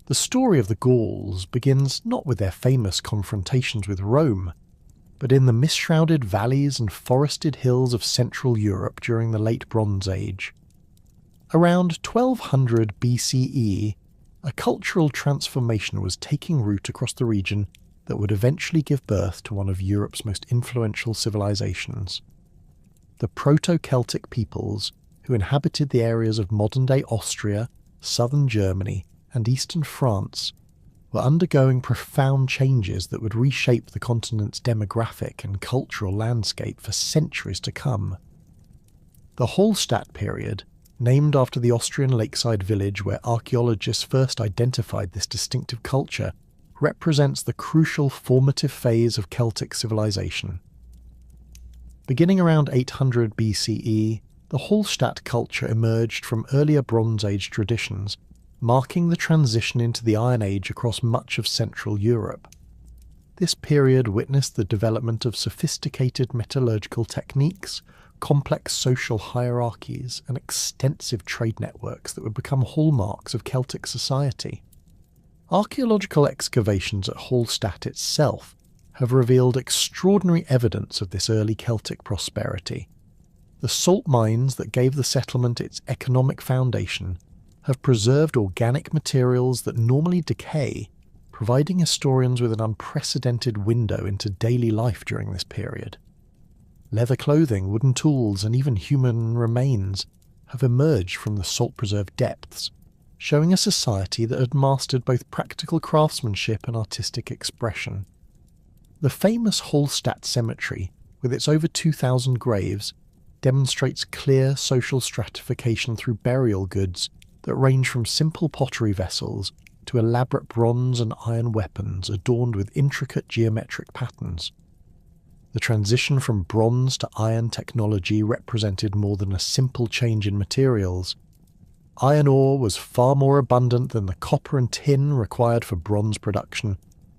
The story of the Gauls begins not with their famous confrontations with Rome, but in the mist-shrouded valleys and forested hills of Central Europe during the Late Bronze Age. Around 1200 BCE, a cultural transformation was taking root across the region that would eventually give birth to one of Europe's most influential civilizations. The Proto-Celtic peoples, who inhabited the areas of modern-day Austria, southern Germany, and eastern France, were undergoing profound changes that would reshape the continent's demographic and cultural landscape for centuries to come. The Hallstatt period, named after the Austrian lakeside village where archaeologists first identified this distinctive culture, represents the crucial formative phase of Celtic civilization. Beginning around 800 BCE, the Hallstatt culture emerged from earlier Bronze Age traditions, marking the transition into the Iron Age across much of Central Europe. This period witnessed the development of sophisticated metallurgical techniques, complex social hierarchies, and extensive trade networks that would become hallmarks of Celtic society. Archaeological excavations at Hallstatt itself have revealed extraordinary evidence of this early Celtic prosperity. The salt mines that gave the settlement its economic foundation have preserved organic materials that normally decay, providing historians with an unprecedented window into daily life during this period. Leather clothing, wooden tools, and even human remains have emerged from the salt-preserved depths, showing a society that had mastered both practical craftsmanship and artistic expression. The famous Hallstatt cemetery, with its over 2,000 graves, demonstrates clear social stratification through burial goods that range from simple pottery vessels to elaborate bronze and iron weapons adorned with intricate geometric patterns. The transition from bronze to iron technology represented more than a simple change in materials. Iron ore was far more abundant than the copper and tin required for bronze production,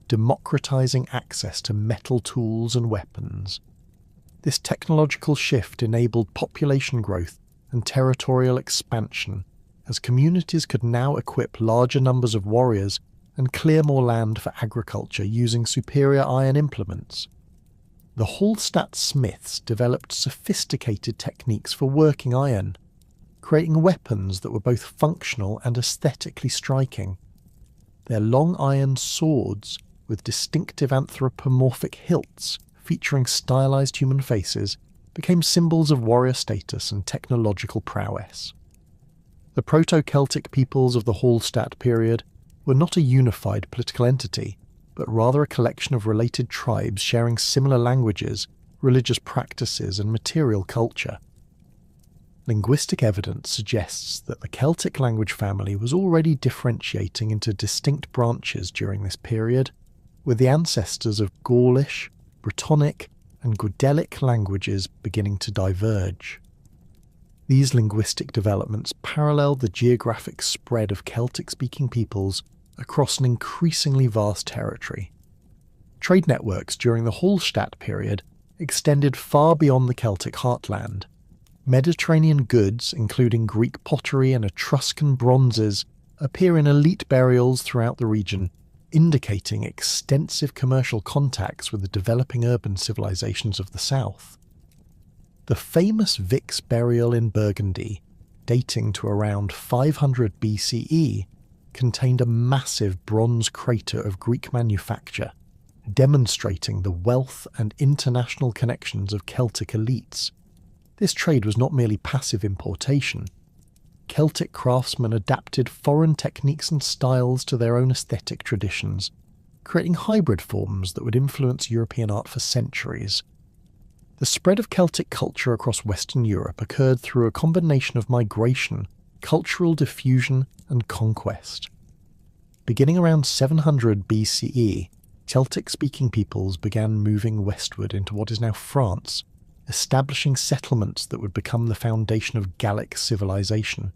democratizing access to metal tools and weapons. This technological shift enabled population growth and territorial expansion, as communities could now equip larger numbers of warriors and clear more land for agriculture using superior iron implements. The Hallstatt smiths developed sophisticated techniques for working iron, creating weapons that were both functional and aesthetically striking. Their long iron swords, with distinctive anthropomorphic hilts featuring stylized human faces, became symbols of warrior status and technological prowess. The Proto-Celtic peoples of the Hallstatt period were not a unified political entity, but rather a collection of related tribes sharing similar languages, religious practices, and material culture. Linguistic evidence suggests that the Celtic language family was already differentiating into distinct branches during this period, with the ancestors of Gaulish, Brittonic, and Goidelic languages beginning to diverge. These linguistic developments paralleled the geographic spread of Celtic-speaking peoples across an increasingly vast territory. Trade networks during the Hallstatt period extended far beyond the Celtic heartland. Mediterranean goods, including Greek pottery and Etruscan bronzes, appear in elite burials throughout the region, indicating extensive commercial contacts with the developing urban civilizations of the south. The famous Vix burial in Burgundy, dating to around 500 BCE, contained a massive bronze crater of Greek manufacture, demonstrating the wealth and international connections of Celtic elites. This trade was not merely passive importation. Celtic craftsmen adapted foreign techniques and styles to their own aesthetic traditions, creating hybrid forms that would influence European art for centuries. The spread of Celtic culture across Western Europe occurred through a combination of migration, cultural diffusion, and conquest. Beginning around 700 BCE, Celtic-speaking peoples began moving westward into what is now France, establishing settlements that would become the foundation of Gallic civilization.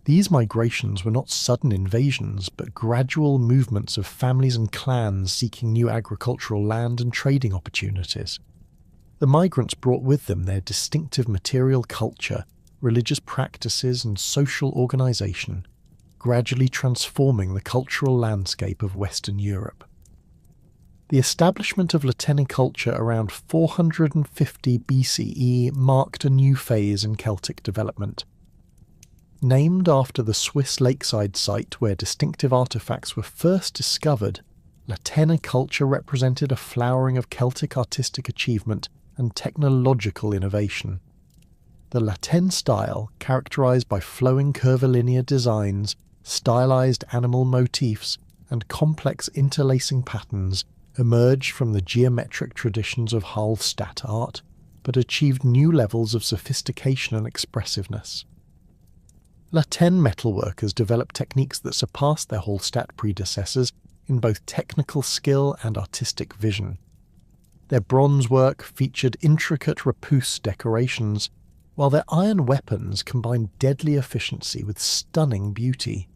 These migrations were not sudden invasions, but gradual movements of families and clans seeking new agricultural land and trading opportunities. The migrants brought with them their distinctive material culture, religious practices, and social organization, gradually transforming the cultural landscape of Western Europe. The establishment of Tène culture around 450 BCE marked a new phase in Celtic development. Named after the Swiss lakeside site where distinctive artefacts were first discovered, Tène culture represented a flowering of Celtic artistic achievement and technological innovation. The Tène style, characterised by flowing curvilinear designs, stylized animal motifs, and complex interlacing patterns, emerged from the geometric traditions of Hallstatt art, but achieved new levels of sophistication and expressiveness. Tène metalworkers developed techniques that surpassed their Hallstatt predecessors in both technical skill and artistic vision. Their bronze work featured intricate repousse decorations, while their iron weapons combined deadly efficiency with stunning beauty.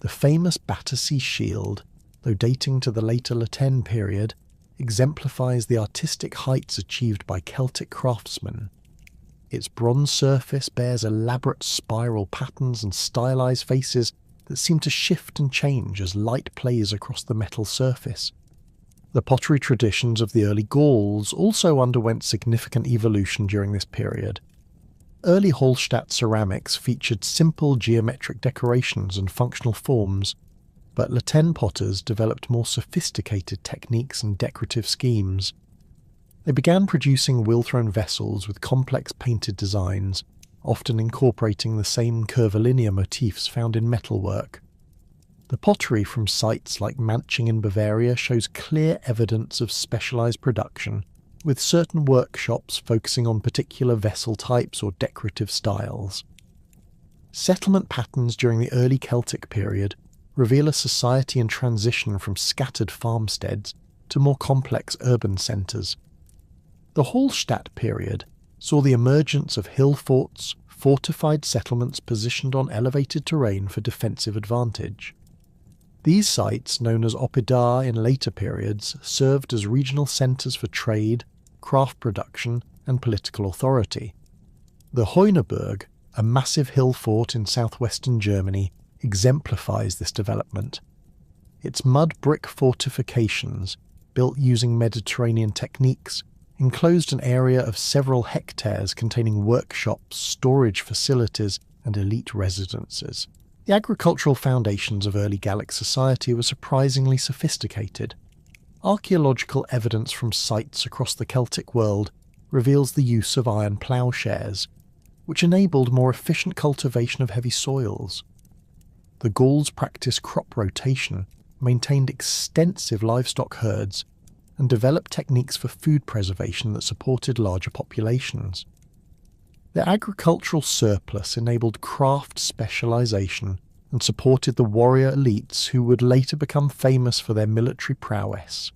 The famous Battersea shield, though dating to the later Tène period, exemplifies the artistic heights achieved by Celtic craftsmen. Its bronze surface bears elaborate spiral patterns and stylized faces that seem to shift and change as light plays across the metal surface. The pottery traditions of the early Gauls also underwent significant evolution during this period. Early Hallstatt ceramics featured simple geometric decorations and functional forms, but Tène potters developed more sophisticated techniques and decorative schemes. They began producing wheel-thrown vessels with complex painted designs, often incorporating the same curvilinear motifs found in metalwork. The pottery from sites like Manching in Bavaria shows clear evidence of specialized production, with certain workshops focusing on particular vessel types or decorative styles. Settlement patterns during the early Celtic period reveal a society in transition from scattered farmsteads to more complex urban centres. The Hallstatt period saw the emergence of hill forts, fortified settlements positioned on elevated terrain for defensive advantage. These sites, known as oppidar in later periods, served as regional centres for trade, craft production, and political authority. The Heuneburg, a massive hill fort in southwestern Germany, exemplifies this development. Its mud brick fortifications, built using Mediterranean techniques, enclosed an area of several hectares containing workshops, storage facilities, and elite residences. The agricultural foundations of early Gallic society were surprisingly sophisticated. Archaeological evidence from sites across the Celtic world reveals the use of iron ploughshares, which enabled more efficient cultivation of heavy soils. The Gauls practiced crop rotation, maintained extensive livestock herds, and developed techniques for food preservation that supported larger populations. Their agricultural surplus enabled craft specialization and supported the warrior elites who would later become famous for their military prowess.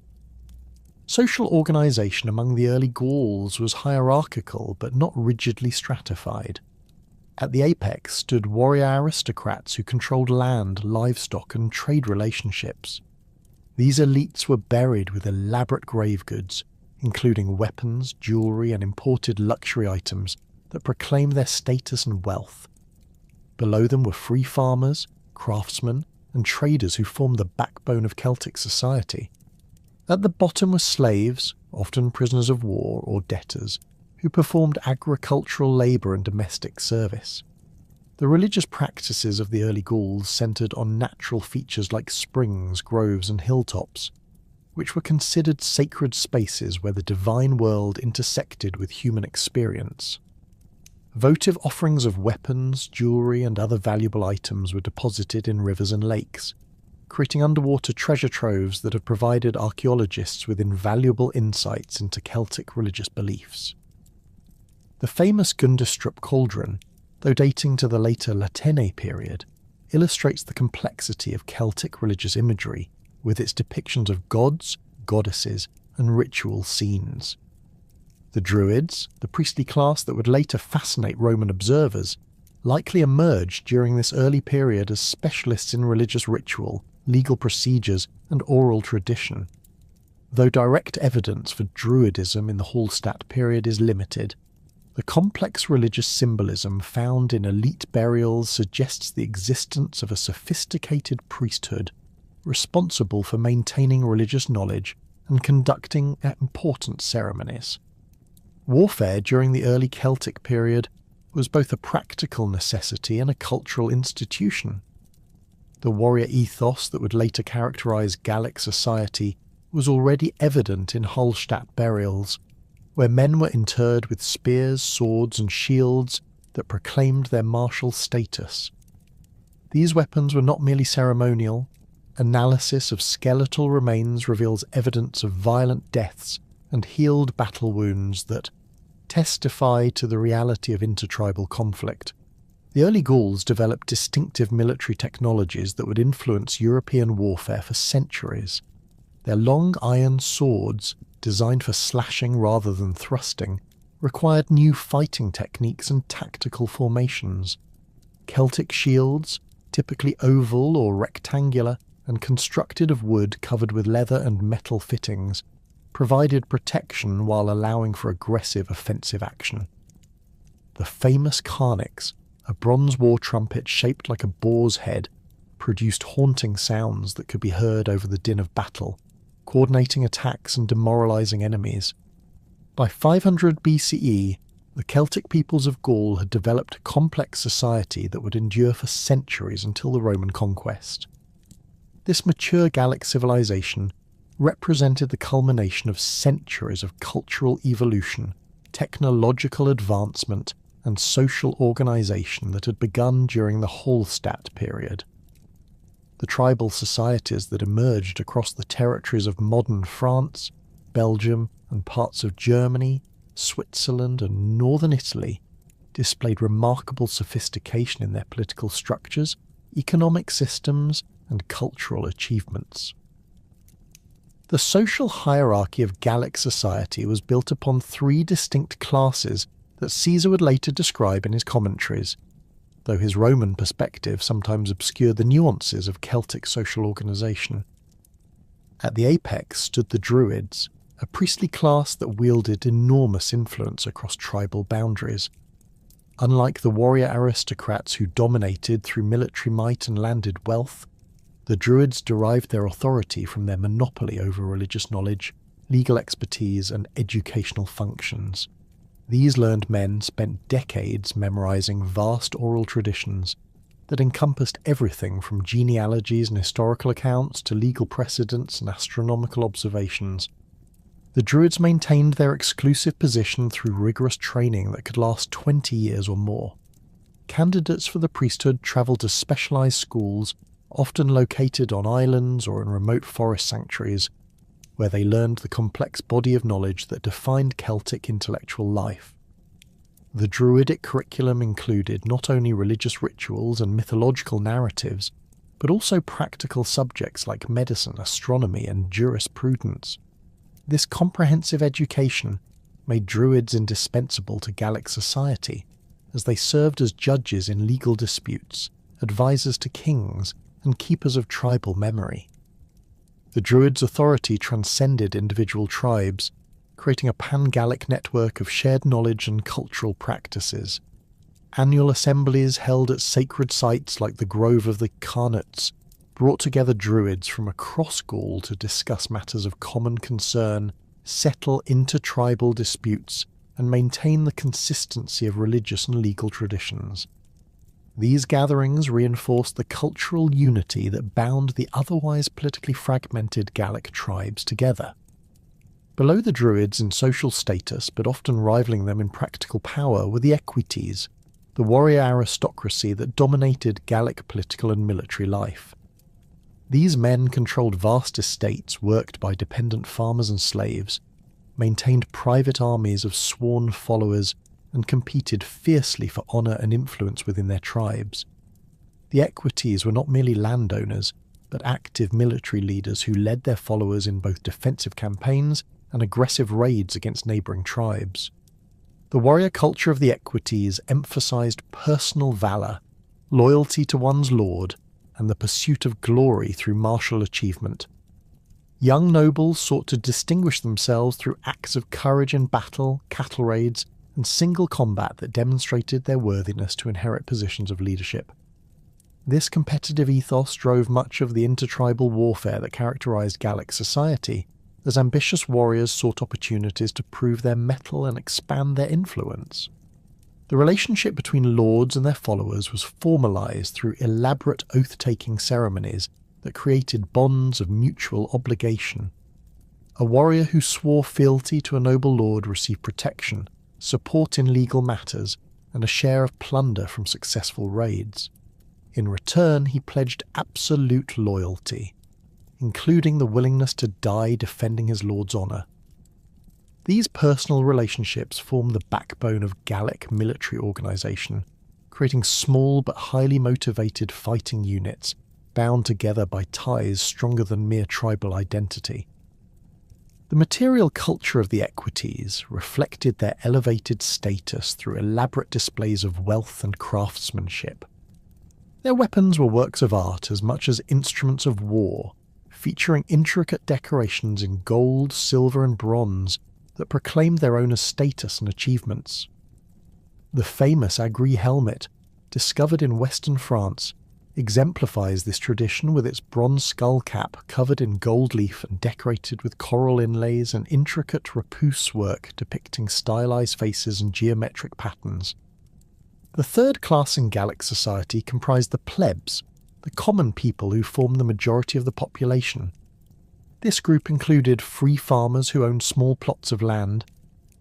Social organization among the early Gauls was hierarchical but not rigidly stratified. At the apex stood warrior aristocrats who controlled land, livestock, and trade relationships. These elites were buried with elaborate grave goods, including weapons, jewelry, and imported luxury items that proclaimed their status and wealth. Below them were free farmers, craftsmen, and traders who formed the backbone of Celtic society. At the bottom were slaves, often prisoners of war or debtors, who performed agricultural labour and domestic service. The religious practices of the early Gauls centred on natural features like springs, groves, and hilltops, which were considered sacred spaces where the divine world intersected with human experience. Votive offerings of weapons, jewellery, and other valuable items were deposited in rivers and lakes, creating underwater treasure troves that have provided archaeologists with invaluable insights into Celtic religious beliefs. The famous Gundestrup cauldron, though dating to the later Tène period, illustrates the complexity of Celtic religious imagery with its depictions of gods, goddesses, and ritual scenes. The Druids, the priestly class that would later fascinate Roman observers, likely emerged during this early period as specialists in religious ritual, legal procedures, and oral tradition. Though direct evidence for Druidism in the Hallstatt period is limited, The complex religious symbolism found in elite burials suggests the existence of a sophisticated priesthood responsible for maintaining religious knowledge and conducting important ceremonies. Warfare during the early Celtic period was both a practical necessity and a cultural institution. The warrior ethos that would later characterise Gallic society was already evident in Hallstatt burials, where men were interred with spears, swords and shields that proclaimed their martial status. These weapons were not merely ceremonial. Analysis of skeletal remains reveals evidence of violent deaths and healed battle wounds that testify to the reality of intertribal conflict. The early Gauls developed distinctive military technologies that would influence European warfare for centuries. Their long iron swords, designed for slashing rather than thrusting, required new fighting techniques and tactical formations. Celtic shields, typically oval or rectangular and constructed of wood covered with leather and metal fittings, provided protection while allowing for aggressive offensive action. The famous Carnyx, a bronze war trumpet shaped like a boar's head, produced haunting sounds that could be heard over the din of battle, coordinating attacks and demoralizing enemies. By 500 BCE, the Celtic peoples of Gaul had developed a complex society that would endure for centuries until the Roman conquest. This mature Gallic civilization represented the culmination of centuries of cultural evolution, technological advancement, and social organisation that had begun during the Hallstatt period. The tribal societies that emerged across the territories of modern France, Belgium, and parts of Germany, Switzerland, and northern Italy displayed remarkable sophistication in their political structures, economic systems, and cultural achievements. The social hierarchy of Gallic society was built upon three distinct classes that Caesar would later describe in his commentaries, though his Roman perspective sometimes obscured the nuances of Celtic social organisation. At the apex stood the Druids, a priestly class that wielded enormous influence across tribal boundaries. Unlike the warrior aristocrats who dominated through military might and landed wealth, the Druids derived their authority from their monopoly over religious knowledge, legal expertise, and educational functions. These learned men spent decades memorizing vast oral traditions that encompassed everything from genealogies and historical accounts to legal precedents and astronomical observations. The Druids maintained their exclusive position through rigorous training that could last 20 years or more. Candidates for the priesthood travelled to specialised schools, often located on islands or in remote forest sanctuaries, where they learned the complex body of knowledge that defined Celtic intellectual life. The Druidic curriculum included not only religious rituals and mythological narratives, but also practical subjects like medicine, astronomy, and jurisprudence. This comprehensive education made Druids indispensable to Gallic society, as they served as judges in legal disputes, advisors to kings, and keepers of tribal memory. The Druids' authority transcended individual tribes, creating a pan-Gallic network of shared knowledge and cultural practices. Annual assemblies held at sacred sites like the Grove of the Carnyx brought together Druids from across Gaul to discuss matters of common concern, settle intertribal disputes, and maintain the consistency of religious and legal traditions. These gatherings reinforced the cultural unity that bound the otherwise politically fragmented Gallic tribes together. Below the Druids in social status, but often rivaling them in practical power, were the Equites, the warrior aristocracy that dominated Gallic political and military life. These men controlled vast estates worked by dependent farmers and slaves, maintained private armies of sworn followers, and competed fiercely for honour and influence within their tribes. The Equites were not merely landowners, but active military leaders who led their followers in both defensive campaigns and aggressive raids against neighbouring tribes. The warrior culture of the Equites emphasised personal valour, loyalty to one's lord, and the pursuit of glory through martial achievement. Young nobles sought to distinguish themselves through acts of courage in battle, cattle raids, and single combat that demonstrated their worthiness to inherit positions of leadership. This competitive ethos drove much of the intertribal warfare that characterized Gallic society, as ambitious warriors sought opportunities to prove their mettle and expand their influence. The relationship between lords and their followers was formalized through elaborate oath-taking ceremonies that created bonds of mutual obligation. A warrior who swore fealty to a noble lord received protection, support in legal matters, and a share of plunder from successful raids. In return, he pledged absolute loyalty, including the willingness to die defending his lord's honour. These personal relationships form the backbone of Gallic military organisation, creating small but highly motivated fighting units bound together by ties stronger than mere tribal identity. The material culture of the Equites reflected their elevated status through elaborate displays of wealth and craftsmanship. Their weapons were works of art as much as instruments of war, featuring intricate decorations in gold, silver and bronze that proclaimed their owner's status and achievements. The famous Agri helmet, discovered in western France, exemplifies this tradition with its bronze skull cap covered in gold leaf and decorated with coral inlays and intricate repousse work depicting stylized faces and geometric patterns. The third class in Gallic society comprised the plebs, the common people who formed the majority of the population. This group included free farmers who owned small plots of land,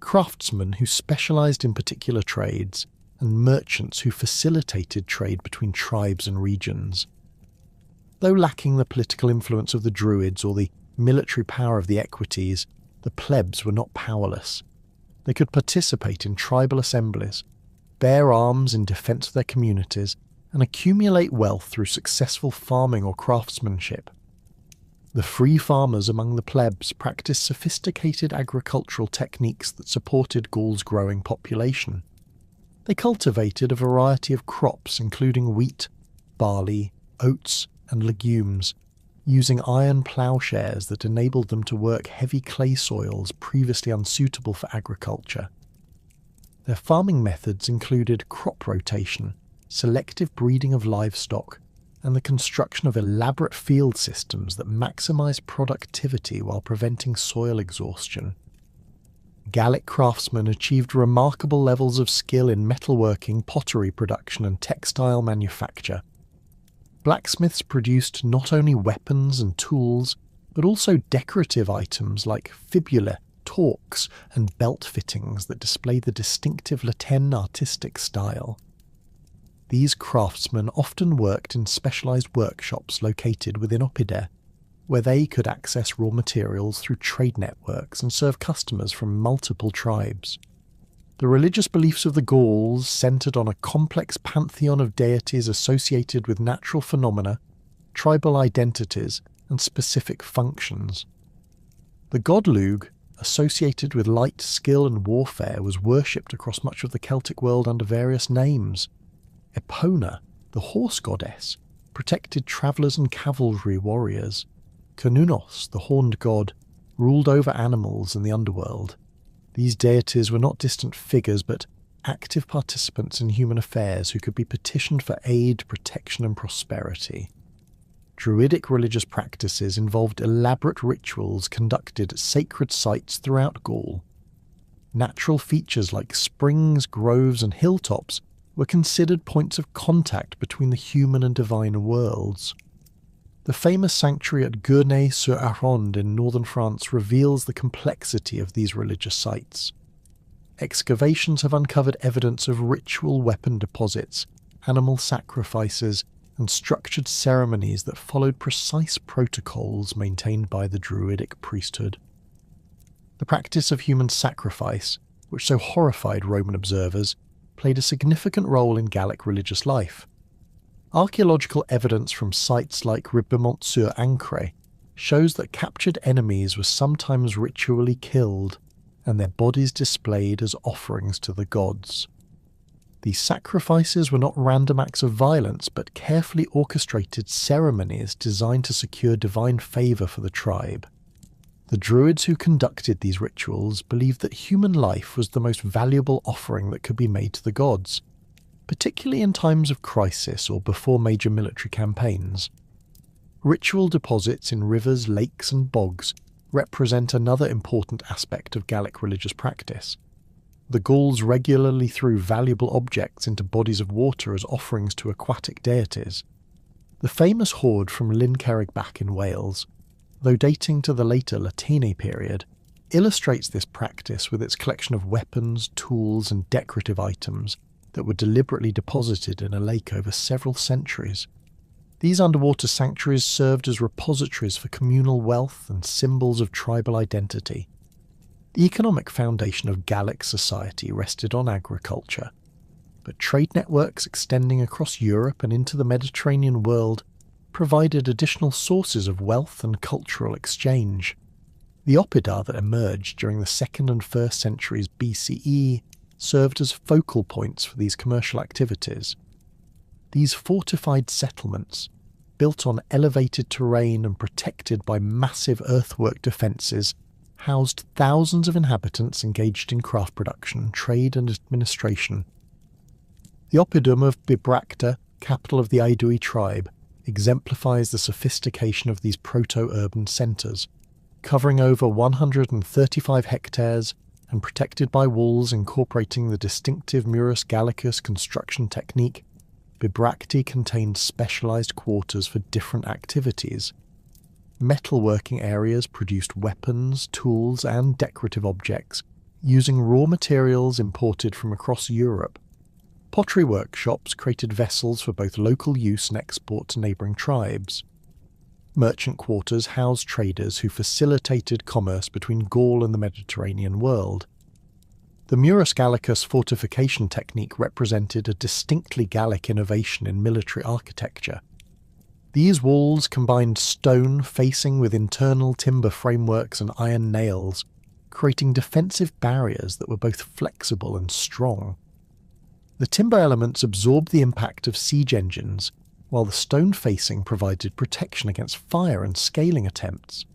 craftsmen who specialised in particular trades, and merchants who facilitated trade between tribes and regions. Though lacking the political influence of the Druids or the military power of the Equites, the plebs were not powerless. They could participate in tribal assemblies, bear arms in defence of their communities, and accumulate wealth through successful farming or craftsmanship. The free farmers among the plebs practiced sophisticated agricultural techniques that supported Gaul's growing population. They cultivated a variety of crops including wheat, barley, oats and legumes, using iron ploughshares that enabled them to work heavy clay soils previously unsuitable for agriculture. Their farming methods included crop rotation, selective breeding of livestock, and the construction of elaborate field systems that maximised productivity while preventing soil exhaustion. Gallic craftsmen achieved remarkable levels of skill in metalworking, pottery production and textile manufacture. Blacksmiths produced not only weapons and tools, but also decorative items like fibula, torques and belt fittings that display the distinctive Tène artistic style. These craftsmen often worked in specialised workshops located within Oppide, where they could access raw materials through trade networks and serve customers from multiple tribes. The religious beliefs of the Gauls centred on a complex pantheon of deities associated with natural phenomena, tribal identities, and specific functions. The god Lugh, associated with light, skill and warfare, was worshipped across much of the Celtic world under various names. Epona, the horse goddess, protected travellers and cavalry warriors. Cernunnos, the horned god, ruled over animals in the underworld. These deities were not distant figures, but active participants in human affairs who could be petitioned for aid, protection and prosperity. Druidic religious practices involved elaborate rituals conducted at sacred sites throughout Gaul. Natural features like springs, groves and hilltops were considered points of contact between the human and divine worlds. The famous sanctuary at Gournay-sur-Aronde in northern France reveals the complexity of these religious sites. Excavations have uncovered evidence of ritual weapon deposits, animal sacrifices, and structured ceremonies that followed precise protocols maintained by the Druidic priesthood. The practice of human sacrifice, which so horrified Roman observers, played a significant role in Gallic religious life. Archaeological evidence from sites like Ribemont-sur-Ancre shows that captured enemies were sometimes ritually killed, and their bodies displayed as offerings to the gods. These sacrifices were not random acts of violence, but carefully orchestrated ceremonies designed to secure divine favour for the tribe. The Druids who conducted these rituals believed that human life was the most valuable offering that could be made to the gods, particularly in times of crisis or before major military campaigns. Ritual deposits in rivers, lakes and bogs represent another important aspect of Gallic religious practice. The Gauls regularly threw valuable objects into bodies of water as offerings to aquatic deities. The famous hoard from Llyn Cerrig in Wales, though dating to the later Latine period, illustrates this practice with its collection of weapons, tools and decorative items that were deliberately deposited in a lake over several centuries. These underwater sanctuaries served as repositories for communal wealth and symbols of tribal identity. The economic foundation of Gallic society rested on agriculture, but trade networks extending across Europe and into the Mediterranean world provided additional sources of wealth and cultural exchange. The oppida that emerged during the 2nd and 1st centuries BCE served as focal points for these commercial activities. These fortified settlements, built on elevated terrain and protected by massive earthwork defences, housed thousands of inhabitants engaged in craft production, trade and administration. The oppidum of Bibracte, capital of the Aedui tribe, exemplifies the sophistication of these proto-urban centres. Covering over 135 hectares and protected by walls incorporating the distinctive Murus Gallicus construction technique, Bibracte contained specialised quarters for different activities. Metalworking areas produced weapons, tools and decorative objects using raw materials imported from across Europe. Pottery workshops created vessels for both local use and export to neighbouring tribes. Merchant quarters housed traders who facilitated commerce between Gaul and the Mediterranean world. The Murus Gallicus fortification technique represented a distinctly Gallic innovation in military architecture. These walls combined stone facing with internal timber frameworks and iron nails, creating defensive barriers that were both flexible and strong. The timber elements absorbed the impact of siege engines, while the stone facing provided protection against fire and scaling attempts.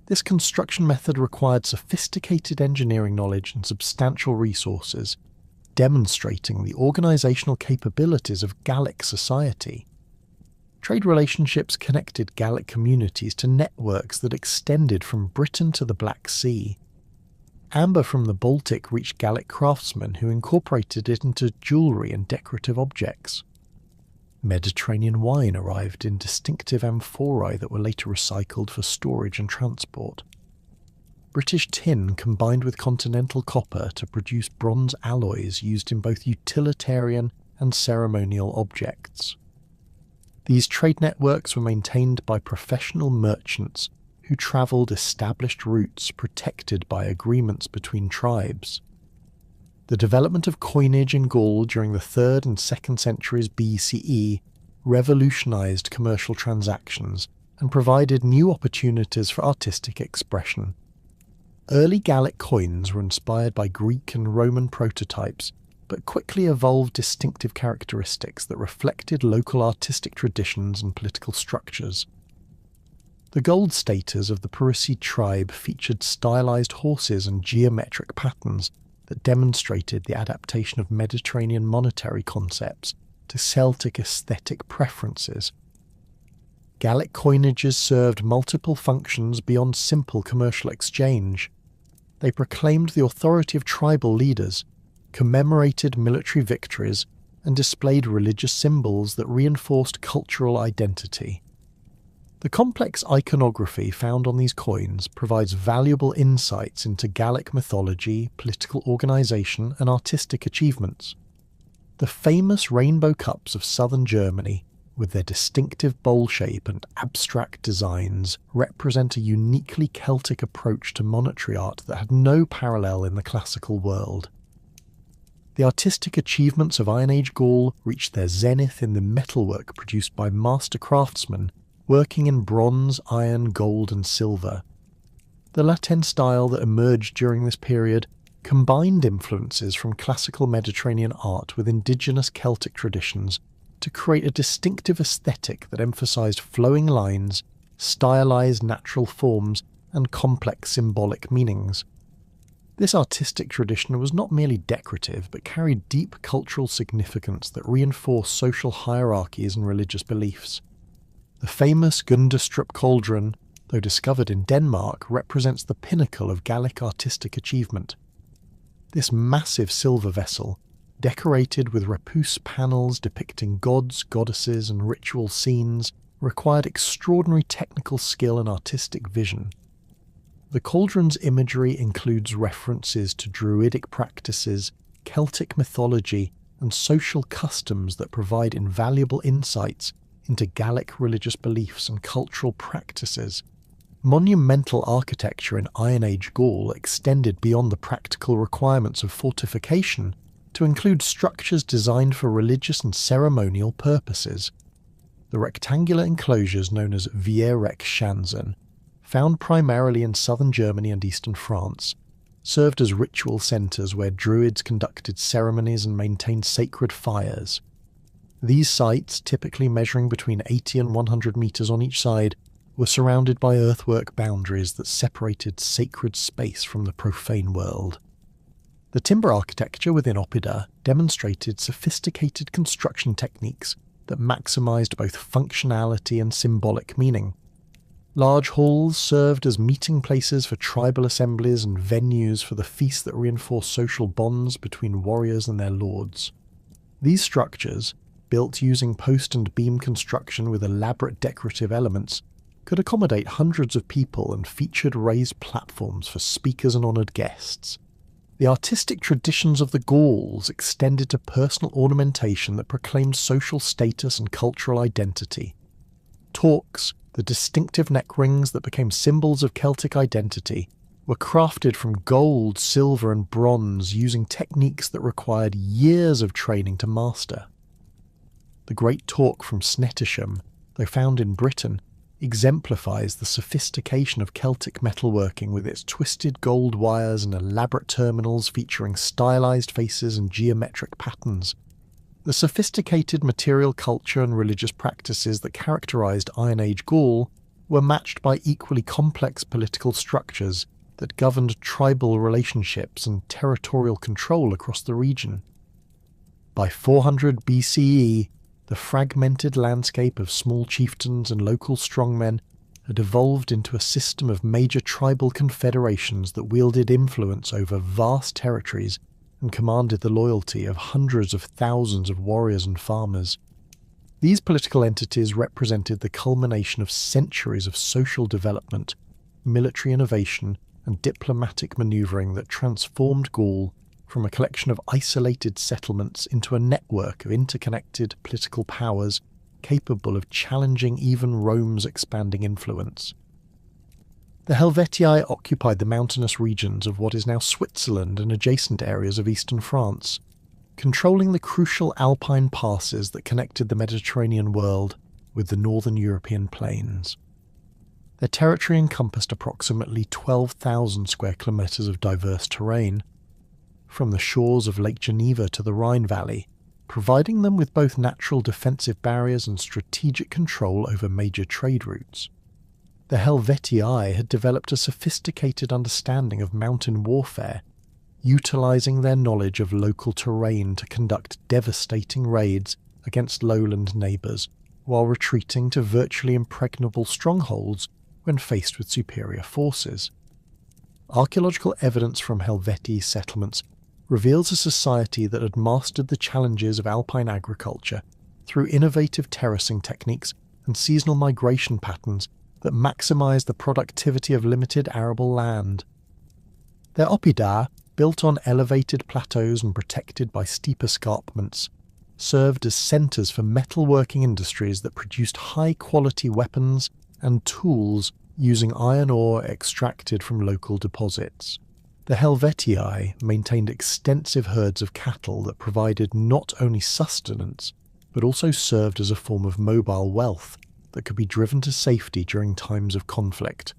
This construction method required sophisticated engineering knowledge and substantial resources, demonstrating the organisational capabilities of Gallic society. Trade relationships connected Gallic communities to networks that extended from Britain to the Black Sea. Amber from the Baltic reached Gallic craftsmen who incorporated it into jewellery and decorative objects. Mediterranean wine arrived in distinctive amphorae that were later recycled for storage and transport. British tin combined with continental copper to produce bronze alloys used in both utilitarian and ceremonial objects. These trade networks were maintained by professional merchants who travelled established routes protected by agreements between tribes. The development of coinage in Gaul during the 3rd and 2nd centuries BCE revolutionised commercial transactions and provided new opportunities for artistic expression. Early Gallic coins were inspired by Greek and Roman prototypes, but quickly evolved distinctive characteristics that reflected local artistic traditions and political structures. The gold status of the Parisii tribe featured stylized horses and geometric patterns that demonstrated the adaptation of Mediterranean monetary concepts to Celtic aesthetic preferences. Gallic coinages served multiple functions beyond simple commercial exchange. They proclaimed the authority of tribal leaders, commemorated military victories, and displayed religious symbols that reinforced cultural identity. The complex iconography found on these coins provides valuable insights into Gallic mythology, political organisation, and artistic achievements. The famous rainbow cups of southern Germany, with their distinctive bowl shape and abstract designs, represent a uniquely Celtic approach to monetary art that had no parallel in the classical world. The artistic achievements of Iron Age Gaul reached their zenith in the metalwork produced by master craftsmen working in bronze, iron, gold and silver. The Latin style that emerged during this period combined influences from classical Mediterranean art with indigenous Celtic traditions to create a distinctive aesthetic that emphasised flowing lines, stylised natural forms and complex symbolic meanings. This artistic tradition was not merely decorative, but carried deep cultural significance that reinforced social hierarchies and religious beliefs. The famous Gundestrup cauldron, though discovered in Denmark, represents the pinnacle of Gallic artistic achievement. This massive silver vessel, decorated with repousse panels depicting gods, goddesses, and ritual scenes, required extraordinary technical skill and artistic vision. The cauldron's imagery includes references to Druidic practices, Celtic mythology, and social customs that provide invaluable insights into Gallic religious beliefs and cultural practices. Monumental architecture in Iron Age Gaul extended beyond the practical requirements of fortification to include structures designed for religious and ceremonial purposes. The rectangular enclosures known as Vierrechtschanzen, found primarily in southern Germany and eastern France, served as ritual centres where Druids conducted ceremonies and maintained sacred fires. These sites, typically measuring between 80 and 100 metres on each side, were surrounded by earthwork boundaries that separated sacred space from the profane world. The timber architecture within Oppida demonstrated sophisticated construction techniques that maximised both functionality and symbolic meaning. Large halls served as meeting places for tribal assemblies and venues for the feasts that reinforced social bonds between warriors and their lords. These structures, built using post and beam construction with elaborate decorative elements, could accommodate hundreds of people and featured raised platforms for speakers and honoured guests. The artistic traditions of the Gauls extended to personal ornamentation that proclaimed social status and cultural identity. Torques, the distinctive neck rings that became symbols of Celtic identity, were crafted from gold, silver and bronze using techniques that required years of training to master. The Great Torque from Snettisham, though found in Britain, exemplifies the sophistication of Celtic metalworking with its twisted gold wires and elaborate terminals featuring stylized faces and geometric patterns. The sophisticated material culture and religious practices that characterized Iron Age Gaul were matched by equally complex political structures that governed tribal relationships and territorial control across the region. By 400 BCE, the fragmented landscape of small chieftains and local strongmen had evolved into a system of major tribal confederations that wielded influence over vast territories and commanded the loyalty of hundreds of thousands of warriors and farmers. These political entities represented the culmination of centuries of social development, military innovation, and diplomatic manoeuvring that transformed Gaul from a collection of isolated settlements into a network of interconnected political powers capable of challenging even Rome's expanding influence. The Helvetii occupied the mountainous regions of what is now Switzerland and adjacent areas of eastern France, controlling the crucial Alpine passes that connected the Mediterranean world with the northern European plains. Their territory encompassed approximately 12,000 square kilometres of diverse terrain, from the shores of Lake Geneva to the Rhine Valley, providing them with both natural defensive barriers and strategic control over major trade routes. The Helvetii had developed a sophisticated understanding of mountain warfare, utilising their knowledge of local terrain to conduct devastating raids against lowland neighbours, while retreating to virtually impregnable strongholds when faced with superior forces. Archaeological evidence from Helvetii settlements reveals a society that had mastered the challenges of alpine agriculture through innovative terracing techniques and seasonal migration patterns that maximised the productivity of limited arable land. Their oppida, built on elevated plateaus and protected by steep escarpments, served as centres for metalworking industries that produced high-quality weapons and tools using iron ore extracted from local deposits. The Helvetii maintained extensive herds of cattle that provided not only sustenance, but also served as a form of mobile wealth that could be driven to safety during times of conflict.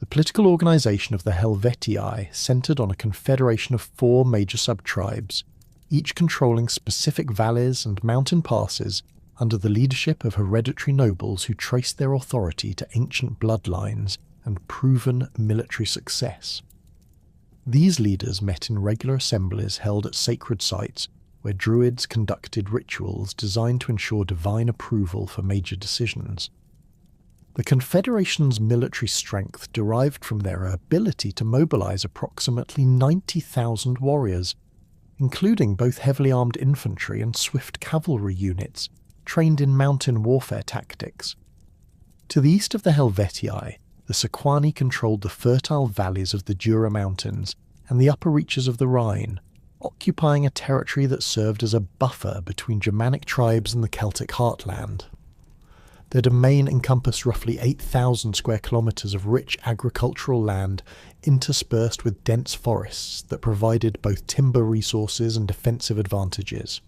The political organisation of the Helvetii centred on a confederation of 4 major sub-tribes, each controlling specific valleys and mountain passes under the leadership of hereditary nobles who traced their authority to ancient bloodlines and proven military success. These leaders met in regular assemblies held at sacred sites where Druids conducted rituals designed to ensure divine approval for major decisions. The Confederation's military strength derived from their ability to mobilize approximately 90,000 warriors, including both heavily armed infantry and swift cavalry units trained in mountain warfare tactics. To the east of the Helvetii, the Sequani controlled the fertile valleys of the Jura Mountains and the upper reaches of the Rhine, occupying a territory that served as a buffer between Germanic tribes and the Celtic heartland. Their domain encompassed roughly 8,000 square kilometres of rich agricultural land interspersed with dense forests that provided both timber resources and defensive advantages.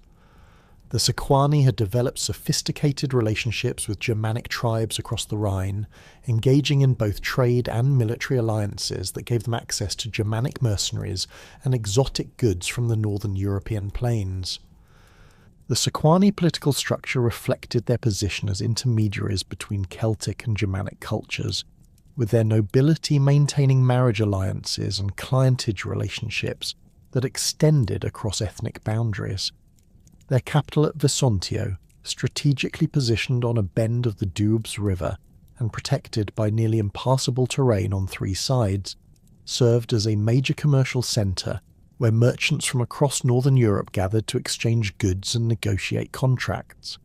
The Sequani had developed sophisticated relationships with Germanic tribes across the Rhine, engaging in both trade and military alliances that gave them access to Germanic mercenaries and exotic goods from the northern European plains. The Sequani political structure reflected their position as intermediaries between Celtic and Germanic cultures, with their nobility maintaining marriage alliances and clientage relationships that extended across ethnic boundaries. Their capital at Vercingetorix, strategically positioned on a bend of the Doubs River and protected by nearly impassable terrain on three sides, served as a major commercial centre where merchants from across northern Europe gathered to exchange goods and negotiate contracts.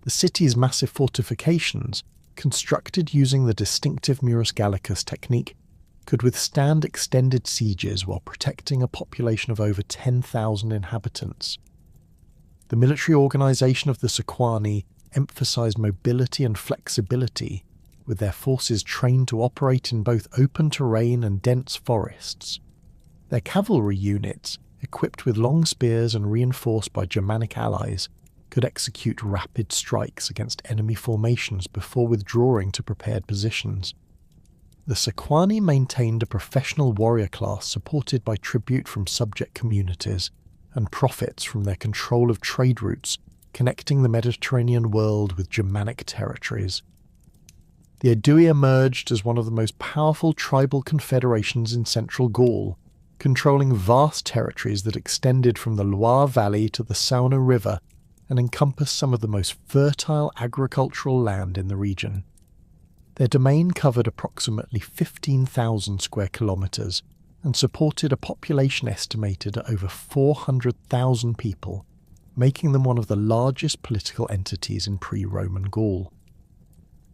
The city's massive fortifications, constructed using the distinctive Murus Gallicus technique, could withstand extended sieges while protecting a population of over 10,000 inhabitants. The military organisation of the Sequani emphasised mobility and flexibility, with their forces trained to operate in both open terrain and dense forests. Their cavalry units, equipped with long spears and reinforced by Germanic allies, could execute rapid strikes against enemy formations before withdrawing to prepared positions. The Sequani maintained a professional warrior class supported by tribute from subject communities and profits from their control of trade routes connecting the Mediterranean world with Germanic territories. The Aedui emerged as one of the most powerful tribal confederations in central Gaul, controlling vast territories that extended from the Loire Valley to the Saône River and encompassed some of the most fertile agricultural land in the region. Their domain covered approximately 15,000 square kilometres and supported a population estimated at over 400,000 people, making them one of the largest political entities in pre-Roman Gaul.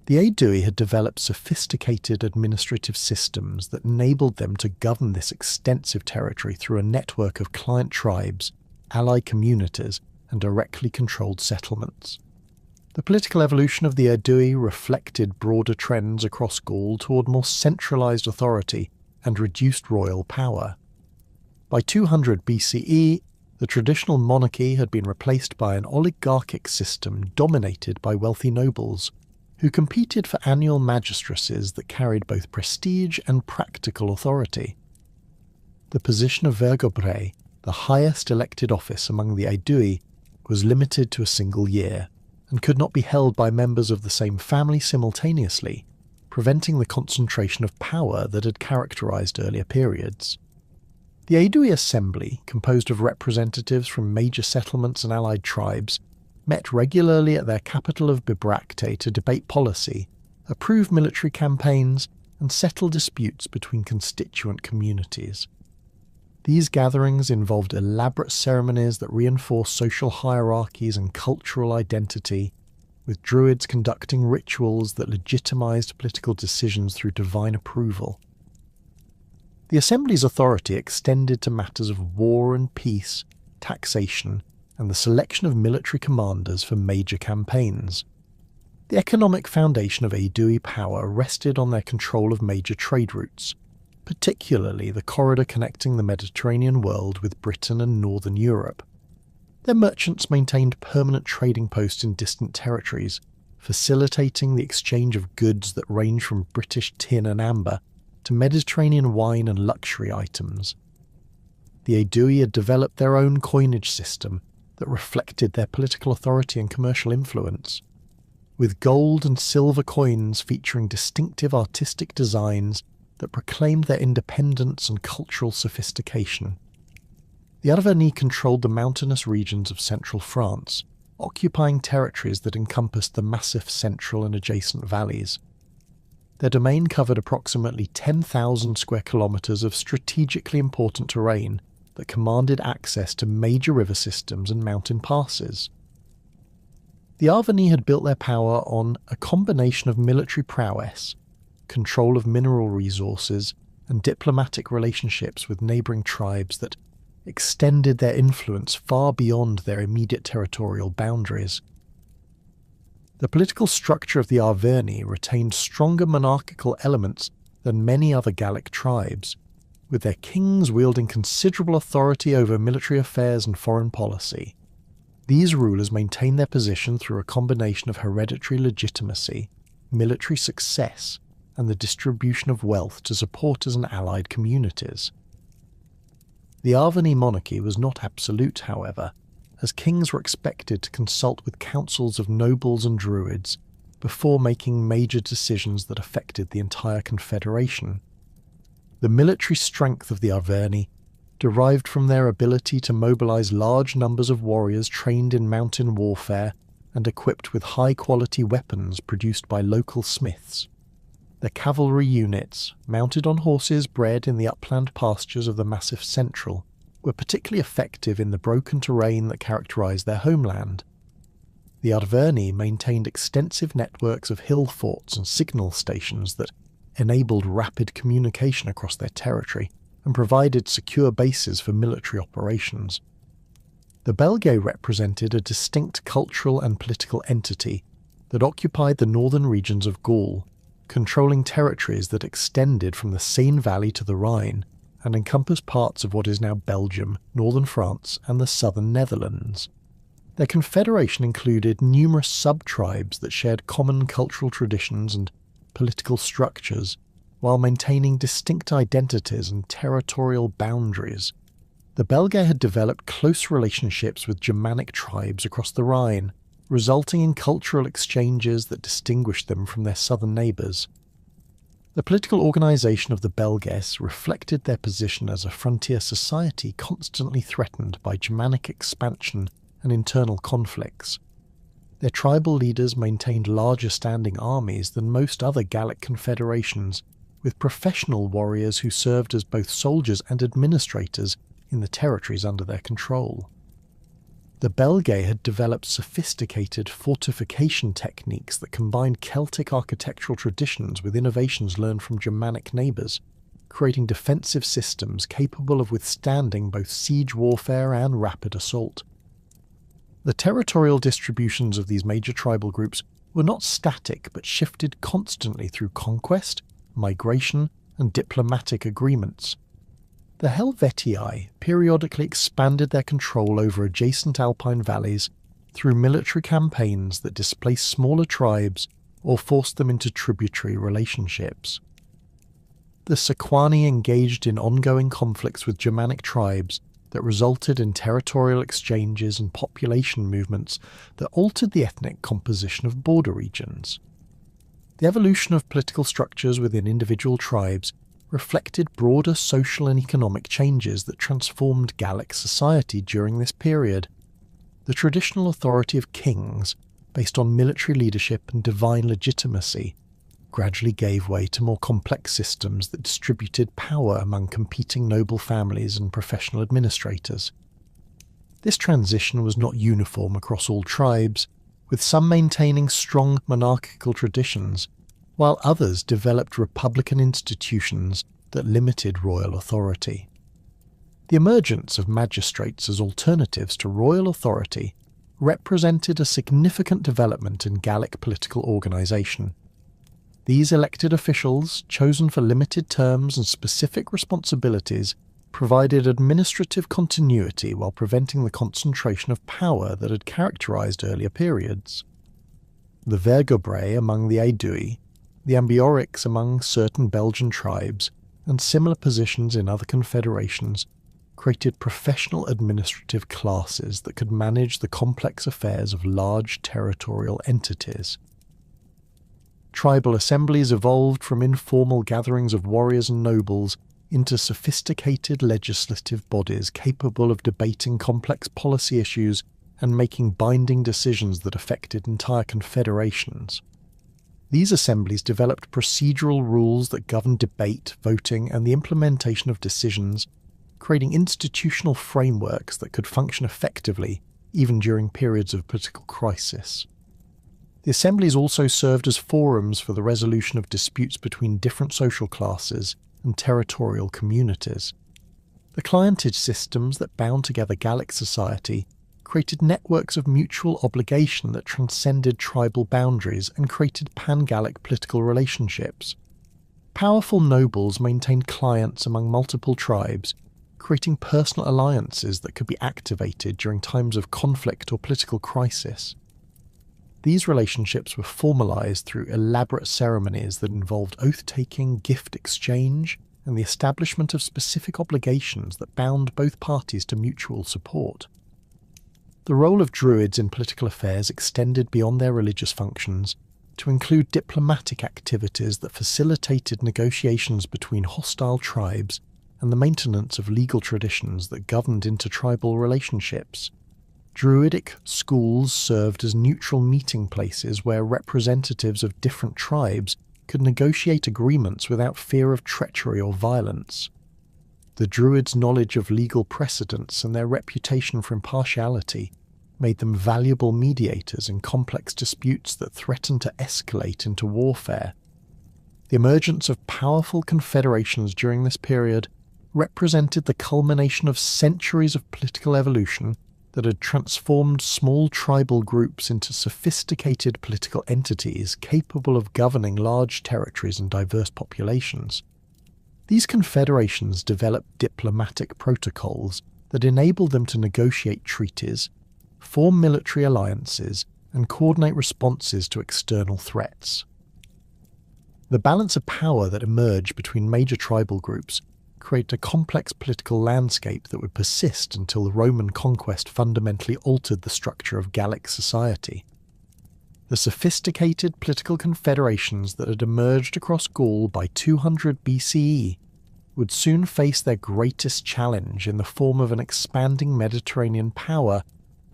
The Aedui had developed sophisticated administrative systems that enabled them to govern this extensive territory through a network of client tribes, allied communities, and directly controlled settlements. The political evolution of the Aedui reflected broader trends across Gaul toward more centralised authority and reduced royal power. By 200 BCE, the traditional monarchy had been replaced by an oligarchic system dominated by wealthy nobles, who competed for annual magistracies that carried both prestige and practical authority. The position of Gergovia, the highest elected office among the Aedui, was limited to a single year, and could not be held by members of the same family simultaneously, preventing the concentration of power that had characterised earlier periods. The Aedui Assembly, composed of representatives from major settlements and allied tribes, met regularly at their capital of Bibracte to debate policy, approve military campaigns, and settle disputes between constituent communities. These gatherings involved elaborate ceremonies that reinforced social hierarchies and cultural identity, with Druids conducting rituals that legitimised political decisions through divine approval. The Assembly's authority extended to matters of war and peace, taxation, and the selection of military commanders for major campaigns. The economic foundation of Aedui power rested on their control of major trade routes, particularly the corridor connecting the Mediterranean world with Britain and northern Europe. Their merchants maintained permanent trading posts in distant territories, facilitating the exchange of goods that range from British tin and amber to Mediterranean wine and luxury items. The Aedui had developed their own coinage system that reflected their political authority and commercial influence. with gold and silver coins featuring distinctive artistic designs that proclaimed their independence and cultural sophistication. The Arverni controlled the mountainous regions of central France, occupying territories that encompassed the massive central and adjacent valleys. Their domain covered approximately 10,000 square kilometres of strategically important terrain that commanded access to major river systems and mountain passes. The Arverni had built their power on a combination of military prowess, control of mineral resources, and diplomatic relationships with neighbouring tribes that extended their influence far beyond their immediate territorial boundaries. The political structure of the Arverni retained stronger monarchical elements than many other Gallic tribes, with their kings wielding considerable authority over military affairs and foreign policy. These rulers maintained their position through a combination of hereditary legitimacy, military success, and the distribution of wealth to supporters and allied communities. The Arverni monarchy was not absolute, however, as kings were expected to consult with councils of nobles and druids before making major decisions that affected the entire confederation. The military strength of the Arverni derived from their ability to mobilize large numbers of warriors trained in mountain warfare and equipped with high-quality weapons produced by local smiths. Their cavalry units, mounted on horses bred in the upland pastures of the massive central, were particularly effective in the broken terrain that characterized their homeland. The Arverni maintained extensive networks of hill forts and signal stations that enabled rapid communication across their territory and provided secure bases for military operations. The Belgae represented a distinct cultural and political entity that occupied the northern regions of Gaul, controlling territories that extended from the Seine Valley to the Rhine and encompassed parts of what is now Belgium, northern France, and the southern Netherlands. Their confederation included numerous sub-tribes that shared common cultural traditions and political structures, while maintaining distinct identities and territorial boundaries. The Belgae had developed close relationships with Germanic tribes across the Rhine, resulting in cultural exchanges that distinguished them from their southern neighbours. The political organisation of the Belgae reflected their position as a frontier society constantly threatened by Germanic expansion and internal conflicts. Their tribal leaders maintained larger standing armies than most other Gallic confederations, with professional warriors who served as both soldiers and administrators in the territories under their control. The Belgae had developed sophisticated fortification techniques that combined Celtic architectural traditions with innovations learned from Germanic neighbours, creating defensive systems capable of withstanding both siege warfare and rapid assault. The territorial distributions of these major tribal groups were not static but shifted constantly through conquest, migration, and diplomatic agreements. The Helvetii periodically expanded their control over adjacent alpine valleys through military campaigns that displaced smaller tribes or forced them into tributary relationships. The Sequani engaged in ongoing conflicts with Germanic tribes that resulted in territorial exchanges and population movements that altered the ethnic composition of border regions. The evolution of political structures within individual tribes reflected broader social and economic changes that transformed Gallic society during this period. The traditional authority of kings, based on military leadership and divine legitimacy, gradually gave way to more complex systems that distributed power among competing noble families and professional administrators. This transition was not uniform across all tribes, with some maintaining strong monarchical traditions, while others developed republican institutions that limited royal authority. The emergence of magistrates as alternatives to royal authority represented a significant development in Gallic political organisation. These elected officials, chosen for limited terms and specific responsibilities, provided administrative continuity while preventing the concentration of power that had characterised earlier periods. The Vergobrae among the Aedui, the Ambiorix among certain Belgian tribes, and similar positions in other confederations created professional administrative classes that could manage the complex affairs of large territorial entities. tribal assemblies evolved from informal gatherings of warriors and nobles into sophisticated legislative bodies capable of debating complex policy issues and making binding decisions that affected entire confederations. These assemblies developed procedural rules that governed debate, voting, and the implementation of decisions, creating institutional frameworks that could function effectively even during periods of political crisis. The assemblies also served as forums for the resolution of disputes between different social classes and territorial communities. The clientage systems that bound together Gallic society created networks of mutual obligation that transcended tribal boundaries and created pan-Gallic political relationships. Powerful nobles maintained clients among multiple tribes, creating personal alliances that could be activated during times of conflict or political crisis. These relationships were formalized through elaborate ceremonies that involved oath-taking, gift exchange, and the establishment of specific obligations that bound both parties to mutual support. The role of Druids in political affairs extended beyond their religious functions to include diplomatic activities that facilitated negotiations between hostile tribes and the maintenance of legal traditions that governed intertribal relationships. Druidic schools served as neutral meeting places where representatives of different tribes could negotiate agreements without fear of treachery or violence. The Druids' knowledge of legal precedents and their reputation for impartiality made them valuable mediators in complex disputes that threatened to escalate into warfare. The emergence of powerful confederations during this period represented the culmination of centuries of political evolution that had transformed small tribal groups into sophisticated political entities capable of governing large territories and diverse populations. These confederations developed diplomatic protocols that enabled them to negotiate treaties, form military alliances, and coordinate responses to external threats. The balance of power that emerged between major tribal groups created a complex political landscape that would persist until the Roman conquest fundamentally altered the structure of Gallic society. The sophisticated political confederations that had emerged across Gaul by 200 BCE would soon face their greatest challenge in the form of an expanding Mediterranean power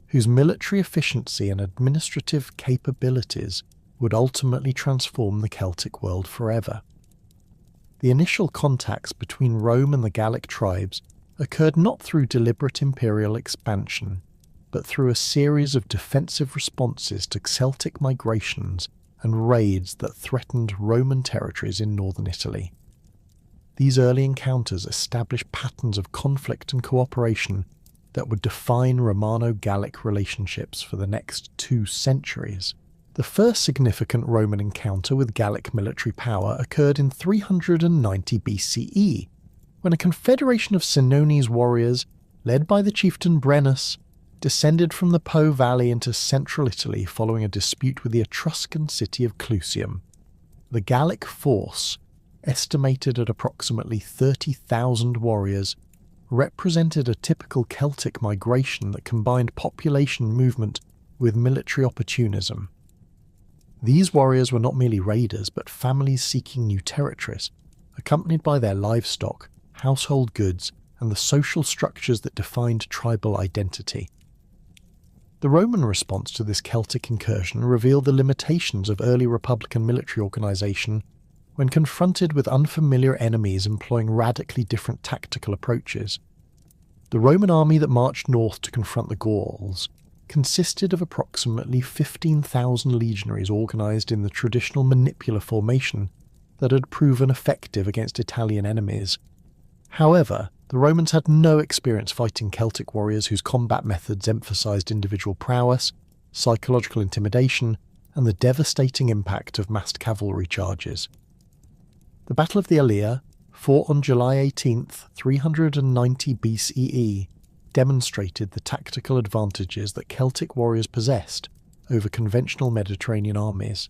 whose military efficiency and administrative capabilities would ultimately transform the Celtic world forever. The initial contacts between Rome and the Gallic tribes occurred not through deliberate imperial expansion, but through a series of defensive responses to Celtic migrations and raids that threatened Roman territories in northern Italy. These early encounters established patterns of conflict and cooperation that would define Romano-Gallic relationships for the next 2 centuries. The first significant Roman encounter with Gallic military power occurred in 390 BCE, when a confederation of Senones warriors, led by the chieftain Brennus, descended from the Po Valley into central Italy following a dispute with the Etruscan city of Clusium. The Gallic force, estimated at approximately 30,000 warriors, represented a typical Celtic migration that combined population movement with military opportunism. These warriors were not merely raiders, but families seeking new territories, accompanied by their livestock, household goods, and the social structures that defined tribal identity. The Roman response to this Celtic incursion revealed the limitations of early republican military organisation when confronted with unfamiliar enemies employing radically different tactical approaches. The Roman army that marched north to confront the Gauls consisted of approximately 15,000 legionaries organised in the traditional manipular formation that had proven effective against Italian enemies. However, the Romans had no experience fighting Celtic warriors whose combat methods emphasised individual prowess, psychological intimidation, and the devastating impact of massed cavalry charges. The Battle of the Alea, fought on July 18th, 390 BCE, demonstrated the tactical advantages that Celtic warriors possessed over conventional Mediterranean armies.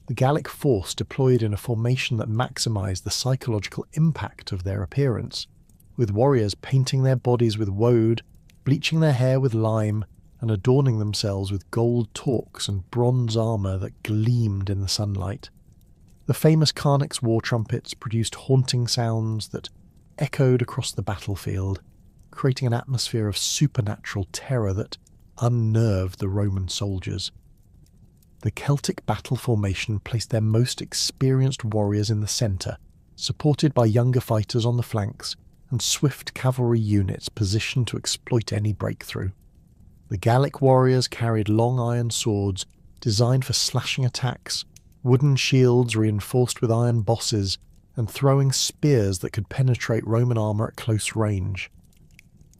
The Gallic force deployed in a formation that maximised the psychological impact of their appearance, with warriors painting their bodies with woad, bleaching their hair with lime, and adorning themselves with gold torques and bronze armour that gleamed in the sunlight. The famous Carnyx war trumpets produced haunting sounds that echoed across the battlefield, creating an atmosphere of supernatural terror that unnerved the Roman soldiers. The Celtic battle formation placed their most experienced warriors in the centre, supported by younger fighters on the flanks and swift cavalry units positioned to exploit any breakthrough. The Gallic warriors carried long iron swords designed for slashing attacks, wooden shields reinforced with iron bosses, and throwing spears that could penetrate Roman armour at close range.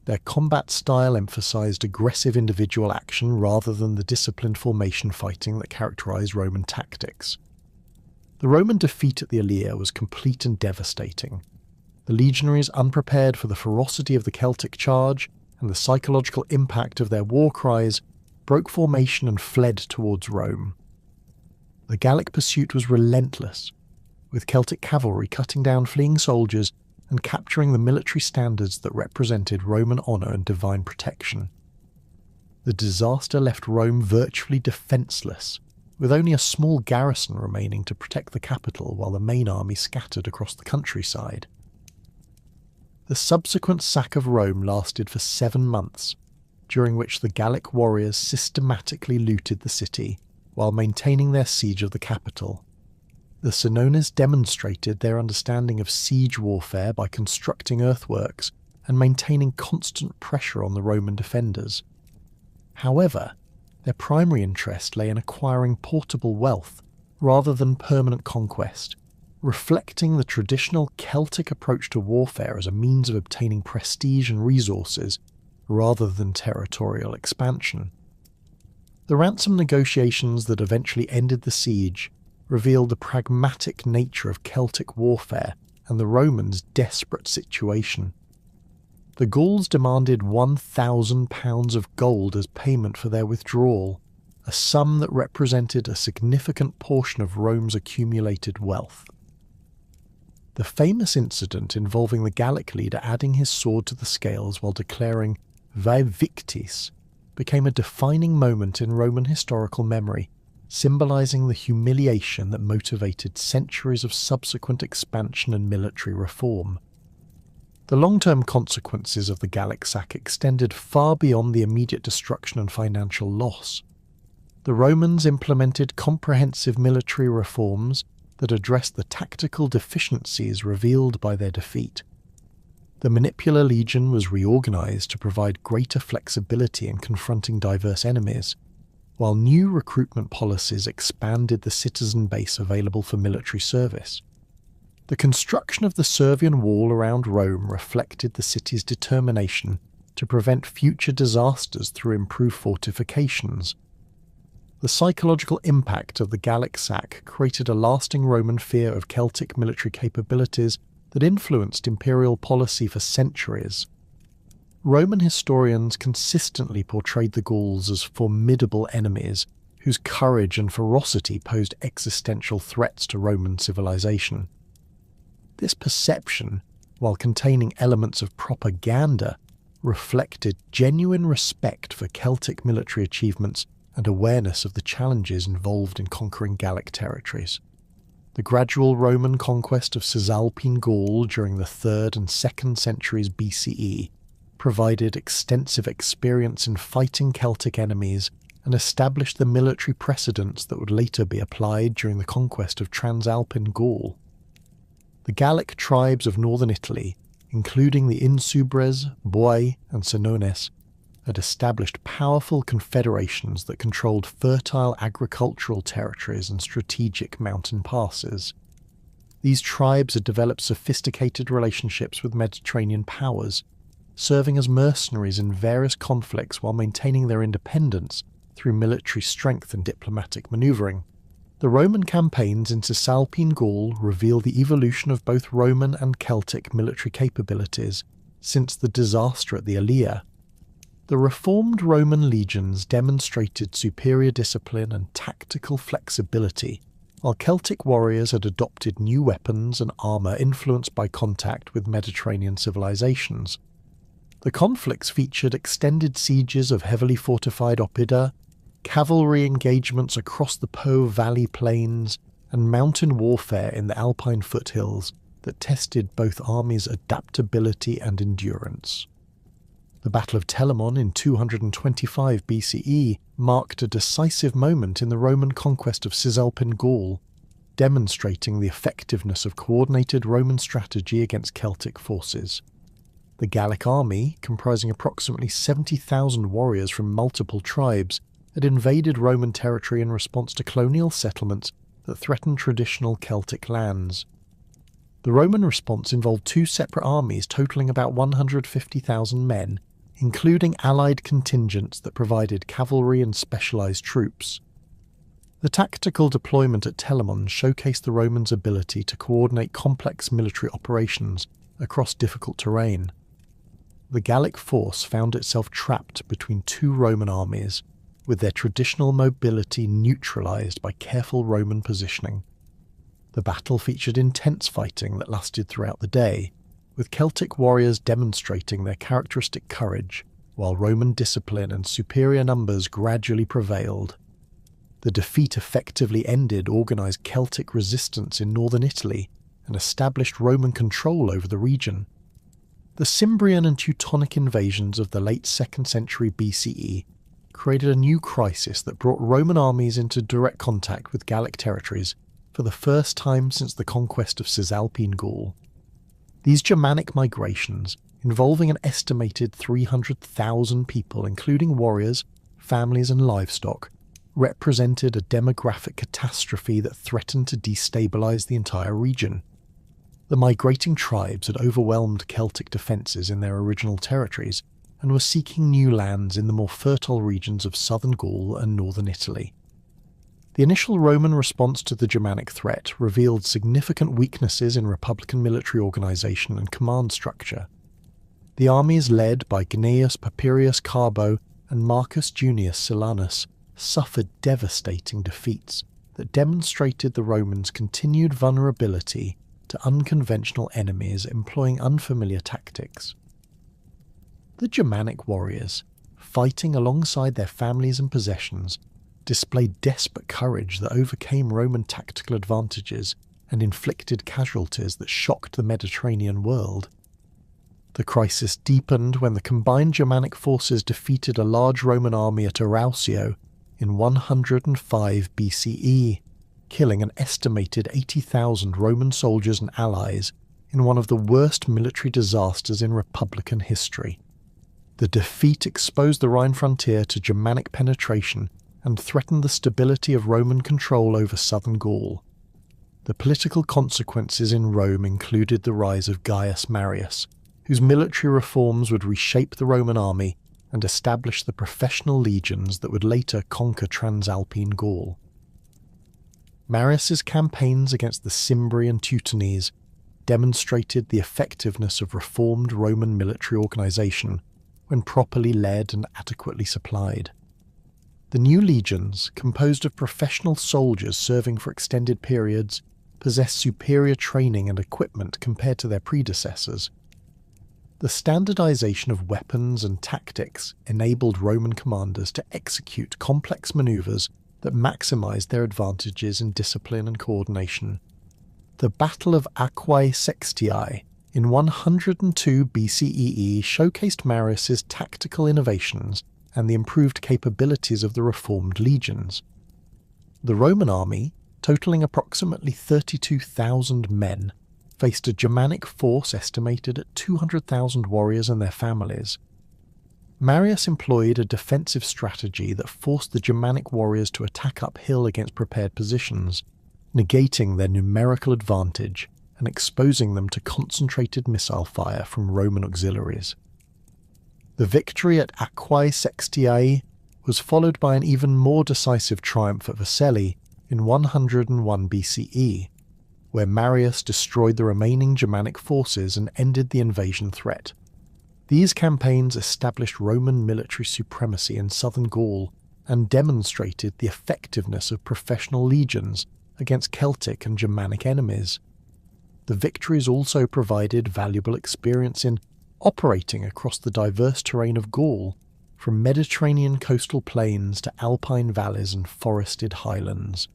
Their combat style emphasised aggressive individual action rather than the disciplined formation fighting that characterised Roman tactics. The Roman defeat at the Alesia was complete and devastating. The legionaries, unprepared for the ferocity of the Celtic charge and the psychological impact of their war cries, broke formation and fled towards Rome. The Gallic pursuit was relentless, with Celtic cavalry cutting down fleeing soldiers and capturing the military standards that represented Roman honour and divine protection. The disaster left Rome virtually defenceless, with only a small garrison remaining to protect the capital while the main army scattered across the countryside. The subsequent sack of Rome lasted for 7 months, during which the Gallic warriors systematically looted the city while maintaining their siege of the capital. The Senones demonstrated their understanding of siege warfare by constructing earthworks and maintaining constant pressure on the Roman defenders. However, their primary interest lay in acquiring portable wealth rather than permanent conquest, reflecting the traditional Celtic approach to warfare as a means of obtaining prestige and resources rather than territorial expansion. The ransom negotiations that eventually ended the siege revealed the pragmatic nature of Celtic warfare and the Romans' desperate situation. The Gauls demanded 1,000 pounds of gold as payment for their withdrawal, a sum that represented a significant portion of Rome's accumulated wealth. The famous incident involving the Gallic leader adding his sword to the scales while declaring "Vae victis" became a defining moment in Roman historical memory, symbolising the humiliation that motivated centuries of subsequent expansion and military reform. The long-term consequences of the Gallic sack extended far beyond the immediate destruction and financial loss. The Romans implemented comprehensive military reforms that addressed the tactical deficiencies revealed by their defeat. The Manipular Legion was reorganised to provide greater flexibility in confronting diverse enemies, while new recruitment policies expanded the citizen base available for military service. The construction of the Servian Wall around Rome reflected the city's determination to prevent future disasters through improved fortifications. The psychological impact of the Gallic sack created a lasting Roman fear of Celtic military capabilities that influenced imperial policy for centuries. Roman historians consistently portrayed the Gauls as formidable enemies whose courage and ferocity posed existential threats to Roman civilization. This perception, while containing elements of propaganda, reflected genuine respect for Celtic military achievements and awareness of the challenges involved in conquering Gallic territories. The gradual Roman conquest of Cisalpine Gaul during the 3rd and 2nd centuries BCE provided extensive experience in fighting Celtic enemies and established the military precedents that would later be applied during the conquest of Transalpine Gaul. The Gallic tribes of northern Italy, including the Insubres, Boii, and Senones, had established powerful confederations that controlled fertile agricultural territories and strategic mountain passes. These tribes had developed sophisticated relationships with Mediterranean powers, serving as mercenaries in various conflicts while maintaining their independence through military strength and diplomatic manoeuvring. The Roman campaigns in Cisalpine Gaul reveal the evolution of both Roman and Celtic military capabilities since the disaster at the Alesia. The reformed Roman legions demonstrated superior discipline and tactical flexibility, while Celtic warriors had adopted new weapons and armour influenced by contact with Mediterranean civilizations. The conflicts featured extended sieges of heavily fortified oppida, cavalry engagements across the Po Valley plains, and mountain warfare in the Alpine foothills that tested both armies' adaptability and endurance. The Battle of Telamon in 225 BCE marked a decisive moment in the Roman conquest of Cisalpine Gaul, demonstrating the effectiveness of coordinated Roman strategy against Celtic forces. The Gallic army, comprising approximately 70,000 warriors from multiple tribes, had invaded Roman territory in response to colonial settlements that threatened traditional Celtic lands. The Roman response involved two separate armies totaling about 150,000 men, including allied contingents that provided cavalry and specialised troops. The tactical deployment at Telamon showcased the Romans' ability to coordinate complex military operations across difficult terrain. The Gallic force found itself trapped between two Roman armies, with their traditional mobility neutralised by careful Roman positioning. The battle featured intense fighting that lasted throughout the day, with Celtic warriors demonstrating their characteristic courage, while Roman discipline and superior numbers gradually prevailed. The defeat effectively ended organised Celtic resistance in northern Italy and established Roman control over the region. The Cimbrian and Teutonic invasions of the late 2nd century BCE created a new crisis that brought Roman armies into direct contact with Gallic territories for the first time since the conquest of Cisalpine Gaul. These Germanic migrations, involving an estimated 300,000 people including warriors, families and livestock, represented a demographic catastrophe that threatened to destabilise the entire region. The migrating tribes had overwhelmed Celtic defences in their original territories and were seeking new lands in the more fertile regions of southern Gaul and northern Italy. The initial Roman response to the Germanic threat revealed significant weaknesses in republican military organisation and command structure. The armies led by Gnaeus Papirius Carbo and Marcus Junius Silanus suffered devastating defeats that demonstrated the Romans' continued vulnerability to unconventional enemies employing unfamiliar tactics. The Germanic warriors, fighting alongside their families and possessions, displayed desperate courage that overcame Roman tactical advantages and inflicted casualties that shocked the Mediterranean world. The crisis deepened when the combined Germanic forces defeated a large Roman army at Arausio in 105 BCE, killing an estimated 80,000 Roman soldiers and allies in one of the worst military disasters in Republican history. The defeat exposed the Rhine frontier to Germanic penetration and threatened the stability of Roman control over southern Gaul. The political consequences in Rome included the rise of Gaius Marius, whose military reforms would reshape the Roman army and establish the professional legions that would later conquer Transalpine Gaul. Marius's campaigns against the Cimbri and Teutones demonstrated the effectiveness of reformed Roman military organisation when properly led and adequately supplied. The new legions, composed of professional soldiers serving for extended periods, possessed superior training and equipment compared to their predecessors. The standardization of weapons and tactics enabled Roman commanders to execute complex maneuvers that maximized their advantages in discipline and coordination. The Battle of Aquae Sextiae in 102 BCE showcased Marius's tactical innovations and the improved capabilities of the reformed legions. The Roman army, totaling approximately 32,000 men, faced a Germanic force estimated at 200,000 warriors and their families. Marius employed a defensive strategy that forced the Germanic warriors to attack uphill against prepared positions, negating their numerical advantage and exposing them to concentrated missile fire from Roman auxiliaries. The victory at Aquae Sextiae was followed by an even more decisive triumph at Vercelli in 101 BCE, where Marius destroyed the remaining Germanic forces and ended the invasion threat. These campaigns established Roman military supremacy in southern Gaul and demonstrated the effectiveness of professional legions against Celtic and Germanic enemies. The victories also provided valuable experience in operating across the diverse terrain of Gaul, from Mediterranean coastal plains to alpine valleys and forested highlands.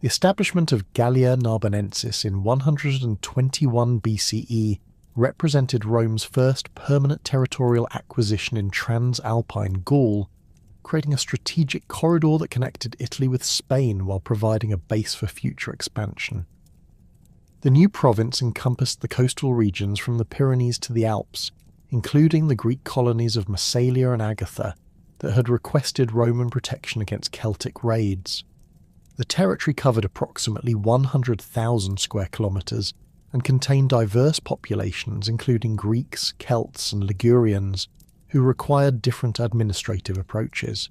The establishment of Gallia Narbonensis in 121 BCE represented Rome's first permanent territorial acquisition in Transalpine Gaul, creating a strategic corridor that connected Italy with Spain while providing a base for future expansion. The new province encompassed the coastal regions from the Pyrenees to the Alps, including the Greek colonies of Massalia and Agatha that had requested Roman protection against Celtic raids. The territory covered approximately 100,000 square kilometres and contained diverse populations including Greeks, Celts and Ligurians, who required different administrative approaches.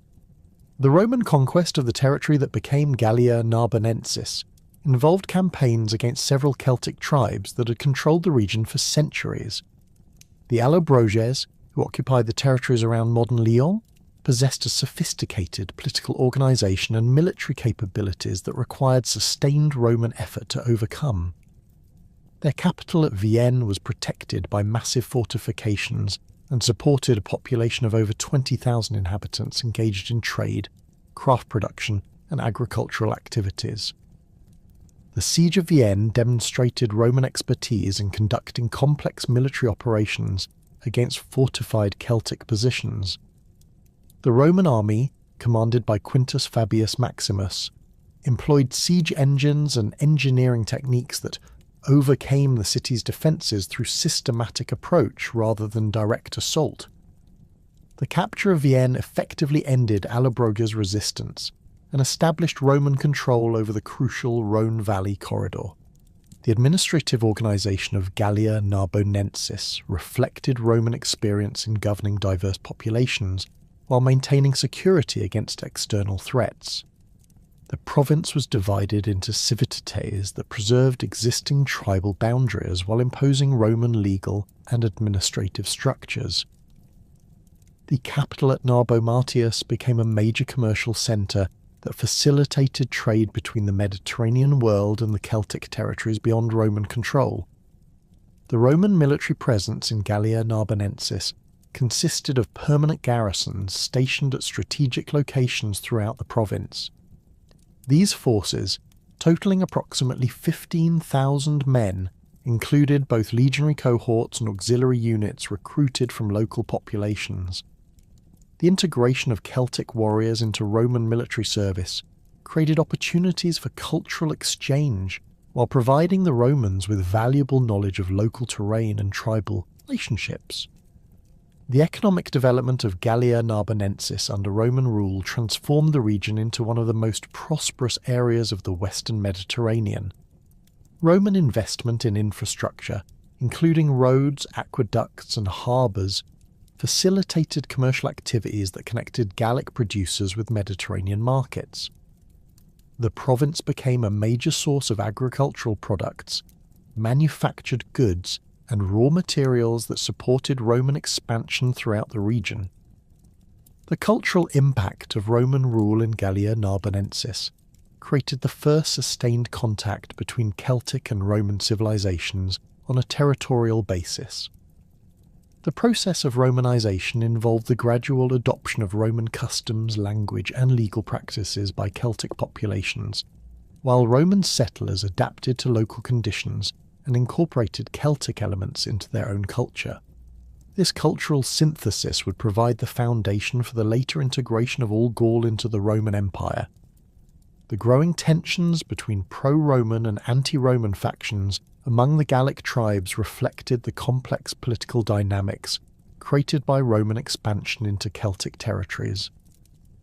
The Roman conquest of the territory that became Gallia Narbonensis involved campaigns against several Celtic tribes that had controlled the region for centuries. The Allobroges, who occupied the territories around modern Lyon, possessed a sophisticated political organisation and military capabilities that required sustained Roman effort to overcome. Their capital at Vienne was protected by massive fortifications and supported a population of over 20,000 inhabitants engaged in trade, craft production and agricultural activities. The Siege of Vienne demonstrated Roman expertise in conducting complex military operations against fortified Celtic positions. The Roman army, commanded by Quintus Fabius Maximus, employed siege engines and engineering techniques that overcame the city's defences through systematic approach rather than direct assault. The capture of Vienne effectively ended Allobroge's resistance and established Roman control over the crucial Rhone Valley corridor. The administrative organisation of Gallia Narbonensis reflected Roman experience in governing diverse populations while maintaining security against external threats. The province was divided into civitates that preserved existing tribal boundaries while imposing Roman legal and administrative structures. The capital at Narbo Martius became a major commercial centre that facilitated trade between the Mediterranean world and the Celtic territories beyond Roman control. The Roman military presence in Gallia Narbonensis consisted of permanent garrisons stationed at strategic locations throughout the province. These forces, totalling approximately 15,000 men, included both legionary cohorts and auxiliary units recruited from local populations. The integration of Celtic warriors into Roman military service created opportunities for cultural exchange while providing the Romans with valuable knowledge of local terrain and tribal relationships. The economic development of Gallia Narbonensis under Roman rule transformed the region into one of the most prosperous areas of the Western Mediterranean. Roman investment in infrastructure, including roads, aqueducts and harbours, facilitated commercial activities that connected Gallic producers with Mediterranean markets. The province became a major source of agricultural products, manufactured goods, and raw materials that supported Roman expansion throughout the region. The cultural impact of Roman rule in Gallia Narbonensis created the first sustained contact between Celtic and Roman civilizations on a territorial basis. The process of Romanization involved the gradual adoption of Roman customs, language, and legal practices by Celtic populations, while Roman settlers adapted to local conditions and incorporated Celtic elements into their own culture. This cultural synthesis would provide the foundation for the later integration of all Gaul into the Roman Empire. The growing tensions between pro-Roman and anti-Roman factions among the Gallic tribes reflected the complex political dynamics created by Roman expansion into Celtic territories.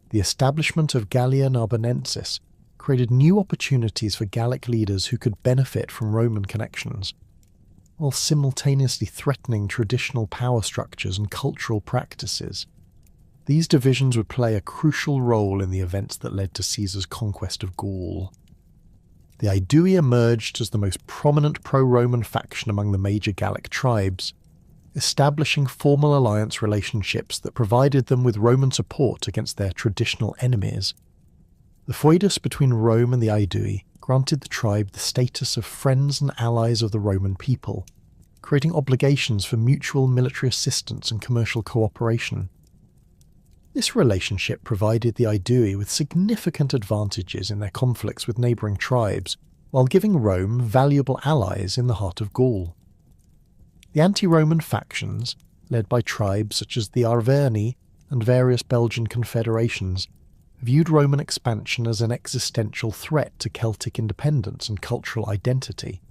The establishment of Gallia Narbonensis created new opportunities for Gallic leaders who could benefit from Roman connections, while simultaneously threatening traditional power structures and cultural practices. These divisions would play a crucial role in the events that led to Caesar's conquest of Gaul. The Aedui emerged as the most prominent pro-Roman faction among the major Gallic tribes, establishing formal alliance relationships that provided them with Roman support against their traditional enemies. The foedus between Rome and the Aedui granted the tribe the status of friends and allies of the Roman people, creating obligations for mutual military assistance and commercial cooperation. This relationship provided the Aedui with significant advantages in their conflicts with neighbouring tribes, while giving Rome valuable allies in the heart of Gaul. The anti-Roman factions, led by tribes such as the Arverni and various Belgian confederations, viewed Roman expansion as an existential threat to Celtic independence and cultural identity.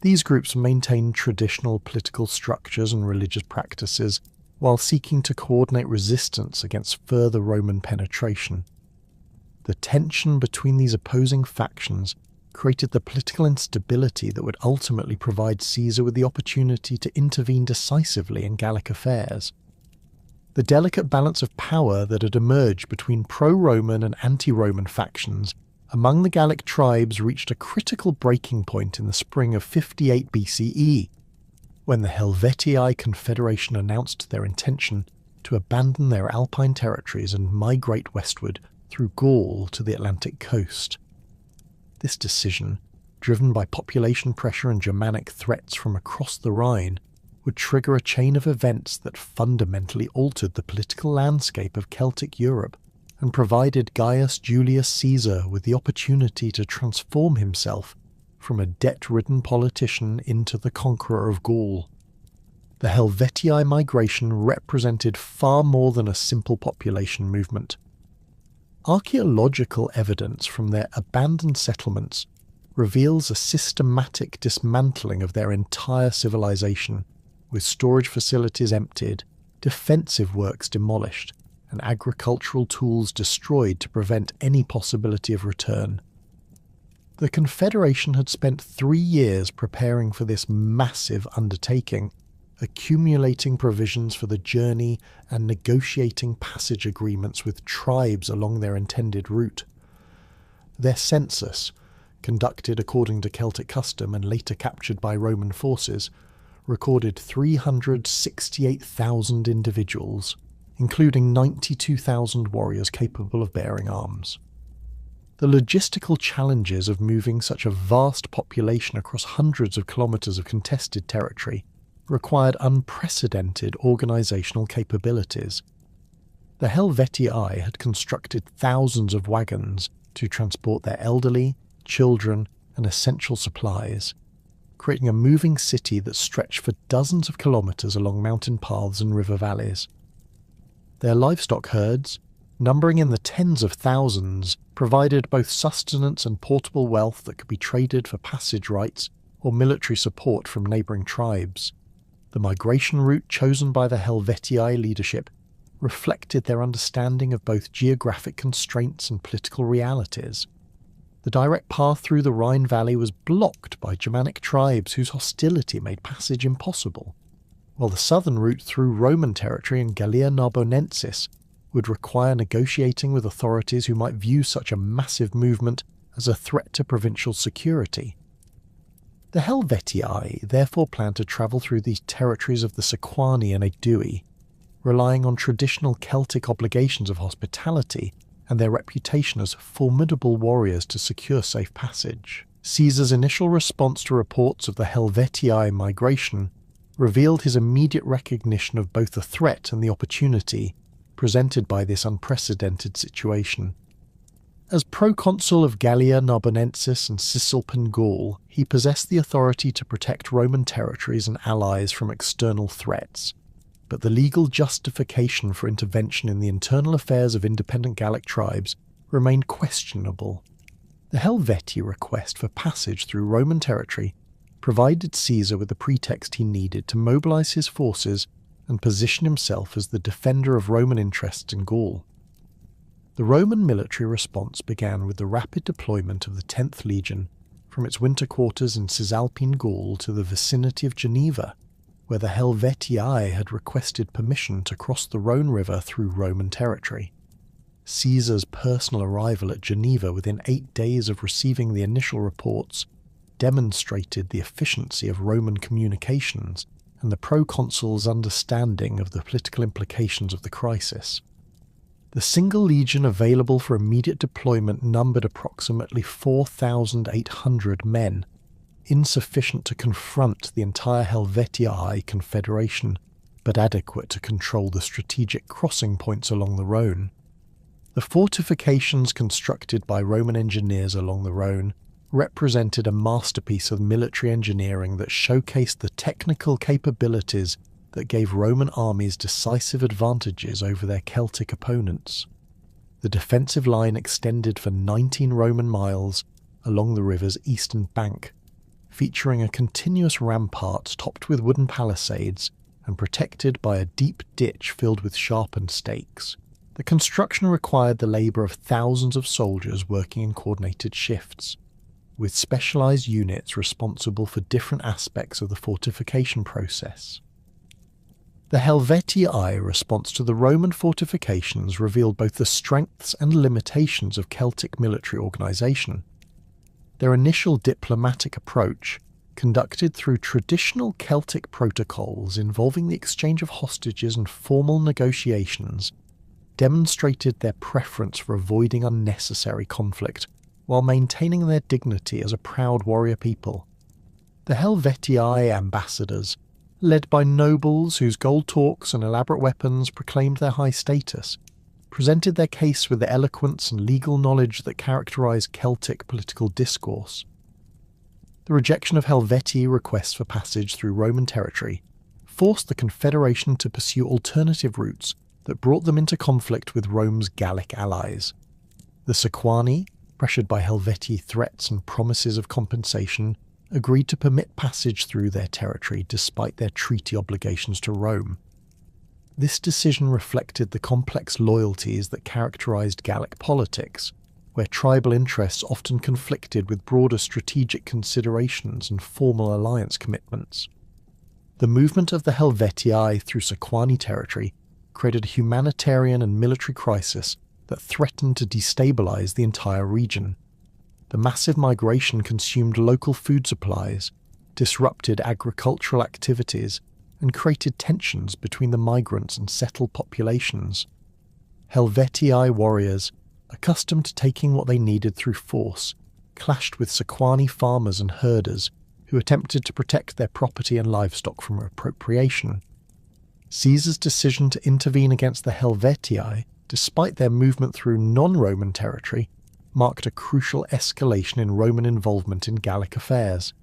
These groups maintained traditional political structures and religious practices while seeking to coordinate resistance against further Roman penetration. The tension between these opposing factions created the political instability that would ultimately provide Caesar with the opportunity to intervene decisively in Gallic affairs. The delicate balance of power that had emerged between pro-Roman and anti-Roman factions among the Gallic tribes reached a critical breaking point in the spring of 58 BCE, when the Helvetii Confederation announced their intention to abandon their Alpine territories and migrate westward through Gaul to the Atlantic coast. This decision, driven by population pressure and Germanic threats from across the Rhine, would trigger a chain of events that fundamentally altered the political landscape of Celtic Europe and provided Gaius Julius Caesar with the opportunity to transform himself from a debt-ridden politician into the conqueror of Gaul. The Helvetii migration represented far more than a simple population movement. Archaeological evidence from their abandoned settlements reveals a systematic dismantling of their entire civilization, with storage facilities emptied, defensive works demolished, and agricultural tools destroyed to prevent any possibility of return. The Confederation had spent 3 years preparing for this massive undertaking, accumulating provisions for the journey and negotiating passage agreements with tribes along their intended route. Their census, conducted according to Celtic custom and later captured by Roman forces, recorded 368,000 individuals, including 92,000 warriors capable of bearing arms. The logistical challenges of moving such a vast population across hundreds of kilometres of contested territory required unprecedented organisational capabilities. The Helvetii had constructed thousands of wagons to transport their elderly, children, and essential supplies, creating a moving city that stretched for dozens of kilometres along mountain paths and river valleys. Their livestock herds, numbering in the tens of thousands, provided both sustenance and portable wealth that could be traded for passage rights or military support from neighbouring tribes. The migration route chosen by the Helvetii leadership reflected their understanding of both geographic constraints and political realities. The direct path through the Rhine Valley was blocked by Germanic tribes whose hostility made passage impossible, while the southern route through Roman territory in Gallia Narbonensis would require negotiating with authorities who might view such a massive movement as a threat to provincial security. The Helvetii therefore planned to travel through the territories of the Sequani and Aedui, relying on traditional Celtic obligations of hospitality and their reputation as formidable warriors to secure safe passage. Caesar's initial response to reports of the Helvetii migration revealed his immediate recognition of both the threat and the opportunity presented by this unprecedented situation. As proconsul of Gallia Narbonensis and Cisalpine Gaul, he possessed the authority to protect Roman territories and allies from external threats, but the legal justification for intervention in the internal affairs of independent Gallic tribes remained questionable. The Helvetii request for passage through Roman territory provided Caesar with the pretext he needed to mobilise his forces and position himself as the defender of Roman interests in Gaul. The Roman military response began with the rapid deployment of the 10th Legion from its winter quarters in Cisalpine Gaul to the vicinity of Geneva, where the Helvetii had requested permission to cross the Rhone River through Roman territory. Caesar's personal arrival at Geneva within 8 days of receiving the initial reports demonstrated the efficiency of Roman communications and the proconsul's understanding of the political implications of the crisis. The single legion available for immediate deployment numbered approximately 4,800 men, insufficient to confront the entire Helvetii Confederation, but adequate to control the strategic crossing points along the Rhone. The fortifications constructed by Roman engineers along the Rhone represented a masterpiece of military engineering that showcased the technical capabilities that gave Roman armies decisive advantages over their Celtic opponents. The defensive line extended for 19 Roman miles along the river's eastern bank, featuring a continuous rampart topped with wooden palisades and protected by a deep ditch filled with sharpened stakes. The construction required the labour of thousands of soldiers working in coordinated shifts, with specialised units responsible for different aspects of the fortification process. The Helvetii response to the Roman fortifications revealed both the strengths and limitations of Celtic military organisation. Their initial diplomatic approach, conducted through traditional Celtic protocols involving the exchange of hostages and formal negotiations, demonstrated their preference for avoiding unnecessary conflict while maintaining their dignity as a proud warrior people. The Helvetii ambassadors, led by nobles whose gold talks and elaborate weapons proclaimed their high status, presented their case with the eloquence and legal knowledge that characterised Celtic political discourse. The rejection of Helvetii requests for passage through Roman territory forced the Confederation to pursue alternative routes that brought them into conflict with Rome's Gallic allies. The Sequani, pressured by Helvetii threats and promises of compensation, agreed to permit passage through their territory despite their treaty obligations to Rome. This decision reflected the complex loyalties that characterised Gallic politics, where tribal interests often conflicted with broader strategic considerations and formal alliance commitments. The movement of the Helvetii through Sequani territory created a humanitarian and military crisis that threatened to destabilise the entire region. The massive migration consumed local food supplies, disrupted agricultural activities, and created tensions between the migrants and settled populations. Helvetii warriors, accustomed to taking what they needed through force, clashed with Sequani farmers and herders who attempted to protect their property and livestock from appropriation. Caesar's decision to intervene against the Helvetii, despite their movement through non-Roman territory, marked a crucial escalation in Roman involvement in Gallic affairs.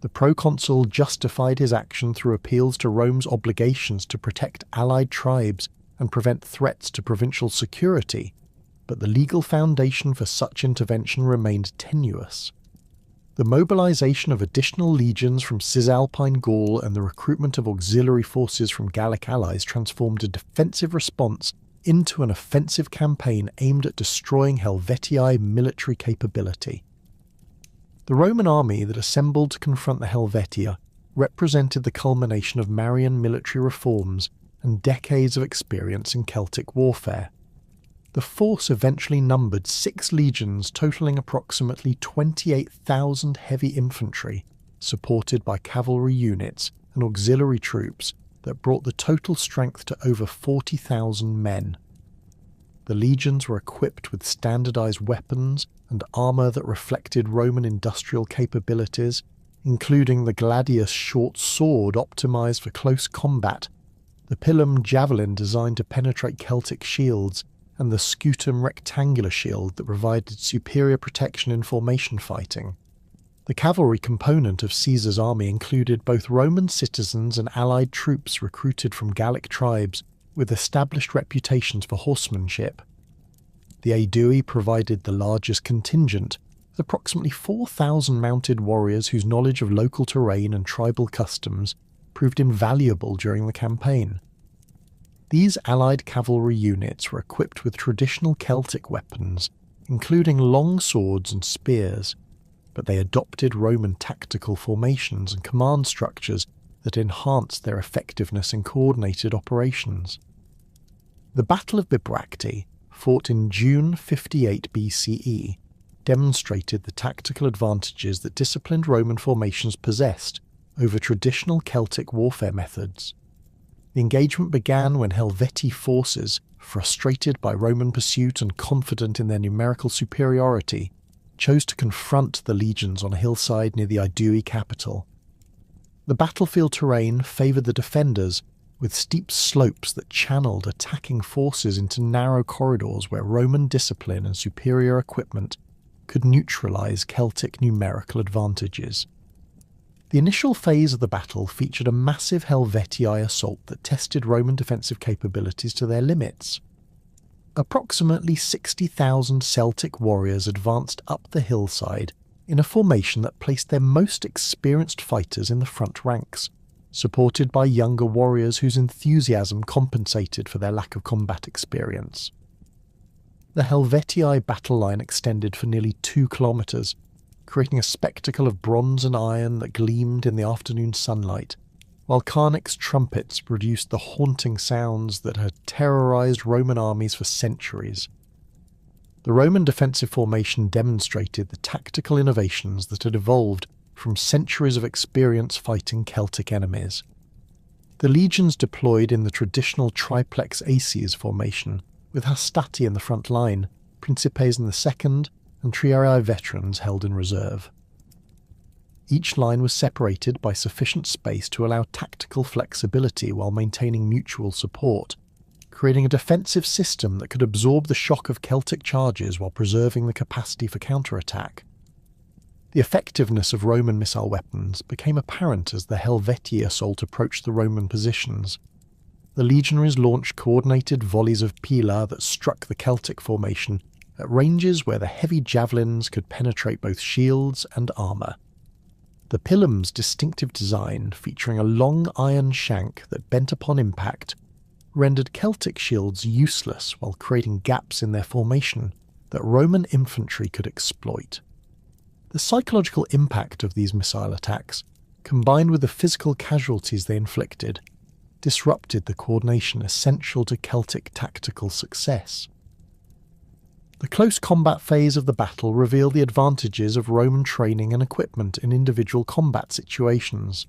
The proconsul justified his action through appeals to Rome's obligations to protect allied tribes and prevent threats to provincial security, but the legal foundation for such intervention remained tenuous. The mobilization of additional legions from Cisalpine Gaul and the recruitment of auxiliary forces from Gallic allies transformed a defensive response into an offensive campaign aimed at destroying Helvetii military capability. The Roman army that assembled to confront the Helvetii represented the culmination of Marian military reforms and decades of experience in Celtic warfare. The force eventually numbered 6 legions totaling approximately 28,000 heavy infantry, supported by cavalry units and auxiliary troops that brought the total strength to over 40,000 men. The legions were equipped with standardized weapons and armor that reflected Roman industrial capabilities, including the gladius short sword optimized for close combat, the pilum javelin designed to penetrate Celtic shields, and the scutum rectangular shield that provided superior protection in formation fighting. The cavalry component of Caesar's army included both Roman citizens and allied troops recruited from Gallic tribes with established reputations for horsemanship. The Aedui provided the largest contingent, with approximately 4,000 mounted warriors whose knowledge of local terrain and tribal customs proved invaluable during the campaign. These allied cavalry units were equipped with traditional Celtic weapons, including long swords and spears, but they adopted Roman tactical formations and command structures that enhanced their effectiveness in coordinated operations. The Battle of Bibracte, fought in June 58 BCE, demonstrated the tactical advantages that disciplined Roman formations possessed over traditional Celtic warfare methods. The engagement began when Helvetii forces, frustrated by Roman pursuit and confident in their numerical superiority, chose to confront the legions on a hillside near the Aedui capital. The battlefield terrain favoured the defenders, with steep slopes that channeled attacking forces into narrow corridors where Roman discipline and superior equipment could neutralize Celtic numerical advantages. The initial phase of the battle featured a massive Helvetii assault that tested Roman defensive capabilities to their limits. Approximately 60,000 Celtic warriors advanced up the hillside in a formation that placed their most experienced fighters in the front ranks, supported by younger warriors whose enthusiasm compensated for their lack of combat experience. The Helvetii battle line extended for nearly 2 kilometres, creating a spectacle of bronze and iron that gleamed in the afternoon sunlight, while Carnyx trumpets produced the haunting sounds that had terrorised Roman armies for centuries. The Roman defensive formation demonstrated the tactical innovations that had evolved from centuries of experience fighting Celtic enemies. The legions deployed in the traditional triplex aces formation, with hastati in the front line, principes in the second, and triarii veterans held in reserve. Each line was separated by sufficient space to allow tactical flexibility while maintaining mutual support, creating a defensive system that could absorb the shock of Celtic charges while preserving the capacity for counterattack. The effectiveness of Roman missile weapons became apparent as the Helvetii assault approached the Roman positions. The legionaries launched coordinated volleys of pila that struck the Celtic formation at ranges where the heavy javelins could penetrate both shields and armour. The pilum's distinctive design, featuring a long iron shank that bent upon impact, rendered Celtic shields useless while creating gaps in their formation that Roman infantry could exploit. The psychological impact of these missile attacks, combined with the physical casualties they inflicted, disrupted the coordination essential to Celtic tactical success. The close combat phase of the battle revealed the advantages of Roman training and equipment in individual combat situations.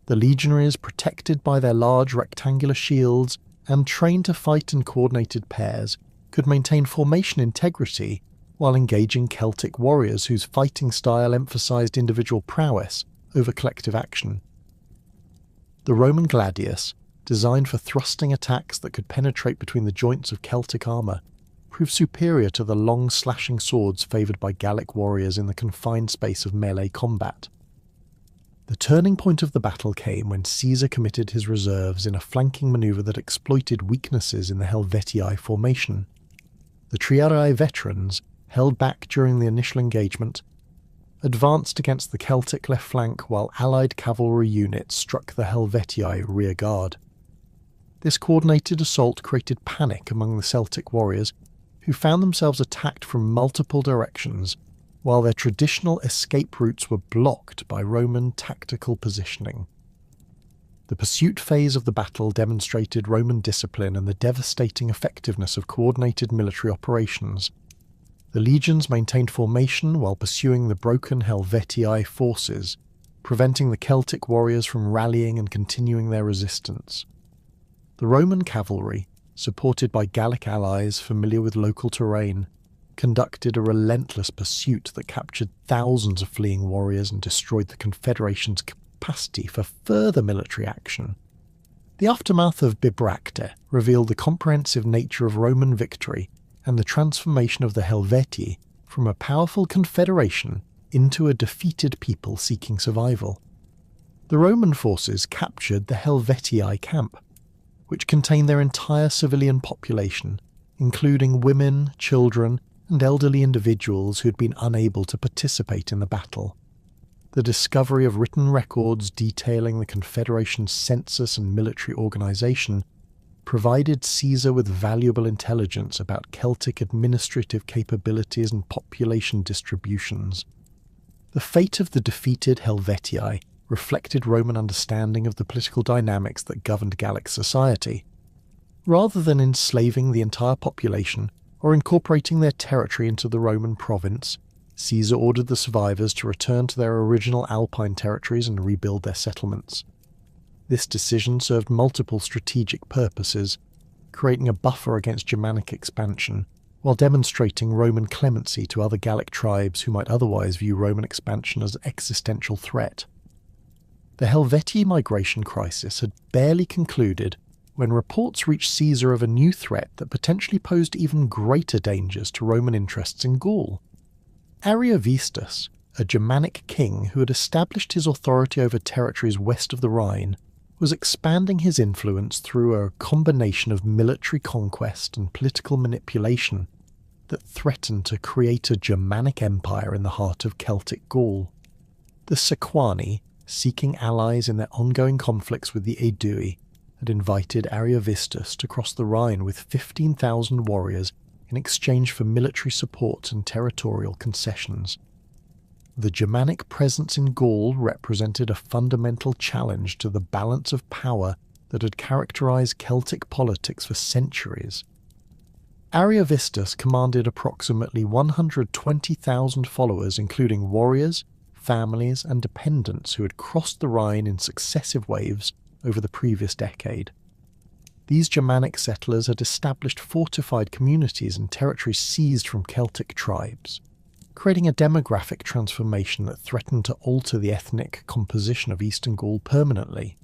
The legionaries, protected by their large rectangular shields and trained to fight in coordinated pairs, could maintain formation integrity while engaging Celtic warriors whose fighting style emphasised individual prowess over collective action. The Roman gladius, designed for thrusting attacks that could penetrate between the joints of Celtic armour, proved superior to the long slashing swords favoured by Gallic warriors in the confined space of melee combat. The turning point of the battle came when Caesar committed his reserves in a flanking manoeuvre that exploited weaknesses in the Helvetii formation. The triarii veterans, held back during the initial engagement, advanced against the Celtic left flank while allied cavalry units struck the Helvetii rear guard. This coordinated assault created panic among the Celtic warriors, who found themselves attacked from multiple directions, while their traditional escape routes were blocked by Roman tactical positioning. The pursuit phase of the battle demonstrated Roman discipline and the devastating effectiveness of coordinated military operations. The legions maintained formation while pursuing the broken Helvetii forces, preventing the Celtic warriors from rallying and continuing their resistance. The Roman cavalry, supported by Gallic allies familiar with local terrain, conducted a relentless pursuit that captured thousands of fleeing warriors and destroyed the Confederations' capacity for further military action. The aftermath of Bibracte revealed the comprehensive nature of Roman victory and the transformation of the Helvetii from a powerful confederation into a defeated people seeking survival. The Roman forces captured the Helvetii camp, which contained their entire civilian population, including women, children, and elderly individuals who had been unable to participate in the battle. The discovery of written records detailing the Confederation's census and military organisation provided Caesar with valuable intelligence about Celtic administrative capabilities and population distributions. The fate of the defeated Helvetii reflected Roman understanding of the political dynamics that governed Gallic society. Rather than enslaving the entire population or incorporating their territory into the Roman province, Caesar ordered the survivors to return to their original Alpine territories and rebuild their settlements. This decision served multiple strategic purposes, creating a buffer against Germanic expansion, while demonstrating Roman clemency to other Gallic tribes who might otherwise view Roman expansion as an existential threat. The Helvetii migration crisis had barely concluded when reports reached Caesar of a new threat that potentially posed even greater dangers to Roman interests in Gaul. Ariovistus, a Germanic king who had established his authority over territories west of the Rhine, was expanding his influence through a combination of military conquest and political manipulation that threatened to create a Germanic Empire in the heart of Celtic Gaul. The Sequani, seeking allies in their ongoing conflicts with the Aedui, had invited Ariovistus to cross the Rhine with 15,000 warriors in exchange for military support and territorial concessions. The Germanic presence in Gaul represented a fundamental challenge to the balance of power that had characterized Celtic politics for centuries. Ariovistus commanded approximately 120,000 followers, including warriors, families, and dependents who had crossed the Rhine in successive waves over the previous decade. These Germanic settlers had established fortified communities in territories seized from Celtic tribes, creating a demographic transformation that threatened to alter the ethnic composition of Eastern Gaul permanently.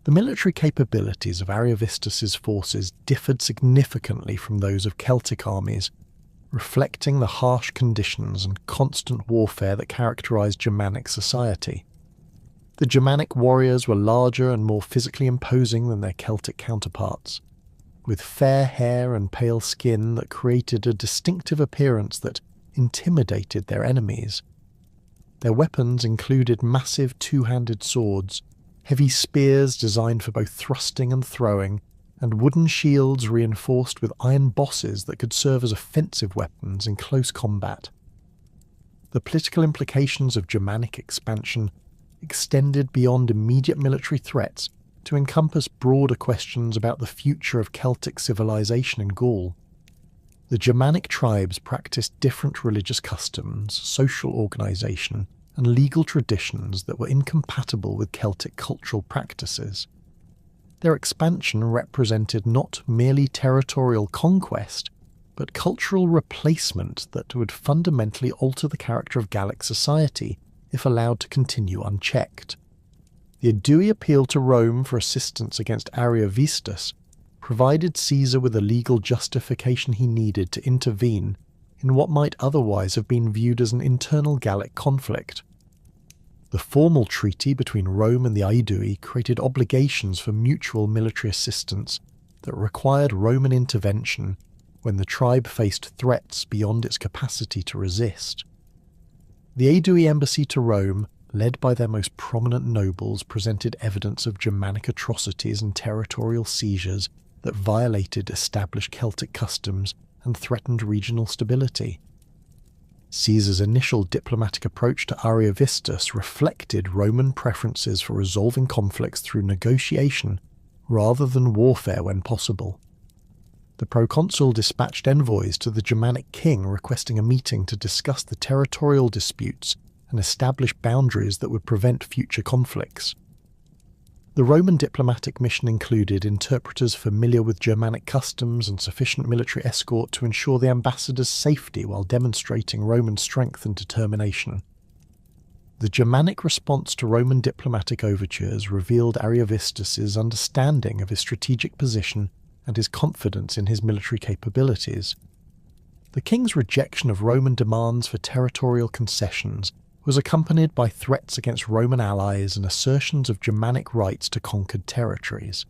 The military capabilities of Ariovistus's forces differed significantly from those of Celtic armies, reflecting the harsh conditions and constant warfare that characterized Germanic society. The Germanic warriors were larger and more physically imposing than their Celtic counterparts, with fair hair and pale skin that created a distinctive appearance that intimidated their enemies. Their weapons included massive two-handed swords, heavy spears designed for both thrusting and throwing, and wooden shields reinforced with iron bosses that could serve as offensive weapons in close combat. The political implications of Germanic expansion extended beyond immediate military threats to encompass broader questions about the future of Celtic civilization in Gaul. The Germanic tribes practiced different religious customs, social organization, and legal traditions that were incompatible with Celtic cultural practices. Their expansion represented not merely territorial conquest, but cultural replacement that would fundamentally alter the character of Gallic society if allowed to continue unchecked. The Aedui appealed to Rome for assistance against Ariovistus, provided Caesar with the legal justification he needed to intervene in what might otherwise have been viewed as an internal Gallic conflict. The formal treaty between Rome and the Aedui created obligations for mutual military assistance that required Roman intervention when the tribe faced threats beyond its capacity to resist. The Aedui embassy to Rome, led by their most prominent nobles, presented evidence of Germanic atrocities and territorial seizures that violated established Celtic customs and threatened regional stability. Caesar's initial diplomatic approach to Ariovistus reflected Roman preferences for resolving conflicts through negotiation rather than warfare when possible. The proconsul dispatched envoys to the Germanic king requesting a meeting to discuss the territorial disputes and establish boundaries that would prevent future conflicts. The Roman diplomatic mission included interpreters familiar with Germanic customs and sufficient military escort to ensure the ambassador's safety while demonstrating Roman strength and determination. The Germanic response to Roman diplomatic overtures revealed Ariovistus's understanding of his strategic position and his confidence in his military capabilities. The king's rejection of Roman demands for territorial concessions was accompanied by threats against Roman allies and assertions of Germanic rights to conquered territories.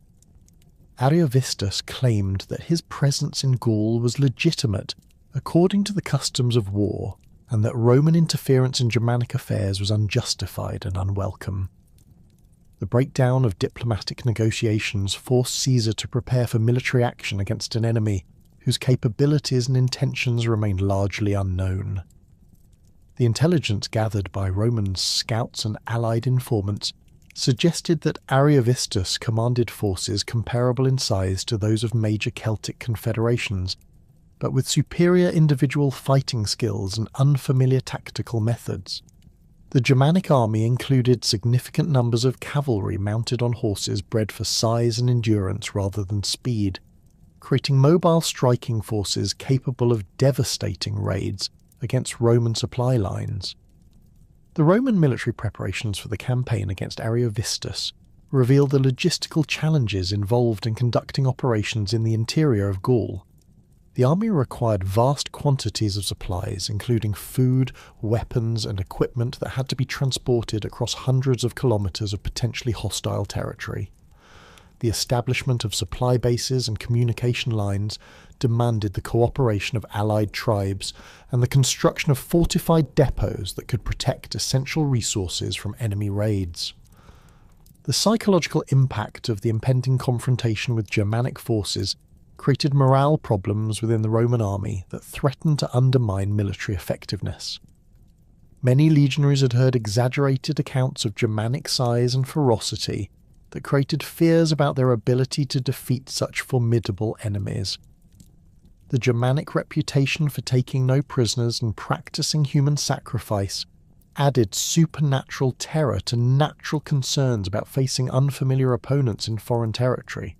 Ariovistus claimed that his presence in Gaul was legitimate according to the customs of war, and that Roman interference in Germanic affairs was unjustified and unwelcome. The breakdown of diplomatic negotiations forced Caesar to prepare for military action against an enemy whose capabilities and intentions remained largely unknown. The intelligence gathered by Roman scouts and allied informants suggested that Ariovistus commanded forces comparable in size to those of major Celtic confederations, but with superior individual fighting skills and unfamiliar tactical methods. The Germanic army included significant numbers of cavalry mounted on horses bred for size and endurance rather than speed, creating mobile striking forces capable of devastating raids against Roman supply lines. The Roman military preparations for the campaign against Ariovistus reveal the logistical challenges involved in conducting operations in the interior of Gaul. The army required vast quantities of supplies, including food, weapons, and equipment that had to be transported across hundreds of kilometres of potentially hostile territory. The establishment of supply bases and communication lines demanded the cooperation of allied tribes and the construction of fortified depots that could protect essential resources from enemy raids. The psychological impact of the impending confrontation with Germanic forces created morale problems within the Roman army that threatened to undermine military effectiveness. Many legionaries had heard exaggerated accounts of Germanic size and ferocity that created fears about their ability to defeat such formidable enemies. The Germanic reputation for taking no prisoners and practicing human sacrifice added supernatural terror to natural concerns about facing unfamiliar opponents in foreign territory.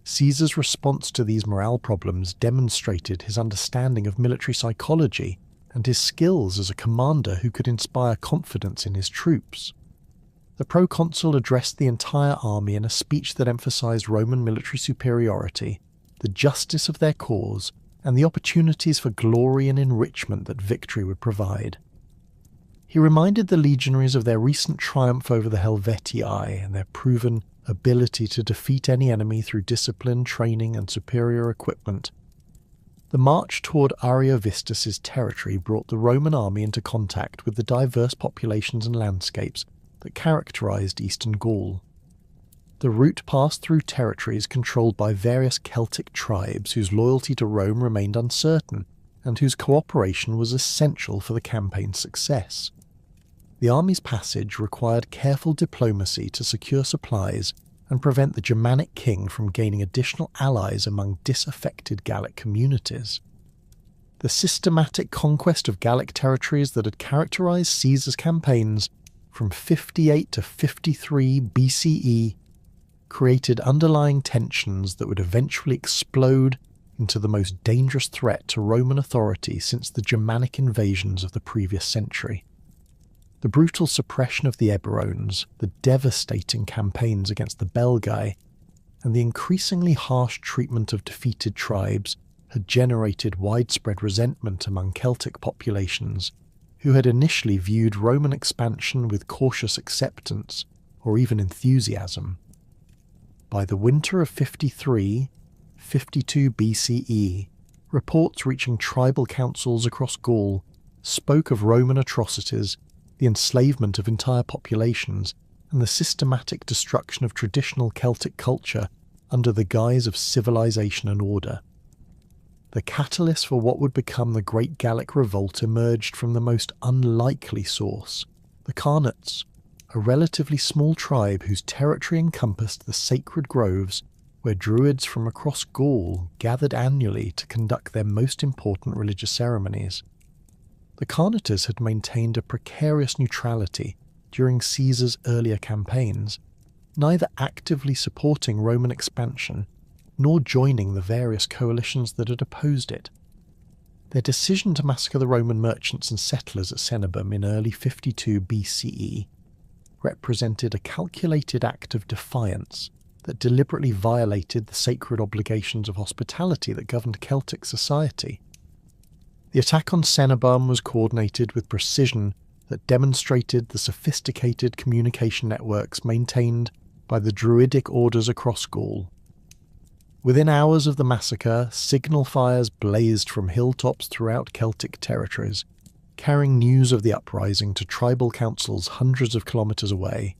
Caesar's response to these morale problems demonstrated his understanding of military psychology and his skills as a commander who could inspire confidence in his troops. The proconsul addressed the entire army in a speech that emphasized Roman military superiority, the justice of their cause, and the opportunities for glory and enrichment that victory would provide. He reminded the legionaries of their recent triumph over the Helvetii and their proven ability to defeat any enemy through discipline, training, and superior equipment. The march toward Ariovistus's territory brought the Roman army into contact with the diverse populations and landscapes that characterized eastern Gaul. The route passed through territories controlled by various Celtic tribes whose loyalty to Rome remained uncertain, and whose cooperation was essential for the campaign's success. The army's passage required careful diplomacy to secure supplies and prevent the Germanic king from gaining additional allies among disaffected Gallic communities. The systematic conquest of Gallic territories that had characterized Caesar's campaigns from 58 to 53 BCE created underlying tensions that would eventually explode into the most dangerous threat to Roman authority since the Germanic invasions of the previous century. The brutal suppression of the Eburones, the devastating campaigns against the Belgae, and the increasingly harsh treatment of defeated tribes had generated widespread resentment among Celtic populations, who had initially viewed Roman expansion with cautious acceptance or even enthusiasm. By the winter of 52 BCE, reports reaching tribal councils across Gaul spoke of Roman atrocities, the enslavement of entire populations, and the systematic destruction of traditional Celtic culture under the guise of civilization and order. The catalyst for what would become the Great Gallic Revolt emerged from the most unlikely source, the Carnyx, a relatively small tribe whose territory encompassed the sacred groves where Druids from across Gaul gathered annually to conduct their most important religious ceremonies. The Carnytes had maintained a precarious neutrality during Caesar's earlier campaigns, neither actively supporting Roman expansion nor joining the various coalitions that had opposed it. Their decision to massacre the Roman merchants and settlers at Cenabum in early 52 BCE represented a calculated act of defiance that deliberately violated the sacred obligations of hospitality that governed Celtic society. The attack on Cenabum was coordinated with precision that demonstrated the sophisticated communication networks maintained by the Druidic orders across Gaul. Within hours of the massacre, signal fires blazed from hilltops throughout Celtic territories, carrying news of the uprising to tribal councils hundreds of kilometres away.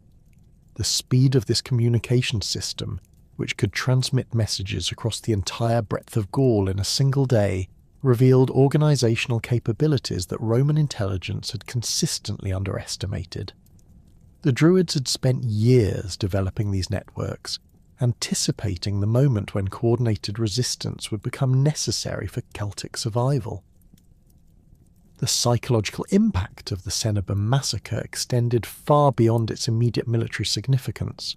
The speed of this communication system, which could transmit messages across the entire breadth of Gaul in a single day, revealed organisational capabilities that Roman intelligence had consistently underestimated. The Druids had spent years developing these networks, anticipating the moment when coordinated resistance would become necessary for Celtic survival. The psychological impact of the Cenabum massacre extended far beyond its immediate military significance.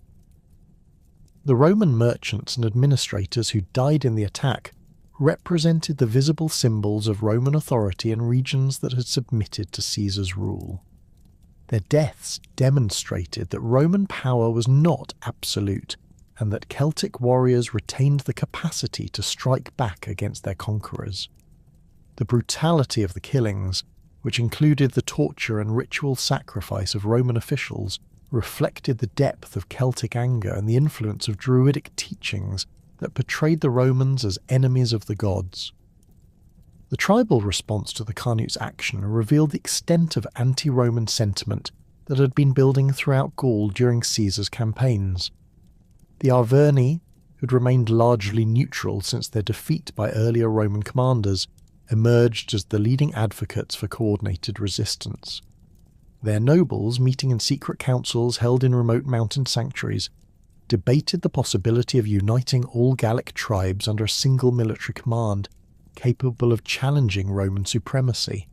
The Roman merchants and administrators who died in the attack represented the visible symbols of Roman authority in regions that had submitted to Caesar's rule. Their deaths demonstrated that Roman power was not absolute, and that Celtic warriors retained the capacity to strike back against their conquerors. The brutality of the killings, which included the torture and ritual sacrifice of Roman officials, reflected the depth of Celtic anger and the influence of Druidic teachings that portrayed the Romans as enemies of the gods. The tribal response to the Carnyx action revealed the extent of anti-Roman sentiment that had been building throughout Gaul during Caesar's campaigns. The Arverni, who'd remained largely neutral since their defeat by earlier Roman commanders, emerged as the leading advocates for coordinated resistance. Their nobles, meeting in secret councils held in remote mountain sanctuaries, debated the possibility of uniting all Gallic tribes under a single military command, capable of challenging Roman supremacy.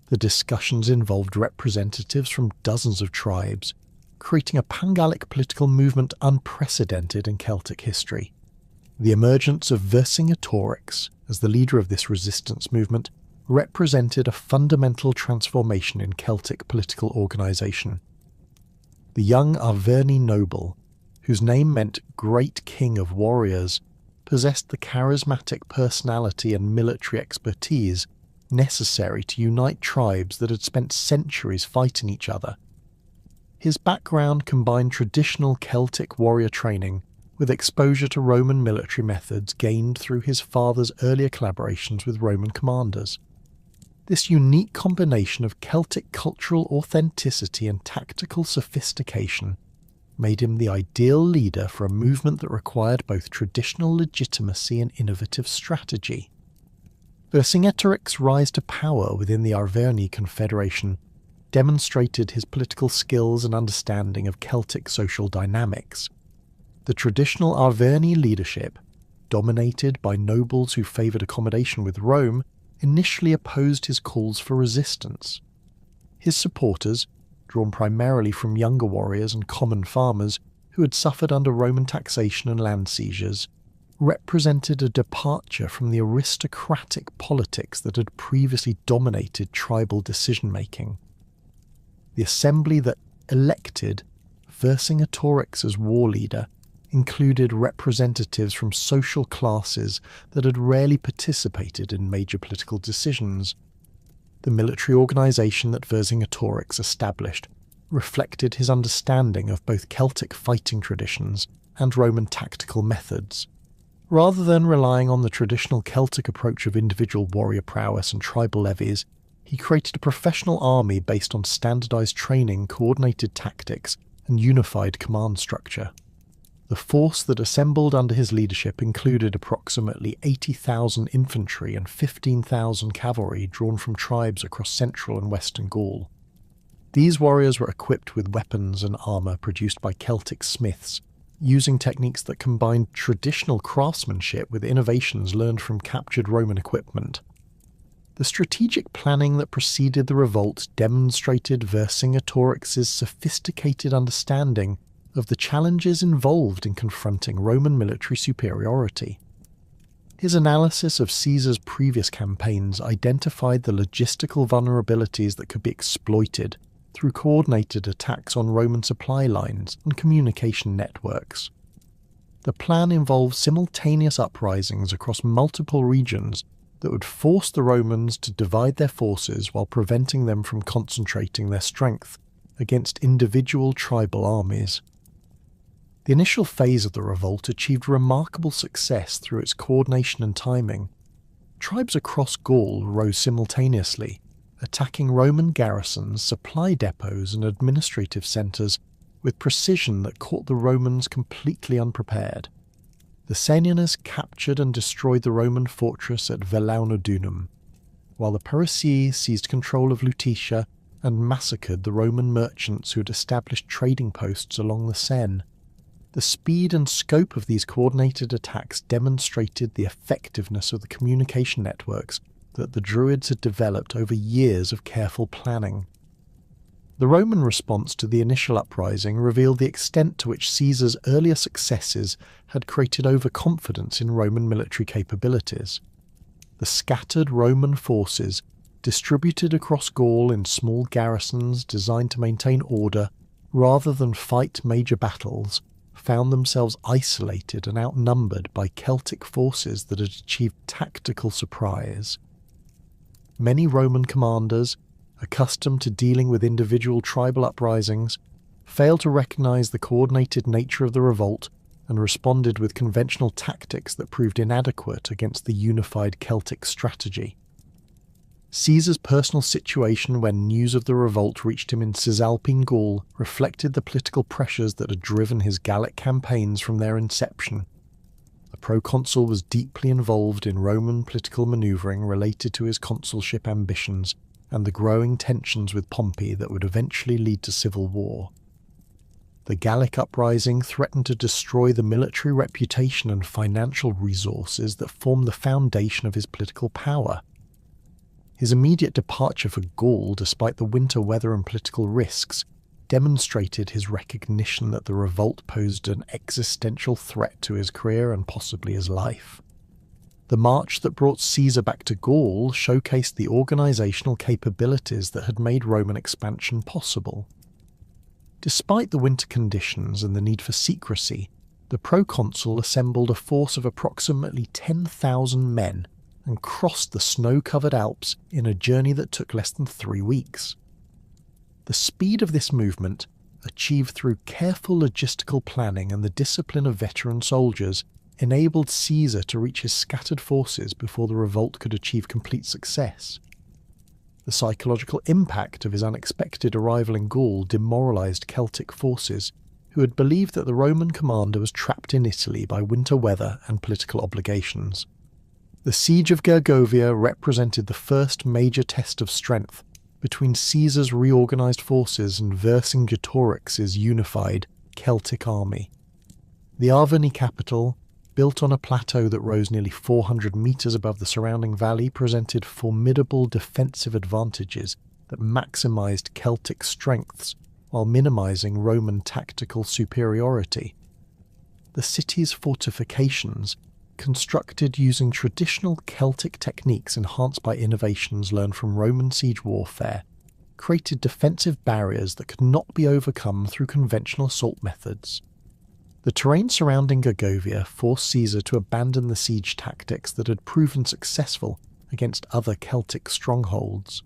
The discussions involved representatives from dozens of tribes, creating a pan-Gallic political movement unprecedented in Celtic history. The emergence of Vercingetorix as the leader of this resistance movement represented a fundamental transformation in Celtic political organisation. The young Arverni noble, whose name meant Great King of Warriors, possessed the charismatic personality and military expertise necessary to unite tribes that had spent centuries fighting each other. His background combined traditional Celtic warrior training with exposure to Roman military methods gained through his father's earlier collaborations with Roman commanders. This unique combination of Celtic cultural authenticity and tactical sophistication made him the ideal leader for a movement that required both traditional legitimacy and innovative strategy. Vercingetorix's rise to power within the Arverni Confederation demonstrated his political skills and understanding of Celtic social dynamics. The traditional Arverni leadership, dominated by nobles who favoured accommodation with Rome, initially opposed his calls for resistance. His supporters, drawn primarily from younger warriors and common farmers who had suffered under Roman taxation and land seizures, represented a departure from the aristocratic politics that had previously dominated tribal decision-making. The assembly that elected Vercingetorix as war leader included representatives from social classes that had rarely participated in major political decisions. The military organisation that Vercingetorix established reflected his understanding of both Celtic fighting traditions and Roman tactical methods. Rather than relying on the traditional Celtic approach of individual warrior prowess and tribal levies, he created a professional army based on standardised training, coordinated tactics, and unified command structure. The force that assembled under his leadership included approximately 80,000 infantry and 15,000 cavalry drawn from tribes across central and western Gaul. These warriors were equipped with weapons and armour produced by Celtic smiths, using techniques that combined traditional craftsmanship with innovations learned from captured Roman equipment. The strategic planning that preceded the revolt demonstrated Vercingetorix's sophisticated understanding of the challenges involved in confronting Roman military superiority. His analysis of Caesar's previous campaigns identified the logistical vulnerabilities that could be exploited through coordinated attacks on Roman supply lines and communication networks. The plan involved simultaneous uprisings across multiple regions that would force the Romans to divide their forces while preventing them from concentrating their strength against individual tribal armies. The initial phase of the revolt achieved remarkable success through its coordination and timing. Tribes across Gaul rose simultaneously, attacking Roman garrisons, supply depots and administrative centres with precision that caught the Romans completely unprepared. The Senionists captured and destroyed the Roman fortress at Velaunodunum, while the Parisii seized control of Lutetia and massacred the Roman merchants who had established trading posts along the Seine. The speed and scope of these coordinated attacks demonstrated the effectiveness of the communication networks that the Druids had developed over years of careful planning. The Roman response to the initial uprising revealed the extent to which Caesar's earlier successes had created overconfidence in Roman military capabilities. The scattered Roman forces distributed across Gaul in small garrisons designed to maintain order rather than fight major battles, found themselves isolated and outnumbered by Celtic forces that had achieved tactical surprise. Many Roman commanders, accustomed to dealing with individual tribal uprisings, failed to recognize the coordinated nature of the revolt and responded with conventional tactics that proved inadequate against the unified Celtic strategy. Caesar's personal situation when news of the revolt reached him in Cisalpine Gaul reflected the political pressures that had driven his Gallic campaigns from their inception. The proconsul was deeply involved in Roman political maneuvering related to his consulship ambitions and the growing tensions with Pompey that would eventually lead to civil war. The Gallic uprising threatened to destroy the military reputation and financial resources that formed the foundation of his political power. His immediate departure for Gaul, despite the winter weather and political risks, demonstrated his recognition that the revolt posed an existential threat to his career and possibly his life. The march that brought Caesar back to Gaul showcased the organisational capabilities that had made Roman expansion possible. Despite the winter conditions and the need for secrecy, the proconsul assembled a force of approximately 10,000 men and crossed the snow-covered Alps in a journey that took less than 3 weeks. The speed of this movement, achieved through careful logistical planning and the discipline of veteran soldiers, enabled Caesar to reach his scattered forces before the revolt could achieve complete success. The psychological impact of his unexpected arrival in Gaul demoralised Celtic forces, who had believed that the Roman commander was trapped in Italy by winter weather and political obligations. The Siege of Gergovia represented the first major test of strength between Caesar's reorganised forces and Vercingetorix's unified Celtic army. The Arverni capital, built on a plateau that rose nearly 400 metres above the surrounding valley, presented formidable defensive advantages that maximised Celtic strengths while minimising Roman tactical superiority. The city's fortifications, constructed using traditional Celtic techniques enhanced by innovations learned from Roman siege warfare, created defensive barriers that could not be overcome through conventional assault methods. The terrain surrounding Gergovia forced Caesar to abandon the siege tactics that had proven successful against other Celtic strongholds.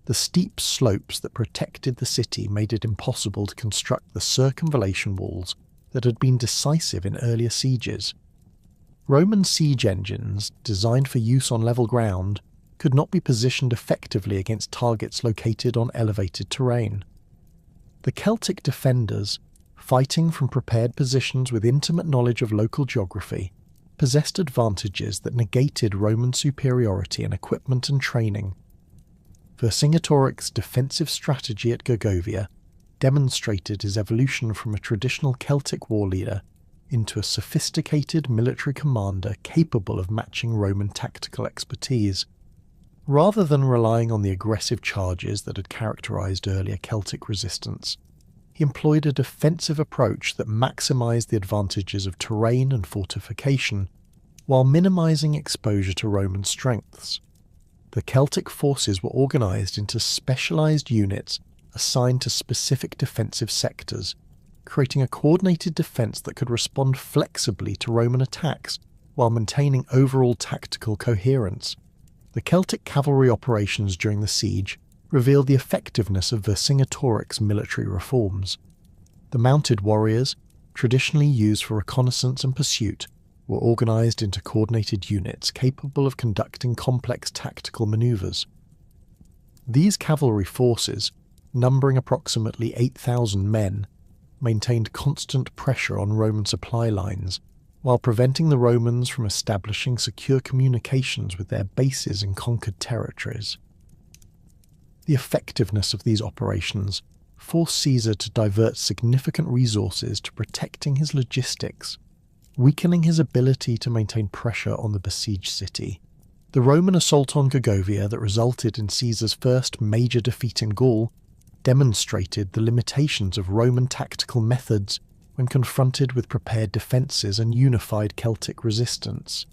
The steep slopes that protected the city made it impossible to construct the circumvallation walls that had been decisive in earlier sieges. Roman siege engines, designed for use on level ground, could not be positioned effectively against targets located on elevated terrain. The Celtic defenders, fighting from prepared positions with intimate knowledge of local geography, possessed advantages that negated Roman superiority in equipment and training. Vercingetorix's defensive strategy at Gergovia demonstrated his evolution from a traditional Celtic war leader into a sophisticated military commander capable of matching Roman tactical expertise. Rather than relying on the aggressive charges that had characterised earlier Celtic resistance, he employed a defensive approach that maximised the advantages of terrain and fortification, while minimising exposure to Roman strengths. The Celtic forces were organised into specialised units assigned to specific defensive sectors, creating a coordinated defence that could respond flexibly to Roman attacks while maintaining overall tactical coherence. The Celtic cavalry operations during the siege revealed the effectiveness of Vercingetorix's military reforms. The mounted warriors, traditionally used for reconnaissance and pursuit, were organised into coordinated units capable of conducting complex tactical manoeuvres. These cavalry forces, numbering approximately 8,000 men, maintained constant pressure on Roman supply lines, while preventing the Romans from establishing secure communications with their bases in conquered territories. The effectiveness of these operations forced Caesar to divert significant resources to protecting his logistics, weakening his ability to maintain pressure on the besieged city. The Roman assault on Gergovia that resulted in Caesar's first major defeat in Gaul demonstrated the limitations of Roman tactical methods when confronted with prepared defences and unified Celtic resistance.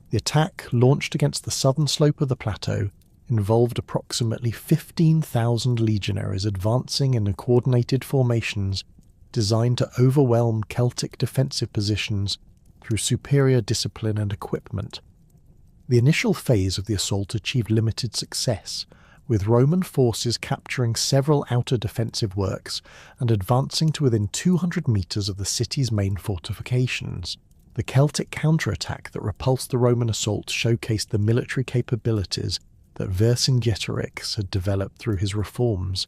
The attack, launched against the southern slope of the plateau, involved approximately 15,000 legionaries advancing in coordinated formations designed to overwhelm Celtic defensive positions through superior discipline and equipment. The initial phase of the assault achieved limited success, with Roman forces capturing several outer defensive works and advancing to within 200 metres of the city's main fortifications. The Celtic counterattack that repulsed the Roman assault showcased the military capabilities that Vercingetorix had developed through his reforms.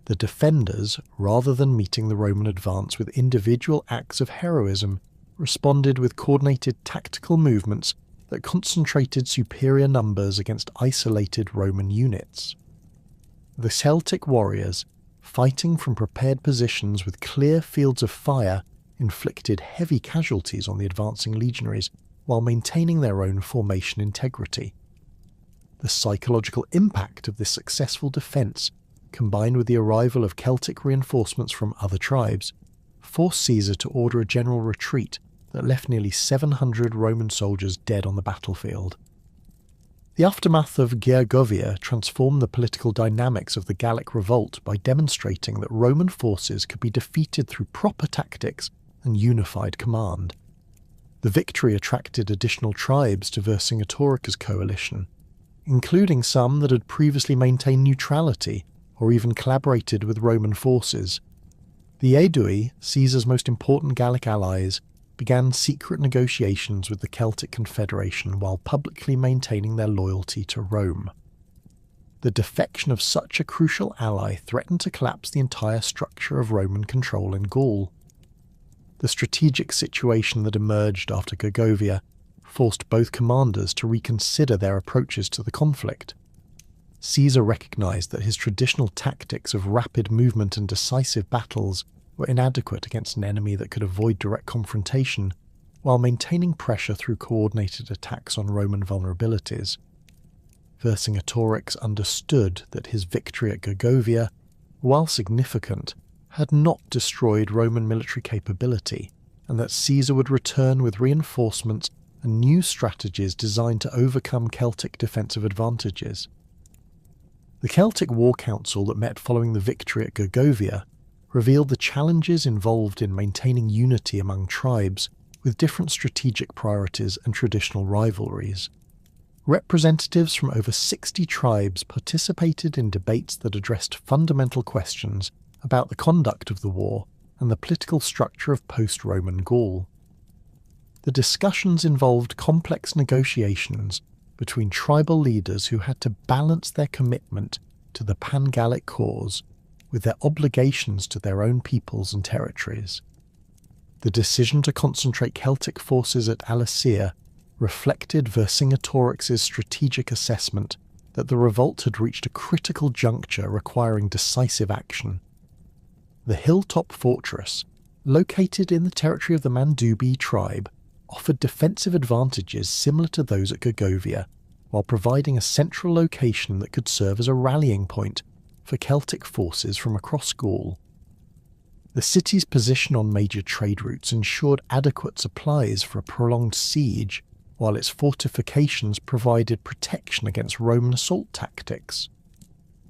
The defenders, rather than meeting the Roman advance with individual acts of heroism, responded with coordinated tactical movements that concentrated superior numbers against isolated Roman units. The Celtic warriors, fighting from prepared positions with clear fields of fire, inflicted heavy casualties on the advancing legionaries while maintaining their own formation integrity. The psychological impact of this successful defence, combined with the arrival of Celtic reinforcements from other tribes, forced Caesar to order a general retreat that left nearly 700 Roman soldiers dead on the battlefield. The aftermath of Gergovia transformed the political dynamics of the Gallic revolt by demonstrating that Roman forces could be defeated through proper tactics and unified command. The victory attracted additional tribes to Vercingetorix's coalition, including some that had previously maintained neutrality or even collaborated with Roman forces. The Aedui, Caesar's most important Gallic allies, began secret negotiations with the Celtic Confederation while publicly maintaining their loyalty to Rome. The defection of such a crucial ally threatened to collapse the entire structure of Roman control in Gaul. The strategic situation that emerged after Gergovia forced both commanders to reconsider their approaches to the conflict. Caesar recognized that his traditional tactics of rapid movement and decisive battles were inadequate against an enemy that could avoid direct confrontation, while maintaining pressure through coordinated attacks on Roman vulnerabilities. Vercingetorix understood that his victory at Gergovia, while significant, had not destroyed Roman military capability, and that Caesar would return with reinforcements and new strategies designed to overcome Celtic defensive advantages. The Celtic War Council that met following the victory at Gergovia revealed the challenges involved in maintaining unity among tribes with different strategic priorities and traditional rivalries. Representatives from over 60 tribes participated in debates that addressed fundamental questions about the conduct of the war and the political structure of post-Roman Gaul. The discussions involved complex negotiations between tribal leaders who had to balance their commitment to the pan-Gallic cause with their obligations to their own peoples and territories. The decision to concentrate Celtic forces at Alesia reflected Vercingetorix's strategic assessment that the revolt had reached a critical juncture requiring decisive action. The hilltop fortress, located in the territory of the Mandubi tribe, offered defensive advantages similar to those at Gergovia, while providing a central location that could serve as a rallying point for Celtic forces from across Gaul. The city's position on major trade routes ensured adequate supplies for a prolonged siege, while its fortifications provided protection against Roman assault tactics.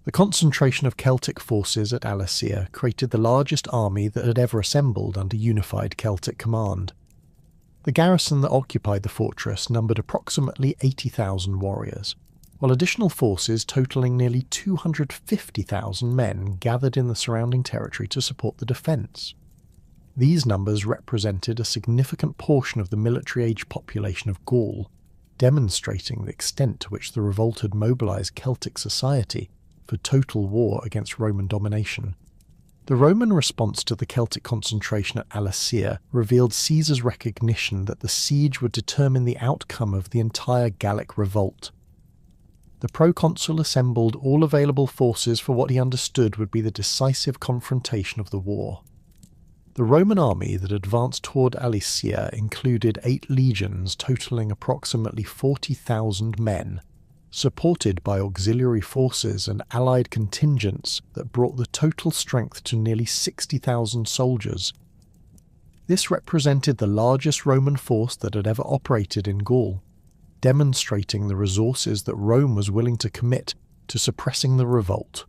The concentration of Celtic forces at Alesia created the largest army that had ever assembled under unified Celtic command. The garrison that occupied the fortress numbered approximately 80,000 warriors, while additional forces totaling nearly 250,000 men gathered in the surrounding territory to support the defence. These numbers represented a significant portion of the military-age population of Gaul, demonstrating the extent to which the revolt had mobilised Celtic society for total war against Roman domination. The Roman response to the Celtic concentration at Alesia revealed Caesar's recognition that the siege would determine the outcome of the entire Gallic revolt. The proconsul assembled all available forces for what he understood would be the decisive confrontation of the war. The Roman army that advanced toward Alesia included 8 legions totaling approximately 40,000 men, supported by auxiliary forces and allied contingents that brought the total strength to nearly 60,000 soldiers. This represented the largest Roman force that had ever operated in Gaul. demonstrating the resources that Rome was willing to commit to suppressing the revolt.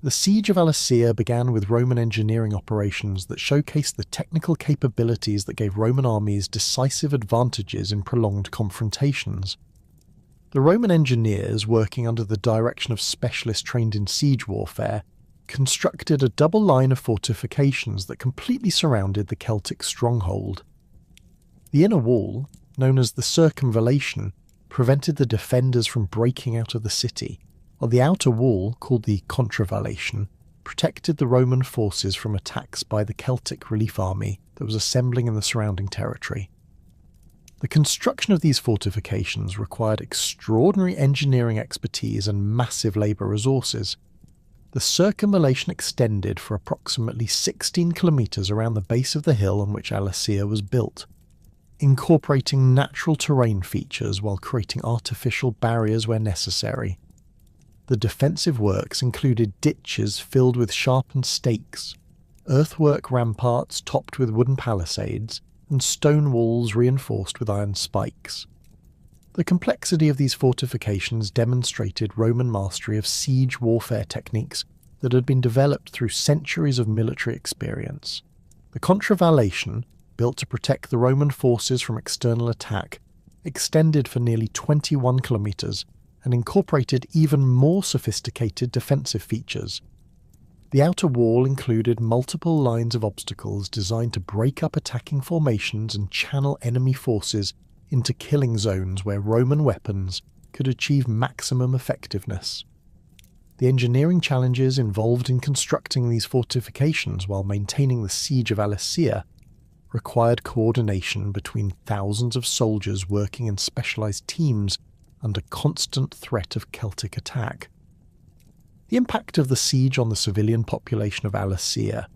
The Siege of Alesia began with Roman engineering operations that showcased the technical capabilities that gave Roman armies decisive advantages in prolonged confrontations. The Roman engineers, working under the direction of specialists trained in siege warfare, constructed a double line of fortifications that completely surrounded the Celtic stronghold. The inner wall, known as the circumvallation, prevented the defenders from breaking out of the city, while the outer wall, called the contravallation, protected the Roman forces from attacks by the Celtic relief army that was assembling in the surrounding territory. The construction of these fortifications required extraordinary engineering expertise and massive labour resources. The circumvallation extended for approximately 16 kilometres around the base of the hill on which Alesia was built, incorporating natural terrain features while creating artificial barriers where necessary. The defensive works included ditches filled with sharpened stakes, earthwork ramparts topped with wooden palisades, and stone walls reinforced with iron spikes. The complexity of these fortifications demonstrated Roman mastery of siege warfare techniques that had been developed through centuries of military experience. The contravallation, built to protect the Roman forces from external attack, extended for nearly 21 kilometres and incorporated even more sophisticated defensive features. The outer wall included multiple lines of obstacles designed to break up attacking formations and channel enemy forces into killing zones where Roman weapons could achieve maximum effectiveness. The engineering challenges involved in constructing these fortifications while maintaining the Siege of Alesia required coordination between thousands of soldiers working in specialised teams under constant threat of Celtic attack. The impact of the siege on the civilian population of Alesia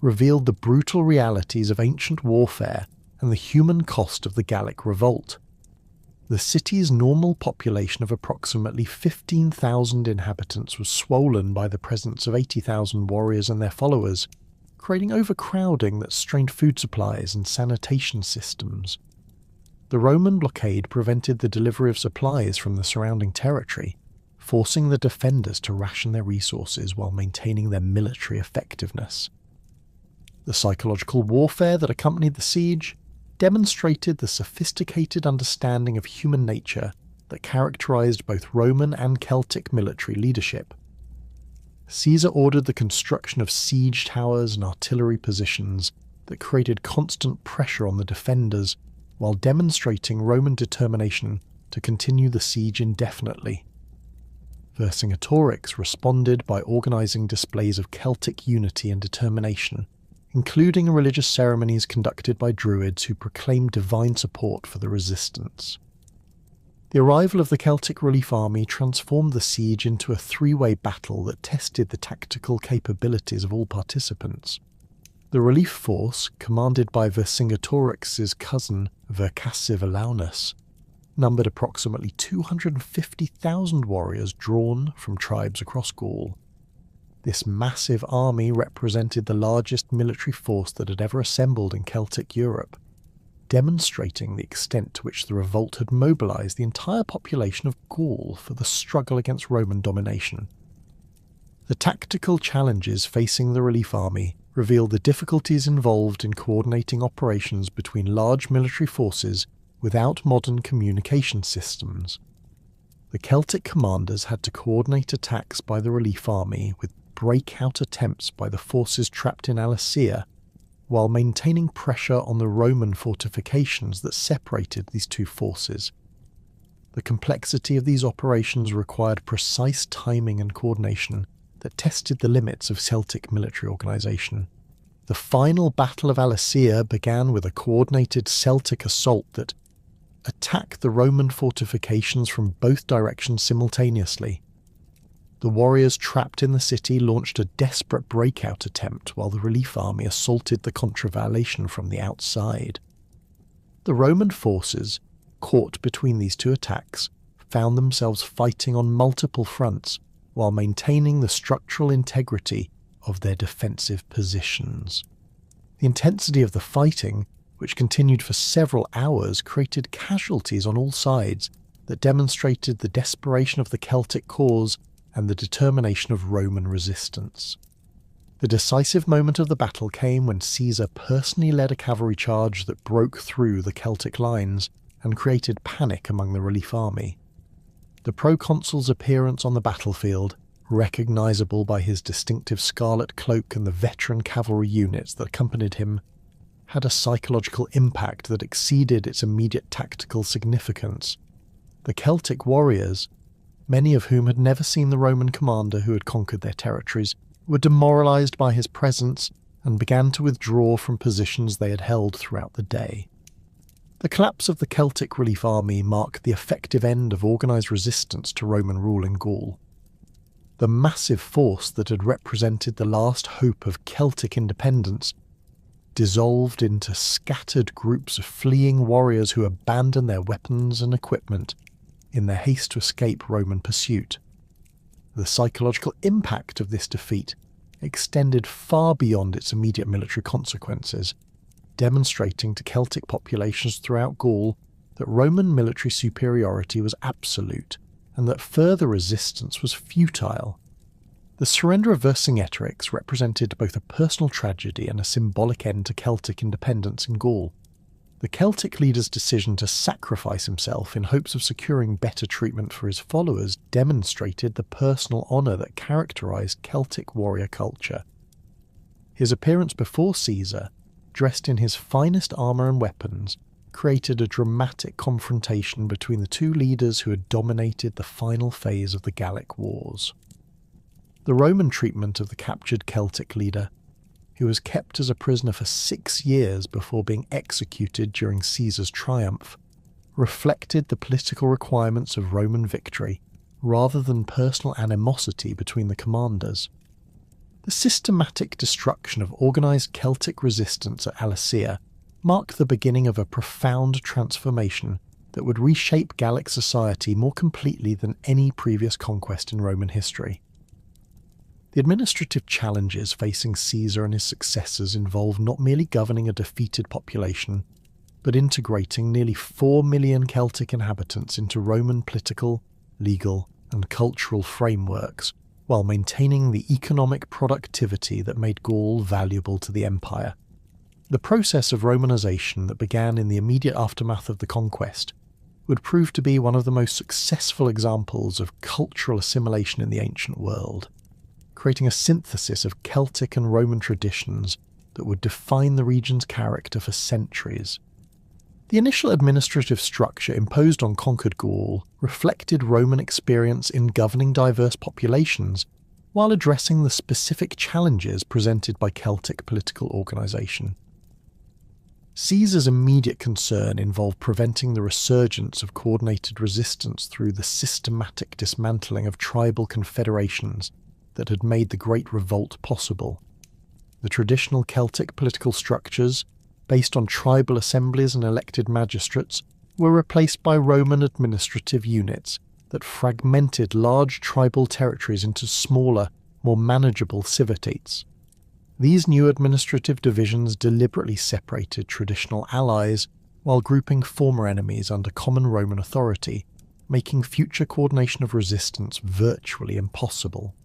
revealed the brutal realities of ancient warfare and the human cost of the Gallic revolt. The city's normal population of approximately 15,000 inhabitants was swollen by the presence of 80,000 warriors and their followers, creating overcrowding that strained food supplies and sanitation systems. The Roman blockade prevented the delivery of supplies from the surrounding territory, forcing the defenders to ration their resources while maintaining their military effectiveness. The psychological warfare that accompanied the siege demonstrated the sophisticated understanding of human nature that characterized both Roman and Celtic military leadership. Caesar ordered the construction of siege towers and artillery positions that created constant pressure on the defenders while demonstrating Roman determination to continue the siege indefinitely. Vercingetorix responded by organising displays of Celtic unity and determination, including religious ceremonies conducted by Druids who proclaimed divine support for the resistance. The arrival of the Celtic relief army transformed the siege into a three-way battle that tested the tactical capabilities of all participants. The relief force, commanded by Vercingetorix's cousin Vercassivelaunus, numbered approximately 250,000 warriors drawn from tribes across Gaul. This massive army represented the largest military force that had ever assembled in Celtic Europe, demonstrating the extent to which the revolt had mobilised the entire population of Gaul for the struggle against Roman domination. The tactical challenges facing the relief army revealed the difficulties involved in coordinating operations between large military forces without modern communication systems. The Celtic commanders had to coordinate attacks by the relief army with breakout attempts by the forces trapped in Alesia, while maintaining pressure on the Roman fortifications that separated these two forces. The complexity of these operations required precise timing and coordination that tested the limits of Celtic military organisation. The final Battle of Alesia began with a coordinated Celtic assault that attacked the Roman fortifications from both directions simultaneously. The warriors trapped in the city launched a desperate breakout attempt while the relief army assaulted the contravallation from the outside. The Roman forces, caught between these two attacks, found themselves fighting on multiple fronts while maintaining the structural integrity of their defensive positions. The intensity of the fighting which continued for several hours, created casualties on all sides that demonstrated the desperation of the Celtic cause and the determination of Roman resistance. The decisive moment of the battle came when Caesar personally led a cavalry charge that broke through the Celtic lines and created panic among the relief army. The proconsul's appearance on the battlefield, recognisable by his distinctive scarlet cloak and the veteran cavalry units that accompanied him, had a psychological impact that exceeded its immediate tactical significance. The Celtic warriors, many of whom had never seen the Roman commander who had conquered their territories, were demoralised by his presence and began to withdraw from positions they had held throughout the day. The collapse of the Celtic relief army marked the effective end of organised resistance to Roman rule in Gaul. The massive force that had represented the last hope of Celtic independence dissolved into scattered groups of fleeing warriors who abandoned their weapons and equipment in their haste to escape Roman pursuit. The psychological impact of this defeat extended far beyond its immediate military consequences, demonstrating to Celtic populations throughout Gaul that Roman military superiority was absolute and that further resistance was futile. The surrender of Vercingetorix represented both a personal tragedy and a symbolic end to Celtic independence in Gaul. The Celtic leader's decision to sacrifice himself in hopes of securing better treatment for his followers demonstrated the personal honour that characterised Celtic warrior culture. His appearance before Caesar, dressed in his finest armour and weapons, created a dramatic confrontation between the two leaders who had dominated the final phase of the Gallic Wars. The Roman treatment of the captured Celtic leader, who was kept as a prisoner for 6 years before being executed during Caesar's triumph, reflected the political requirements of Roman victory rather than personal animosity between the commanders. The systematic destruction of organised Celtic resistance at Alesia marked the beginning of a profound transformation that would reshape Gallic society more completely than any previous conquest in Roman history. The administrative challenges facing Caesar and his successors involved not merely governing a defeated population, but integrating nearly 4 million Celtic inhabitants into Roman political, legal, and cultural frameworks, while maintaining the economic productivity that made Gaul valuable to the empire. The process of Romanization that began in the immediate aftermath of the conquest would prove to be one of the most successful examples of cultural assimilation in the ancient world, creating a synthesis of Celtic and Roman traditions that would define the region's character for centuries. The initial administrative structure imposed on conquered Gaul reflected Roman experience in governing diverse populations while addressing the specific challenges presented by Celtic political organisation. Caesar's immediate concern involved preventing the resurgence of coordinated resistance through the systematic dismantling of tribal confederations that had made the Great Revolt possible. The traditional Celtic political structures, based on tribal assemblies and elected magistrates, were replaced by Roman administrative units that fragmented large tribal territories into smaller, more manageable civitates. These new administrative divisions deliberately separated traditional allies while grouping former enemies under common Roman authority, making future coordination of resistance virtually impossible.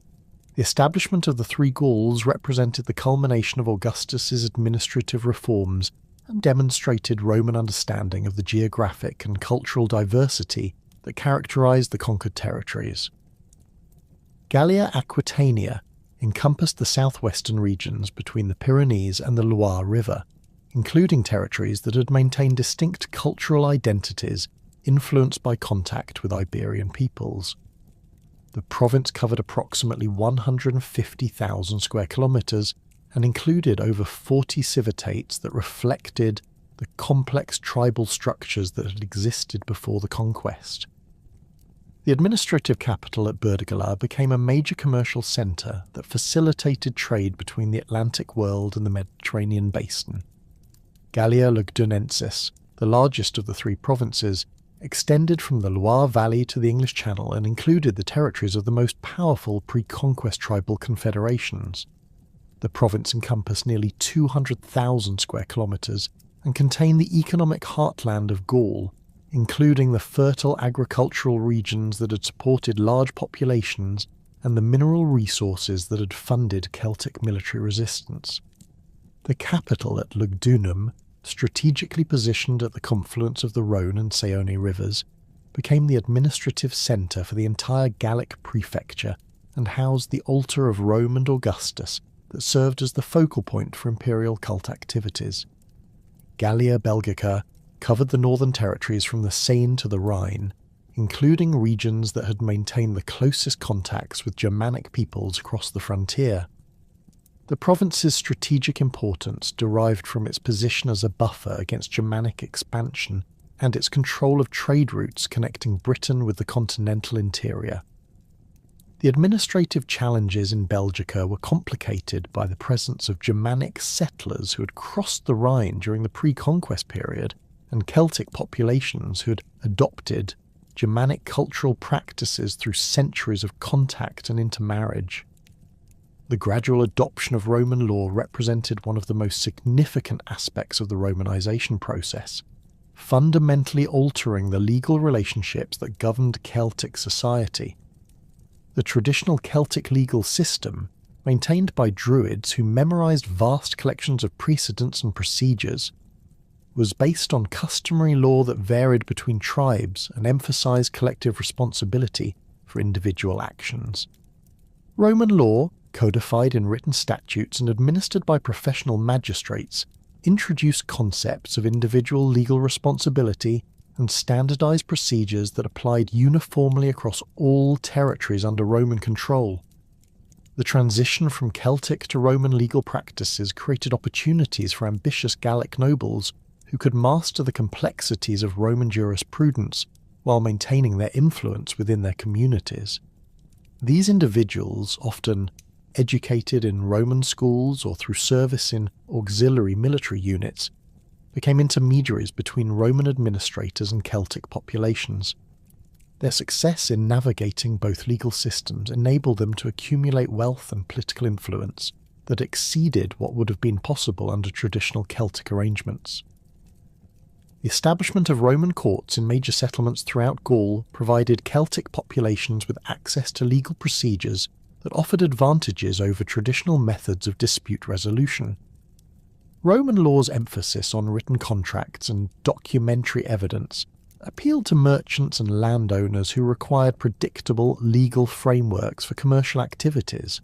The establishment of the three Gauls represented the culmination of Augustus's administrative reforms and demonstrated Roman understanding of the geographic and cultural diversity that characterized the conquered territories. Gallia Aquitania encompassed the southwestern regions between the Pyrenees and the Loire River, including territories that had maintained distinct cultural identities influenced by contact with Iberian peoples. The province covered approximately 150,000 square kilometres and included over 40 civitates that reflected the complex tribal structures that had existed before the conquest. The administrative capital at Bibracte became a major commercial centre that facilitated trade between the Atlantic world and the Mediterranean basin. Gallia Lugdunensis, the largest of the three provinces, extended from the Loire Valley to the English Channel and included the territories of the most powerful pre-conquest tribal confederations. The province encompassed nearly 200,000 square kilometres and contain the economic heartland of Gaul, including the fertile agricultural regions that had supported large populations and the mineral resources that had funded Celtic military resistance. The capital at Lugdunum, strategically positioned at the confluence of the Rhone and Saone rivers, became the administrative centre for the entire Gallic prefecture and housed the altar of Rome and Augustus that served as the focal point for imperial cult activities. Gallia Belgica covered the northern territories from the Seine to the Rhine, including regions that had maintained the closest contacts with Germanic peoples across the frontier. The province's strategic importance derived from its position as a buffer against Germanic expansion and its control of trade routes connecting Britain with the continental interior. The administrative challenges in Belgica were complicated by the presence of Germanic settlers who had crossed the Rhine during the pre-conquest period and Celtic populations who had adopted Germanic cultural practices through centuries of contact and intermarriage. The gradual adoption of Roman law represented one of the most significant aspects of the Romanization process, fundamentally altering the legal relationships that governed Celtic society. The traditional Celtic legal system, maintained by Druids who memorized vast collections of precedents and procedures, was based on customary law that varied between tribes and emphasized collective responsibility for individual actions. Roman law, codified in written statutes and administered by professional magistrates, introduced concepts of individual legal responsibility and standardized procedures that applied uniformly across all territories under Roman control. The transition from Celtic to Roman legal practices created opportunities for ambitious Gallic nobles who could master the complexities of Roman jurisprudence while maintaining their influence within their communities. These individuals, often educated in Roman schools or through service in auxiliary military units, became intermediaries between Roman administrators and Celtic populations. Their success in navigating both legal systems enabled them to accumulate wealth and political influence that exceeded what would have been possible under traditional Celtic arrangements. The establishment of Roman courts in major settlements throughout Gaul provided Celtic populations with access to legal procedures that offered advantages over traditional methods of dispute resolution. Roman law's emphasis on written contracts and documentary evidence appealed to merchants and landowners who required predictable legal frameworks for commercial activities.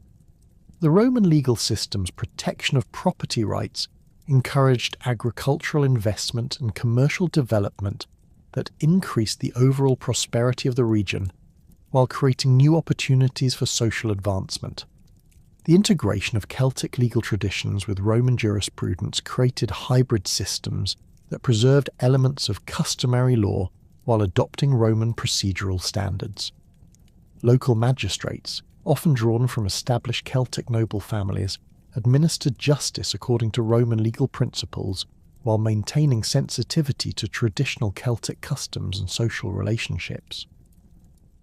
The Roman legal system's protection of property rights encouraged agricultural investment and commercial development that increased the overall prosperity of the region, while creating new opportunities for social advancement. The integration of Celtic legal traditions with Roman jurisprudence created hybrid systems that preserved elements of customary law while adopting Roman procedural standards. Local magistrates, often drawn from established Celtic noble families, administered justice according to Roman legal principles while maintaining sensitivity to traditional Celtic customs and social relationships.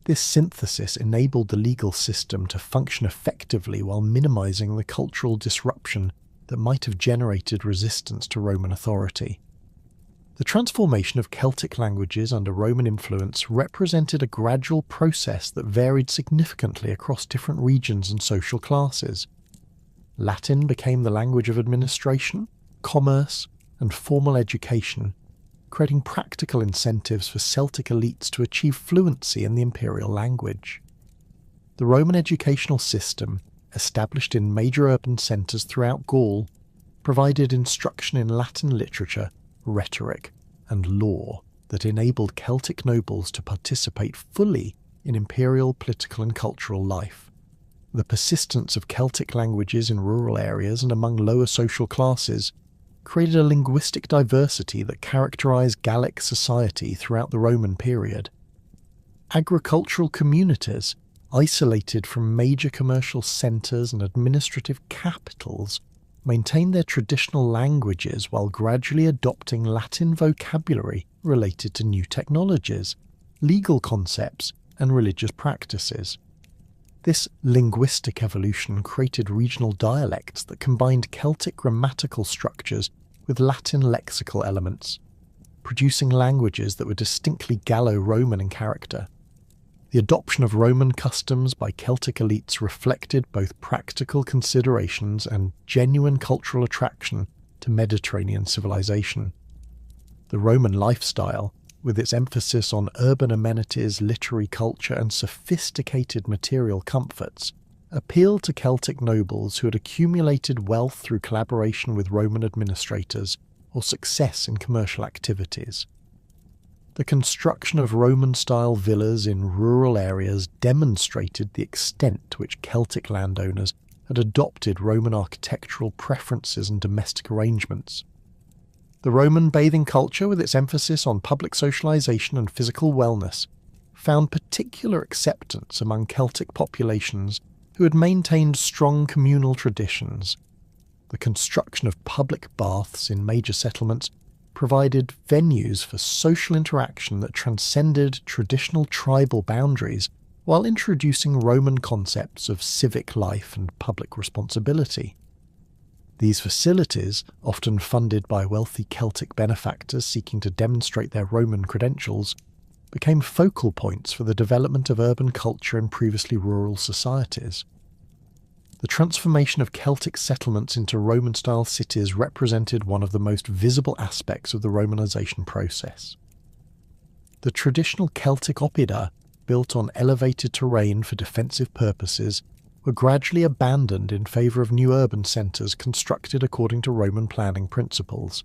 This synthesis enabled the legal system to function effectively while minimizing the cultural disruption that might have generated resistance to Roman authority. The transformation of Celtic languages under Roman influence represented a gradual process that varied significantly across different regions and social classes. Latin became the language of administration, commerce, and formal education, creating practical incentives for Celtic elites to achieve fluency in the imperial language. The Roman educational system, established in major urban centres throughout Gaul, provided instruction in Latin literature, rhetoric, and law that enabled Celtic nobles to participate fully in imperial political and cultural life. The persistence of Celtic languages in rural areas and among lower social classes created a linguistic diversity that characterized Gallic society throughout the Roman period. Agricultural communities, isolated from major commercial centres and administrative capitals, maintained their traditional languages while gradually adopting Latin vocabulary related to new technologies, legal concepts, and religious practices. This linguistic evolution created regional dialects that combined Celtic grammatical structures with Latin lexical elements, producing languages that were distinctly Gallo-Roman in character. The adoption of Roman customs by Celtic elites reflected both practical considerations and genuine cultural attraction to Mediterranean civilization. The Roman lifestyle, with its emphasis on urban amenities, literary culture, and sophisticated material comforts, appealed to Celtic nobles who had accumulated wealth through collaboration with Roman administrators or success in commercial activities. The construction of Roman-style villas in rural areas demonstrated the extent to which Celtic landowners had adopted Roman architectural preferences and domestic arrangements. The Roman bathing culture, with its emphasis on public socialization and physical wellness, found particular acceptance among Celtic populations who had maintained strong communal traditions. The construction of public baths in major settlements provided venues for social interaction that transcended traditional tribal boundaries while introducing Roman concepts of civic life and public responsibility. These facilities, often funded by wealthy Celtic benefactors seeking to demonstrate their Roman credentials, became focal points for the development of urban culture in previously rural societies. The transformation of Celtic settlements into Roman-style cities represented one of the most visible aspects of the Romanization process. The traditional Celtic oppida, built on elevated terrain for defensive purposes, were gradually abandoned in favour of new urban centres constructed according to Roman planning principles.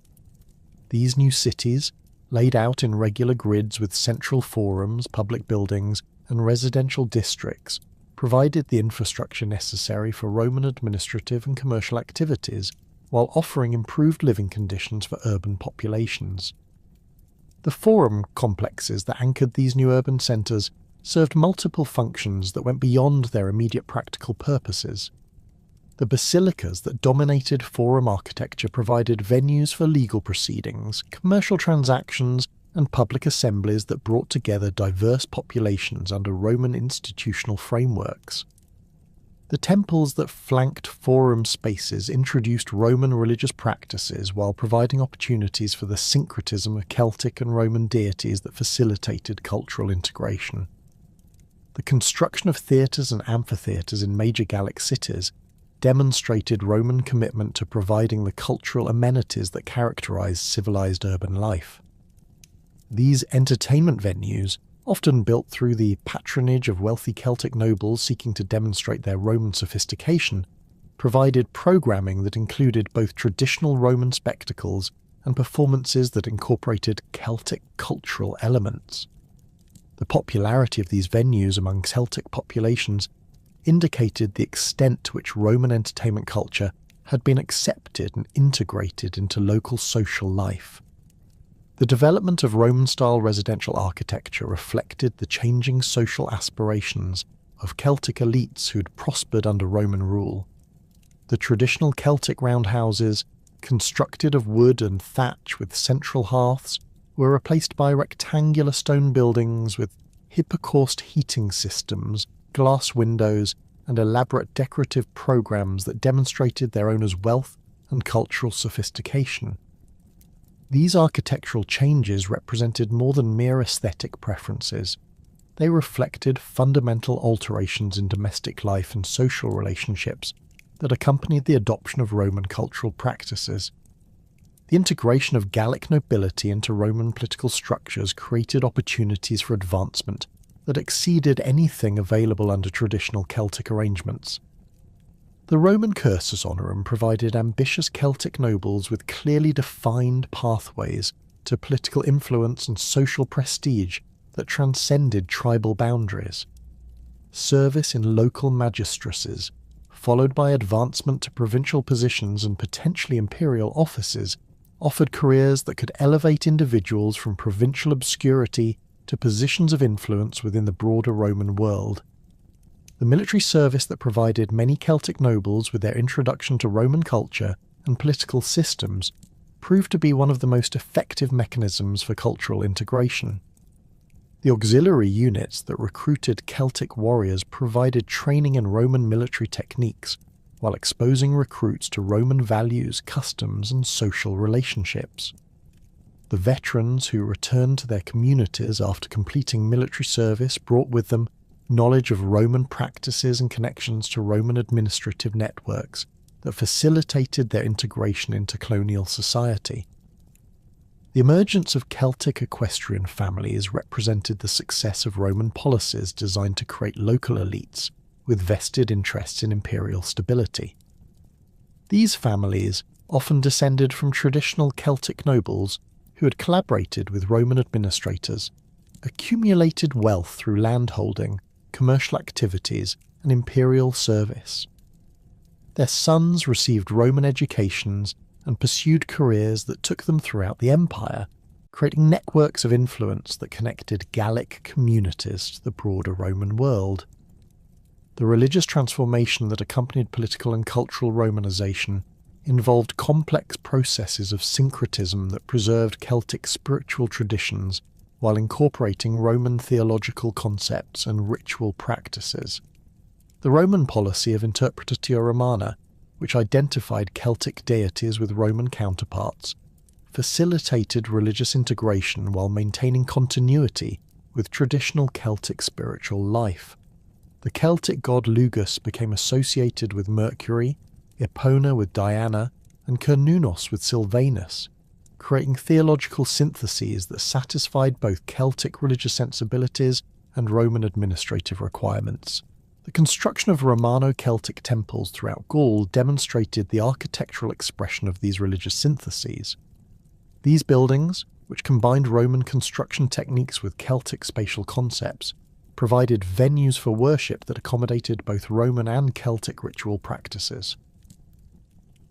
These new cities, laid out in regular grids with central forums, public buildings, and residential districts, provided the infrastructure necessary for Roman administrative and commercial activities, while offering improved living conditions for urban populations. The forum complexes that anchored these new urban centres served multiple functions that went beyond their immediate practical purposes. The basilicas that dominated forum architecture provided venues for legal proceedings, commercial transactions, and public assemblies that brought together diverse populations under Roman institutional frameworks. The temples that flanked forum spaces introduced Roman religious practices while providing opportunities for the syncretism of Celtic and Roman deities that facilitated cultural integration. The construction of theatres and amphitheatres in major Gallic cities demonstrated Roman commitment to providing the cultural amenities that characterised civilised urban life. These entertainment venues, often built through the patronage of wealthy Celtic nobles seeking to demonstrate their Roman sophistication, provided programming that included both traditional Roman spectacles and performances that incorporated Celtic cultural elements. The popularity of these venues among Celtic populations indicated the extent to which Roman entertainment culture had been accepted and integrated into local social life. The development of Roman-style residential architecture reflected the changing social aspirations of Celtic elites who had prospered under Roman rule. The traditional Celtic roundhouses, constructed of wood and thatch with central hearths, were replaced by rectangular stone buildings with hypocauste heating systems, glass windows, and elaborate decorative programs that demonstrated their owners' wealth and cultural sophistication. These architectural changes represented more than mere aesthetic preferences. They reflected fundamental alterations in domestic life and social relationships that accompanied the adoption of Roman cultural practices. The integration of Gallic nobility into Roman political structures created opportunities for advancement that exceeded anything available under traditional Celtic arrangements. The Roman cursus honorum provided ambitious Celtic nobles with clearly defined pathways to political influence and social prestige that transcended tribal boundaries. Service in local magistracies, followed by advancement to provincial positions and potentially imperial offices, offered careers that could elevate individuals from provincial obscurity to positions of influence within the broader Roman world. The military service that provided many Celtic nobles with their introduction to Roman culture and political systems proved to be one of the most effective mechanisms for cultural integration. The auxiliary units that recruited Celtic warriors provided training in Roman military techniques, while exposing recruits to Roman values, customs, and social relationships. The veterans who returned to their communities after completing military service brought with them knowledge of Roman practices and connections to Roman administrative networks that facilitated their integration into colonial society. The emergence of Celtic equestrian families represented the success of Roman policies designed to create local elites with vested interests in imperial stability. These families, often descended from traditional Celtic nobles who had collaborated with Roman administrators, accumulated wealth through landholding, commercial activities, and imperial service. Their sons received Roman educations and pursued careers that took them throughout the empire, creating networks of influence that connected Gallic communities to the broader Roman world. The religious transformation that accompanied political and cultural Romanization involved complex processes of syncretism that preserved Celtic spiritual traditions while incorporating Roman theological concepts and ritual practices. The Roman policy of Interpretatio Romana, which identified Celtic deities with Roman counterparts, facilitated religious integration while maintaining continuity with traditional Celtic spiritual life. The Celtic god Lugus became associated with Mercury, Epona with Diana, and Cernunnos with Silvanus, creating theological syntheses that satisfied both Celtic religious sensibilities and Roman administrative requirements. The construction of Romano-Celtic temples throughout Gaul demonstrated the architectural expression of these religious syntheses. These buildings, which combined Roman construction techniques with Celtic spatial concepts, provided venues for worship that accommodated both Roman and Celtic ritual practices.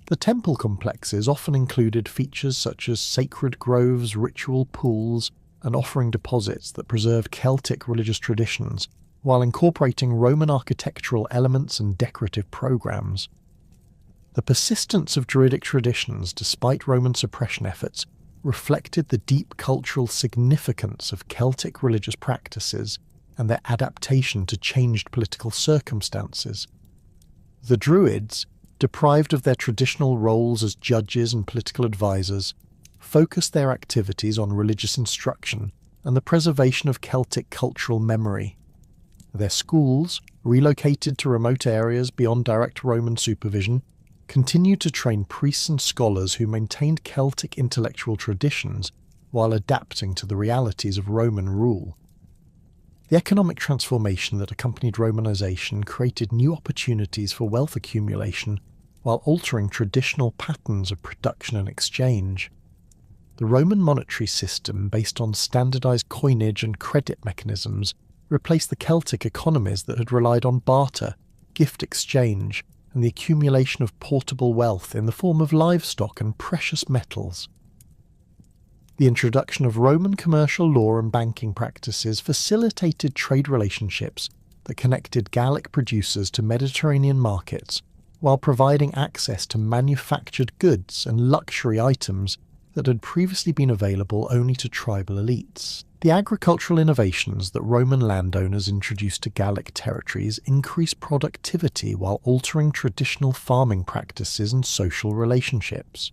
The temple complexes often included features such as sacred groves, ritual pools, and offering deposits that preserved Celtic religious traditions while incorporating Roman architectural elements and decorative programs. The persistence of Druidic traditions, despite Roman suppression efforts, reflected the deep cultural significance of Celtic religious practices and their adaptation to changed political circumstances. The Druids, deprived of their traditional roles as judges and political advisors, focused their activities on religious instruction and the preservation of Celtic cultural memory. Their schools, relocated to remote areas beyond direct Roman supervision, continued to train priests and scholars who maintained Celtic intellectual traditions while adapting to the realities of Roman rule. The economic transformation that accompanied Romanization created new opportunities for wealth accumulation while altering traditional patterns of production and exchange. The Roman monetary system, based on standardized coinage and credit mechanisms, replaced the Celtic economies that had relied on barter, gift exchange, and the accumulation of portable wealth in the form of livestock and precious metals. The introduction of Roman commercial law and banking practices facilitated trade relationships that connected Gallic producers to Mediterranean markets, while providing access to manufactured goods and luxury items that had previously been available only to tribal elites. The agricultural innovations that Roman landowners introduced to Gallic territories increased productivity while altering traditional farming practices and social relationships.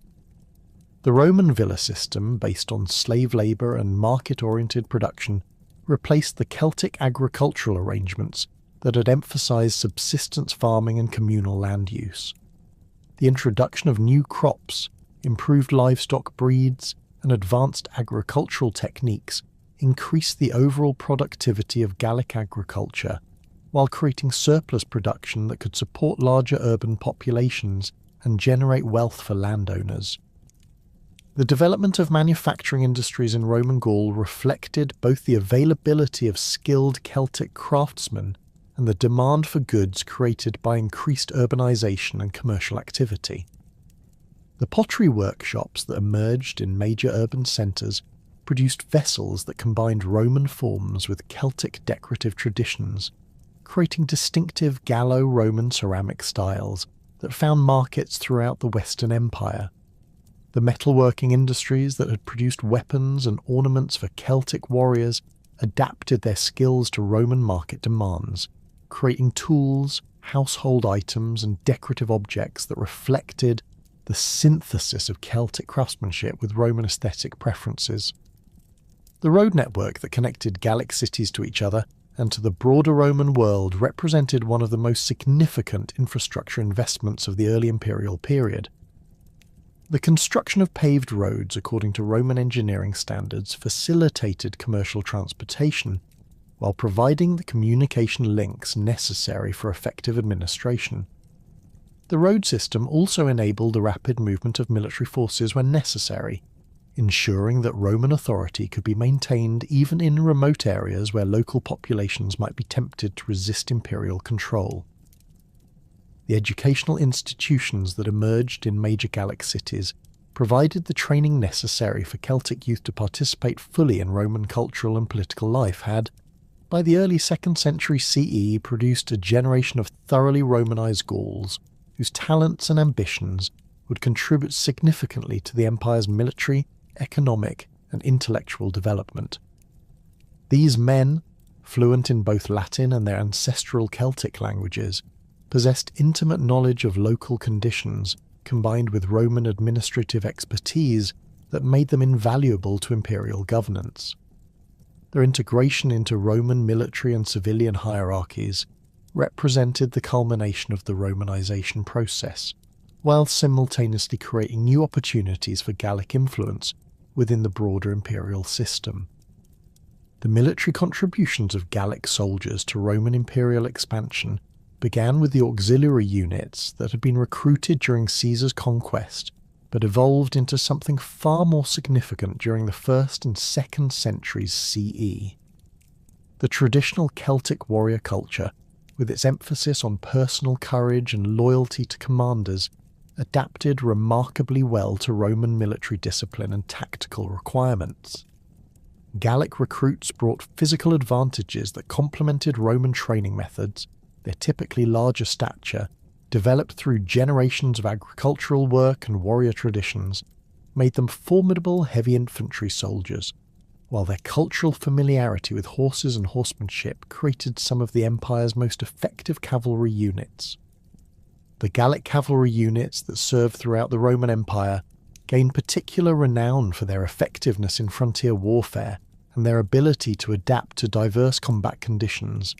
The Roman villa system, based on slave labour and market-oriented production, replaced the Celtic agricultural arrangements that had emphasised subsistence farming and communal land use. The introduction of new crops, improved livestock breeds, and advanced agricultural techniques increased the overall productivity of Gallic agriculture, while creating surplus production that could support larger urban populations and generate wealth for landowners. The development of manufacturing industries in Roman Gaul reflected both the availability of skilled Celtic craftsmen and the demand for goods created by increased urbanization and commercial activity. The pottery workshops that emerged in major urban centres produced vessels that combined Roman forms with Celtic decorative traditions, creating distinctive Gallo-Roman ceramic styles that found markets throughout the Western Empire. The metalworking industries that had produced weapons and ornaments for Celtic warriors adapted their skills to Roman market demands, creating tools, household items and decorative objects that reflected the synthesis of Celtic craftsmanship with Roman aesthetic preferences. The road network that connected Gallic cities to each other and to the broader Roman world represented one of the most significant infrastructure investments of the early imperial period. The construction of paved roads according to Roman engineering standards facilitated commercial transportation, while providing the communication links necessary for effective administration. The road system also enabled the rapid movement of military forces when necessary, ensuring that Roman authority could be maintained even in remote areas where local populations might be tempted to resist imperial control. The educational institutions that emerged in major Gallic cities provided the training necessary for Celtic youth to participate fully in Roman cultural and political life had, by the early 2nd century CE, produced a generation of thoroughly Romanized Gauls whose talents and ambitions would contribute significantly to the empire's military, economic, and intellectual development. These men, fluent in both Latin and their ancestral Celtic languages, possessed intimate knowledge of local conditions combined with Roman administrative expertise that made them invaluable to imperial governance. Their integration into Roman military and civilian hierarchies represented the culmination of the Romanization process, while simultaneously creating new opportunities for Gallic influence within the broader imperial system. The military contributions of Gallic soldiers to Roman imperial expansion began with the auxiliary units that had been recruited during Caesar's conquest, but evolved into something far more significant during the 1st and 2nd centuries CE. The traditional Celtic warrior culture, with its emphasis on personal courage and loyalty to commanders, adapted remarkably well to Roman military discipline and tactical requirements. Gallic recruits brought physical advantages that complemented Roman training methods. Their typically larger stature, developed through generations of agricultural work and warrior traditions, made them formidable heavy infantry soldiers, while their cultural familiarity with horses and horsemanship created some of the empire's most effective cavalry units. The Gallic cavalry units that served throughout the Roman Empire gained particular renown for their effectiveness in frontier warfare and their ability to adapt to diverse combat conditions.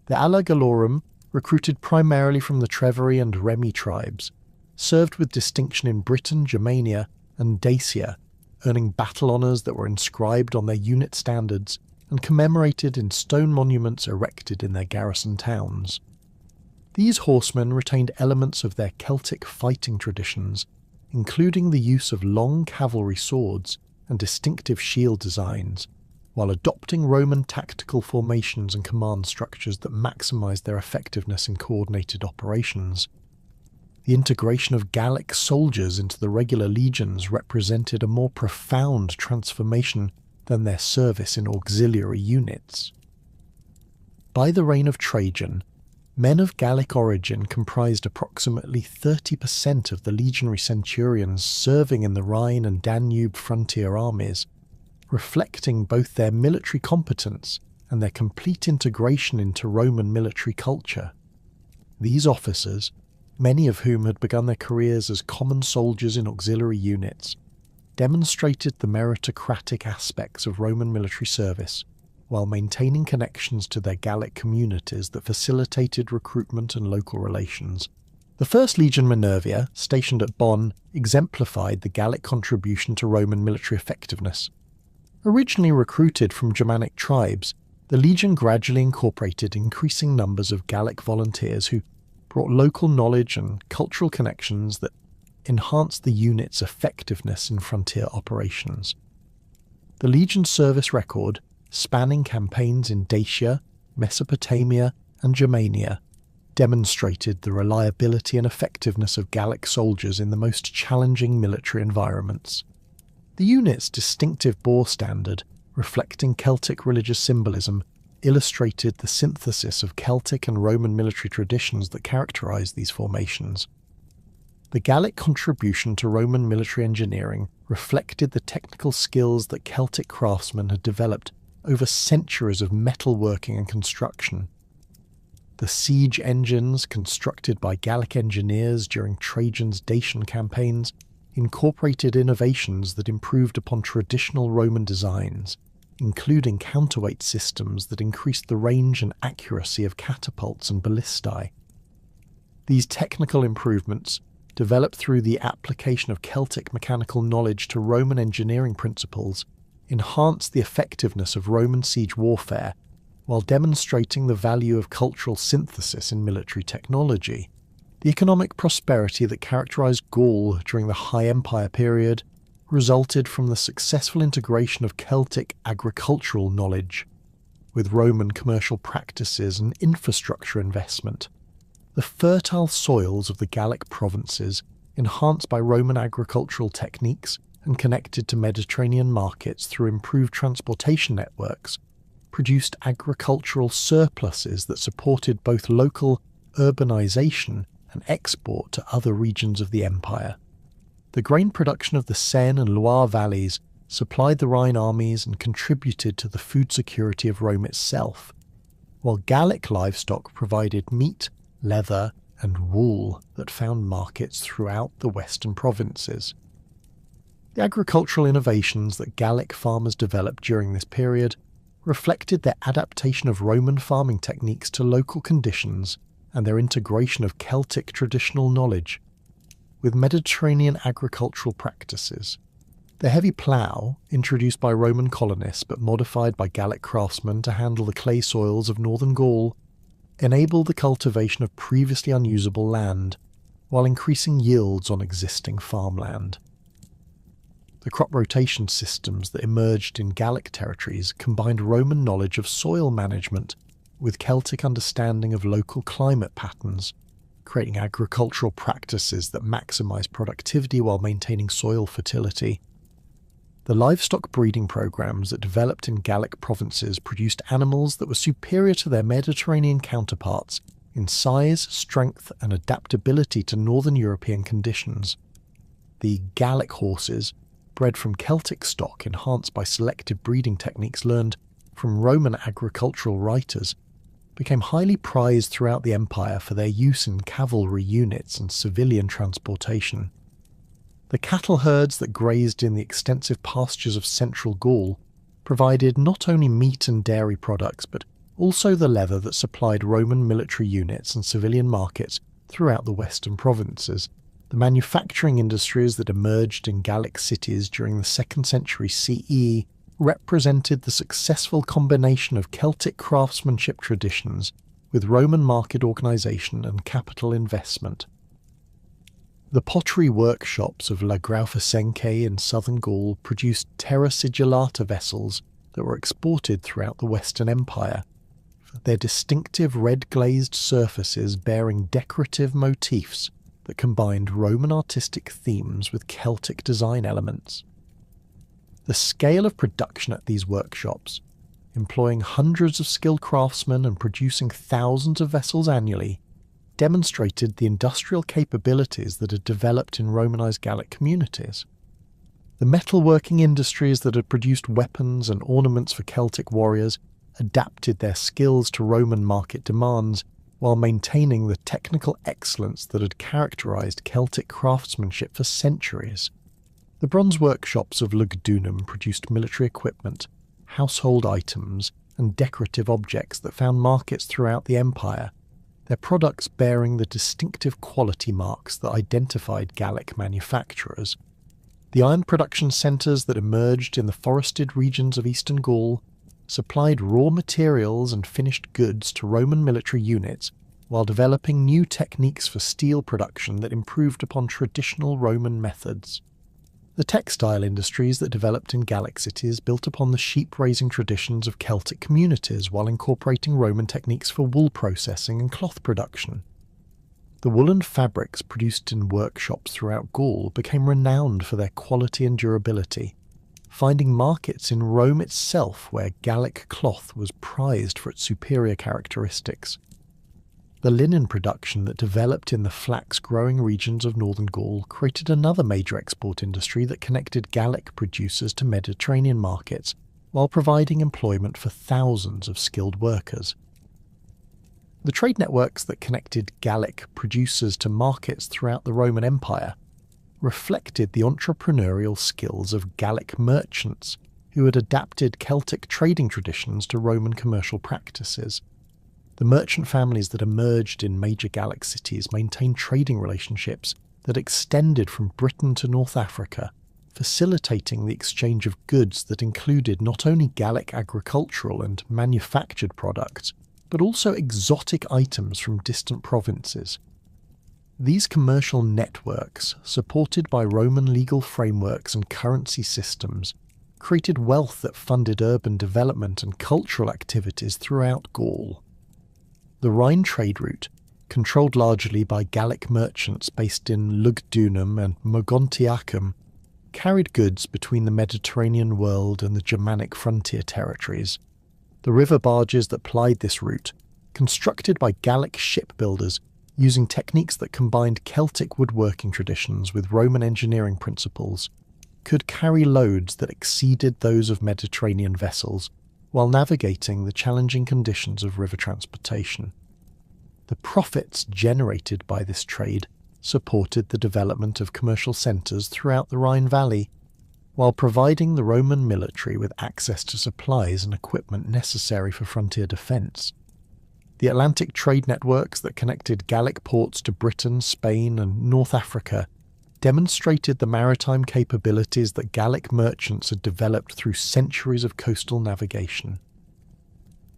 The Ala Gallorum, recruited primarily from the Treveri and Remi tribes, served with distinction in Britain, Germania, and Dacia, earning battle honours that were inscribed on their unit standards and commemorated in stone monuments erected in their garrison towns. These horsemen retained elements of their Celtic fighting traditions, including the use of long cavalry swords and distinctive shield designs, while adopting Roman tactical formations and command structures that maximised their effectiveness in coordinated operations. The integration of Gallic soldiers into the regular legions represented a more profound transformation than their service in auxiliary units. By the reign of Trajan, men of Gallic origin comprised approximately 30% of the legionary centurions serving in the Rhine and Danube frontier armies, reflecting both their military competence and their complete integration into Roman military culture. These officers, many of whom had begun their careers as common soldiers in auxiliary units, demonstrated the meritocratic aspects of Roman military service, while maintaining connections to their Gallic communities that facilitated recruitment and local relations. The First Legion Minervia, stationed at Bonn, exemplified the Gallic contribution to Roman military effectiveness. Originally recruited from Germanic tribes, the legion gradually incorporated increasing numbers of Gallic volunteers who brought local knowledge and cultural connections that enhanced the unit's effectiveness in frontier operations. The legion's service record, spanning campaigns in Dacia, Mesopotamia, and Germania, demonstrated the reliability and effectiveness of Gallic soldiers in the most challenging military environments. The unit's distinctive boar standard, reflecting Celtic religious symbolism, illustrated the synthesis of Celtic and Roman military traditions that characterized these formations. The Gallic contribution to Roman military engineering reflected the technical skills that Celtic craftsmen had developed over centuries of metalworking and construction. The siege engines constructed by Gallic engineers during Trajan's Dacian campaigns incorporated innovations that improved upon traditional Roman designs, including counterweight systems that increased the range and accuracy of catapults and ballistae. These technical improvements, developed through the application of Celtic mechanical knowledge to Roman engineering principles, enhanced the effectiveness of Roman siege warfare while demonstrating the value of cultural synthesis in military technology. The economic prosperity that characterized Gaul during the High Empire period resulted from the successful integration of Celtic agricultural knowledge with Roman commercial practices and infrastructure investment. The fertile soils of the Gallic provinces, enhanced by Roman agricultural techniques and connected to Mediterranean markets through improved transportation networks, produced agricultural surpluses that supported both local urbanization and export to other regions of the empire. The grain production of the Seine and Loire valleys supplied the Rhine armies and contributed to the food security of Rome itself, while Gallic livestock provided meat, leather, and wool that found markets throughout the western provinces. The agricultural innovations that Gallic farmers developed during this period reflected their adaptation of Roman farming techniques to local conditions and their integration of Celtic traditional knowledge with Mediterranean agricultural practices. The heavy plough, introduced by Roman colonists but modified by Gallic craftsmen to handle the clay soils of northern Gaul, enabled the cultivation of previously unusable land while increasing yields on existing farmland. The crop rotation systems that emerged in Gallic territories combined Roman knowledge of soil management with Celtic understanding of local climate patterns, creating agricultural practices that maximize productivity while maintaining soil fertility. The livestock breeding programs that developed in Gallic provinces produced animals that were superior to their Mediterranean counterparts in size, strength, and adaptability to northern European conditions. The Gallic horses, bred from Celtic stock enhanced by selective breeding techniques learned from Roman agricultural writers, became highly prized throughout the empire for their use in cavalry units and civilian transportation. The cattle herds that grazed in the extensive pastures of central Gaul provided not only meat and dairy products but also the leather that supplied Roman military units and civilian markets throughout the western provinces. The manufacturing industries that emerged in Gallic cities during the 2nd century CE represented the successful combination of Celtic craftsmanship traditions with Roman market organisation and capital investment. The pottery workshops of La Graufasenke in southern Gaul produced terra sigillata vessels that were exported throughout the Western Empire, their distinctive red-glazed surfaces bearing decorative motifs that combined Roman artistic themes with Celtic design elements. The scale of production at these workshops, employing hundreds of skilled craftsmen and producing thousands of vessels annually, demonstrated the industrial capabilities that had developed in Romanized Gallic communities. The metalworking industries that had produced weapons and ornaments for Celtic warriors adapted their skills to Roman market demands while maintaining the technical excellence that had characterized Celtic craftsmanship for centuries. The bronze workshops of Lugdunum produced military equipment, household items, and decorative objects that found markets throughout the empire, their products bearing the distinctive quality marks that identified Gallic manufacturers. The iron production centres that emerged in the forested regions of eastern Gaul supplied raw materials and finished goods to Roman military units while developing new techniques for steel production that improved upon traditional Roman methods. The textile industries that developed in Gallic cities built upon the sheep-raising traditions of Celtic communities while incorporating Roman techniques for wool processing and cloth production. The woolen fabrics produced in workshops throughout Gaul became renowned for their quality and durability, finding markets in Rome itself where Gallic cloth was prized for its superior characteristics. The linen production that developed in the flax-growing regions of northern Gaul created another major export industry that connected Gallic producers to Mediterranean markets while providing employment for thousands of skilled workers. The trade networks that connected Gallic producers to markets throughout the Roman Empire reflected the entrepreneurial skills of Gallic merchants who had adapted Celtic trading traditions to Roman commercial practices. The merchant families that emerged in major Gallic cities maintained trading relationships that extended from Britain to North Africa, facilitating the exchange of goods that included not only Gallic agricultural and manufactured products, but also exotic items from distant provinces. These commercial networks, supported by Roman legal frameworks and currency systems, created wealth that funded urban development and cultural activities throughout Gaul. The Rhine trade route, controlled largely by Gallic merchants based in Lugdunum and Mogontiacum, carried goods between the Mediterranean world and the Germanic frontier territories. The river barges that plied this route, constructed by Gallic shipbuilders using techniques that combined Celtic woodworking traditions with Roman engineering principles, could carry loads that exceeded those of Mediterranean vessels while navigating the challenging conditions of river transportation. The profits generated by this trade supported the development of commercial centres throughout the Rhine Valley, while providing the Roman military with access to supplies and equipment necessary for frontier defence. The Atlantic trade networks that connected Gallic ports to Britain, Spain, and North Africa demonstrated the maritime capabilities that Gallic merchants had developed through centuries of coastal navigation.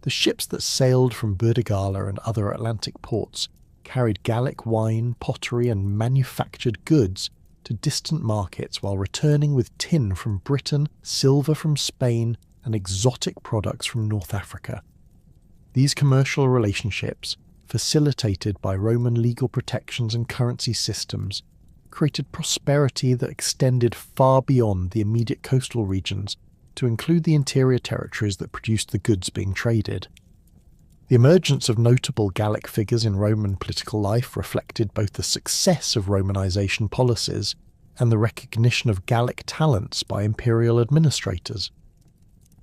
The ships that sailed from Burdigala and other Atlantic ports carried Gallic wine, pottery, and manufactured goods to distant markets while returning with tin from Britain, silver from Spain, and exotic products from North Africa. These commercial relationships, facilitated by Roman legal protections and currency systems, created prosperity that extended far beyond the immediate coastal regions to include the interior territories that produced the goods being traded. The emergence of notable Gallic figures in Roman political life reflected both the success of Romanization policies and the recognition of Gallic talents by imperial administrators.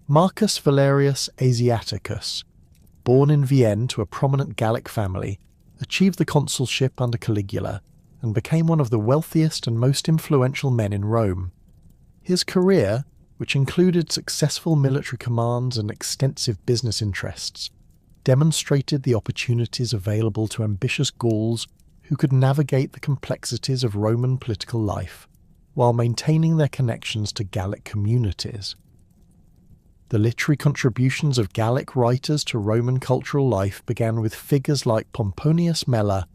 Marcus Valerius Asiaticus, born in Vienne to a prominent Gallic family, achieved the consulship under Caligula and became one of the wealthiest and most influential men in Rome. His career, which included successful military commands and extensive business interests, demonstrated the opportunities available to ambitious Gauls who could navigate the complexities of Roman political life while maintaining their connections to Gallic communities. The literary contributions of Gallic writers to Roman cultural life began with figures like Pomponius Mela,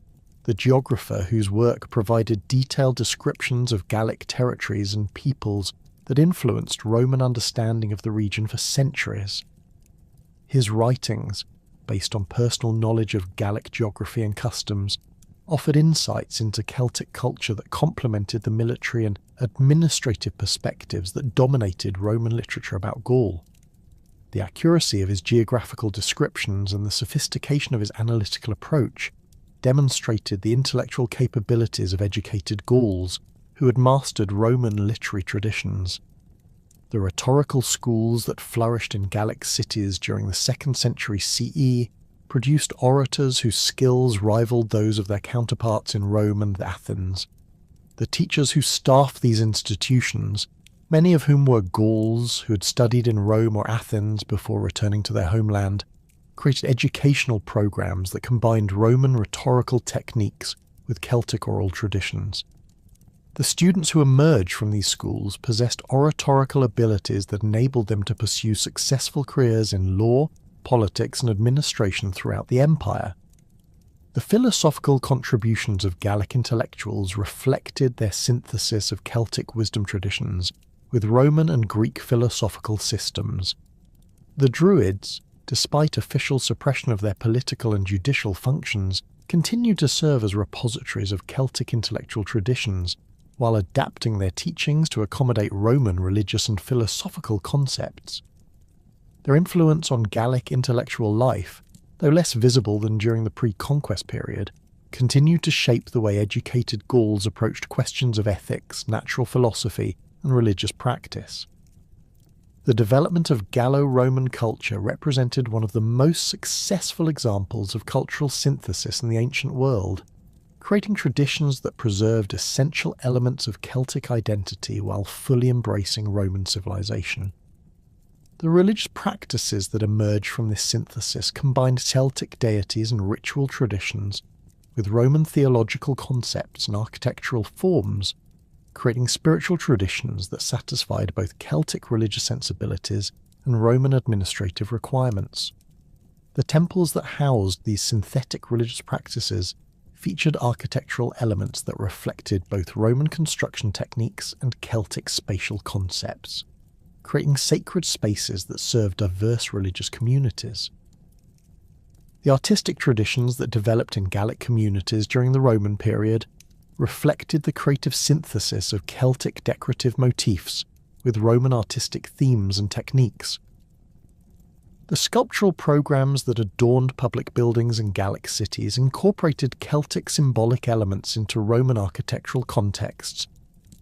the geographer whose work provided detailed descriptions of Gallic territories and peoples that influenced Roman understanding of the region for centuries. His writings, based on personal knowledge of Gallic geography and customs, offered insights into Celtic culture that complemented the military and administrative perspectives that dominated Roman literature about Gaul. The accuracy of his geographical descriptions and the sophistication of his analytical approach demonstrated the intellectual capabilities of educated Gauls who had mastered Roman literary traditions. The rhetorical schools that flourished in Gallic cities during the 2nd century CE produced orators whose skills rivaled those of their counterparts in Rome and Athens. The teachers who staffed these institutions, many of whom were Gauls who had studied in Rome or Athens before returning to their homeland, created educational programs that combined Roman rhetorical techniques with Celtic oral traditions. The students who emerged from these schools possessed oratorical abilities that enabled them to pursue successful careers in law, politics, and administration throughout the empire. The philosophical contributions of Gallic intellectuals reflected their synthesis of Celtic wisdom traditions with Roman and Greek philosophical systems. The Druids, despite official suppression of their political and judicial functions, continued to serve as repositories of Celtic intellectual traditions, while adapting their teachings to accommodate Roman religious and philosophical concepts. Their influence on Gallic intellectual life, though less visible than during the pre-conquest period, continued to shape the way educated Gauls approached questions of ethics, natural philosophy, and religious practice. The development of Gallo-Roman culture represented one of the most successful examples of cultural synthesis in the ancient world, creating traditions that preserved essential elements of Celtic identity while fully embracing Roman civilization. The religious practices that emerged from this synthesis combined Celtic deities and ritual traditions with Roman theological concepts and architectural forms, creating spiritual traditions that satisfied both Celtic religious sensibilities and Roman administrative requirements. The temples that housed these synthetic religious practices featured architectural elements that reflected both Roman construction techniques and Celtic spatial concepts, creating sacred spaces that served diverse religious communities. The artistic traditions that developed in Gallic communities during the Roman period reflected the creative synthesis of Celtic decorative motifs with Roman artistic themes and techniques. The sculptural programs that adorned public buildings in Gallic cities incorporated Celtic symbolic elements into Roman architectural contexts,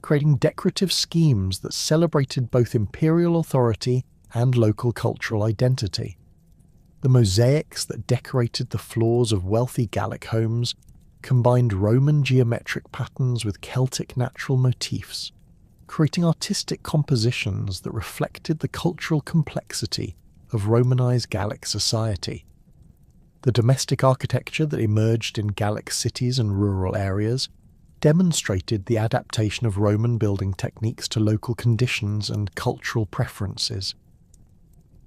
creating decorative schemes that celebrated both imperial authority and local cultural identity. The mosaics that decorated the floors of wealthy Gallic homes combined Roman geometric patterns with Celtic natural motifs, creating artistic compositions that reflected the cultural complexity of Romanized Gallic society. The domestic architecture that emerged in Gallic cities and rural areas demonstrated the adaptation of Roman building techniques to local conditions and cultural preferences.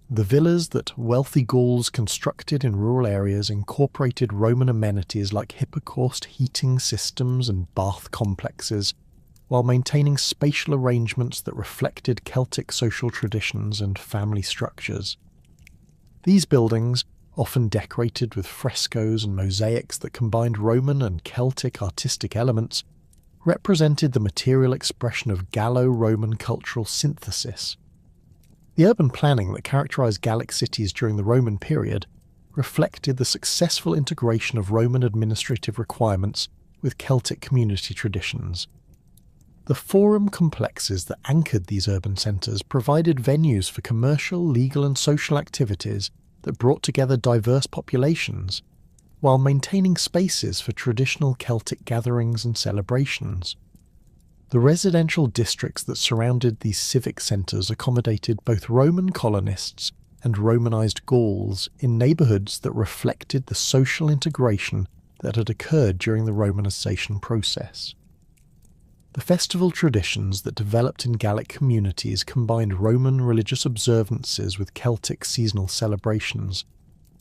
The villas that wealthy Gauls constructed in rural areas incorporated Roman amenities like hypocaust heating systems and bath complexes, while maintaining spatial arrangements that reflected Celtic social traditions and family structures. These buildings, often decorated with frescoes and mosaics that combined Roman and Celtic artistic elements, represented the material expression of Gallo-Roman cultural synthesis. The urban planning that characterized Gallic cities during the Roman period reflected the successful integration of Roman administrative requirements with Celtic community traditions. The forum complexes that anchored these urban centres provided venues for commercial, legal and social activities that brought together diverse populations, while maintaining spaces for traditional Celtic gatherings and celebrations. The residential districts that surrounded these civic centres accommodated both Roman colonists and Romanized Gauls in neighbourhoods that reflected the social integration that had occurred during the Romanization process. The festival traditions that developed in Gallic communities combined Roman religious observances with Celtic seasonal celebrations,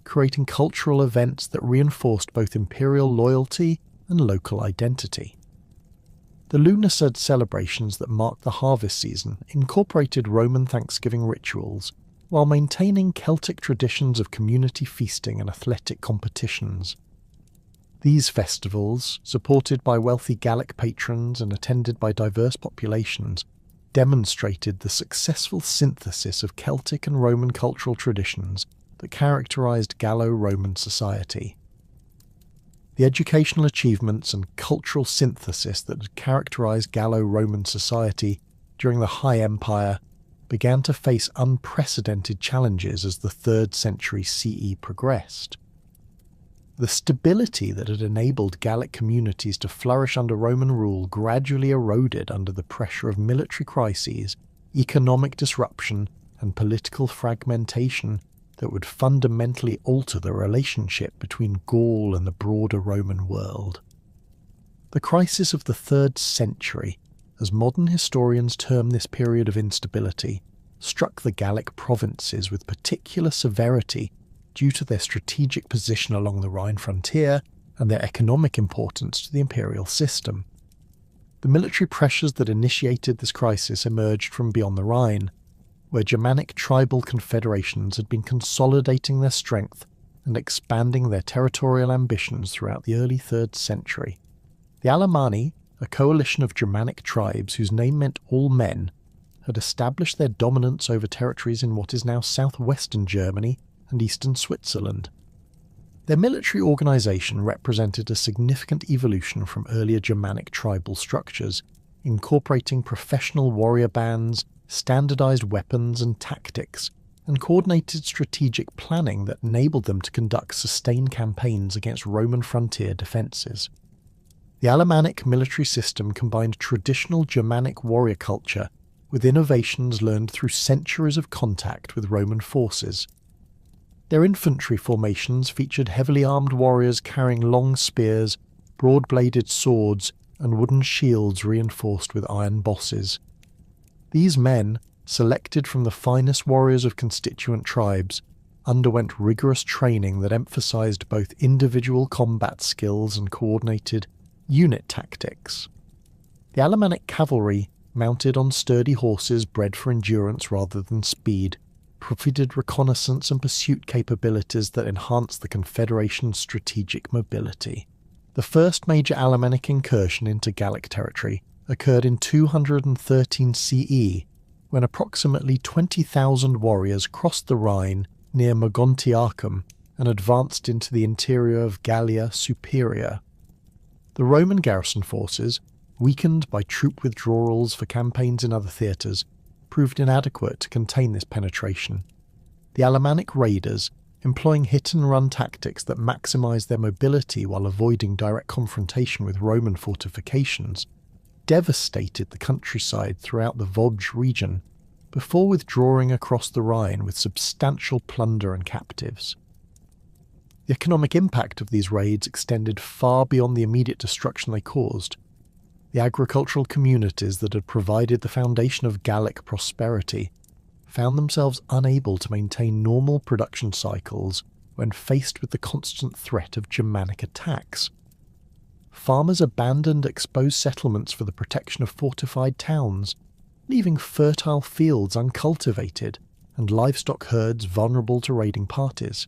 creating cultural events that reinforced both imperial loyalty and local identity. The Lunasad celebrations that marked the harvest season incorporated Roman Thanksgiving rituals, while maintaining Celtic traditions of community feasting and athletic competitions. These festivals, supported by wealthy Gallic patrons and attended by diverse populations, demonstrated the successful synthesis of Celtic and Roman cultural traditions that characterized Gallo-Roman society. The educational achievements and cultural synthesis that had characterized Gallo-Roman society during the High Empire began to face unprecedented challenges as the 3rd century CE progressed. The stability that had enabled Gallic communities to flourish under Roman rule gradually eroded under the pressure of military crises, economic disruption, and political fragmentation that would fundamentally alter the relationship between Gaul and the broader Roman world. The crisis of the 3rd century, as modern historians term this period of instability, struck the Gallic provinces with particular severity due to their strategic position along the Rhine frontier and their economic importance to the imperial system. The military pressures that initiated this crisis emerged from beyond the Rhine, where Germanic tribal confederations had been consolidating their strength and expanding their territorial ambitions throughout the early 3rd century. The Alemanni, a coalition of Germanic tribes whose name meant all men, had established their dominance over territories in what is now southwestern Germany and eastern Switzerland. Their military organisation represented a significant evolution from earlier Germanic tribal structures, incorporating professional warrior bands, standardized weapons and tactics, and coordinated strategic planning that enabled them to conduct sustained campaigns against Roman frontier defences. The Alemannic military system combined traditional Germanic warrior culture with innovations learned through centuries of contact with Roman forces. Their infantry formations featured heavily armed warriors carrying long spears, broad-bladed swords, and wooden shields reinforced with iron bosses. These men, selected from the finest warriors of constituent tribes, underwent rigorous training that emphasized both individual combat skills and coordinated unit tactics. The Alemannic cavalry, mounted on sturdy horses bred for endurance rather than speed, provided reconnaissance and pursuit capabilities that enhanced the Confederation's strategic mobility. The first major Alemannic incursion into Gallic territory occurred in 213 CE, when approximately 20,000 warriors crossed the Rhine near Mogontiacum and advanced into the interior of Gallia Superior. The Roman garrison forces, weakened by troop withdrawals for campaigns in other theatres, proved inadequate to contain this penetration. The Alemannic raiders, employing hit-and-run tactics that maximised their mobility while avoiding direct confrontation with Roman fortifications, devastated the countryside throughout the Vosges region, before withdrawing across the Rhine with substantial plunder and captives. The economic impact of these raids extended far beyond the immediate destruction they caused. The agricultural communities that had provided the foundation of Gallic prosperity found themselves unable to maintain normal production cycles when faced with the constant threat of Germanic attacks. Farmers abandoned exposed settlements for the protection of fortified towns, leaving fertile fields uncultivated and livestock herds vulnerable to raiding parties.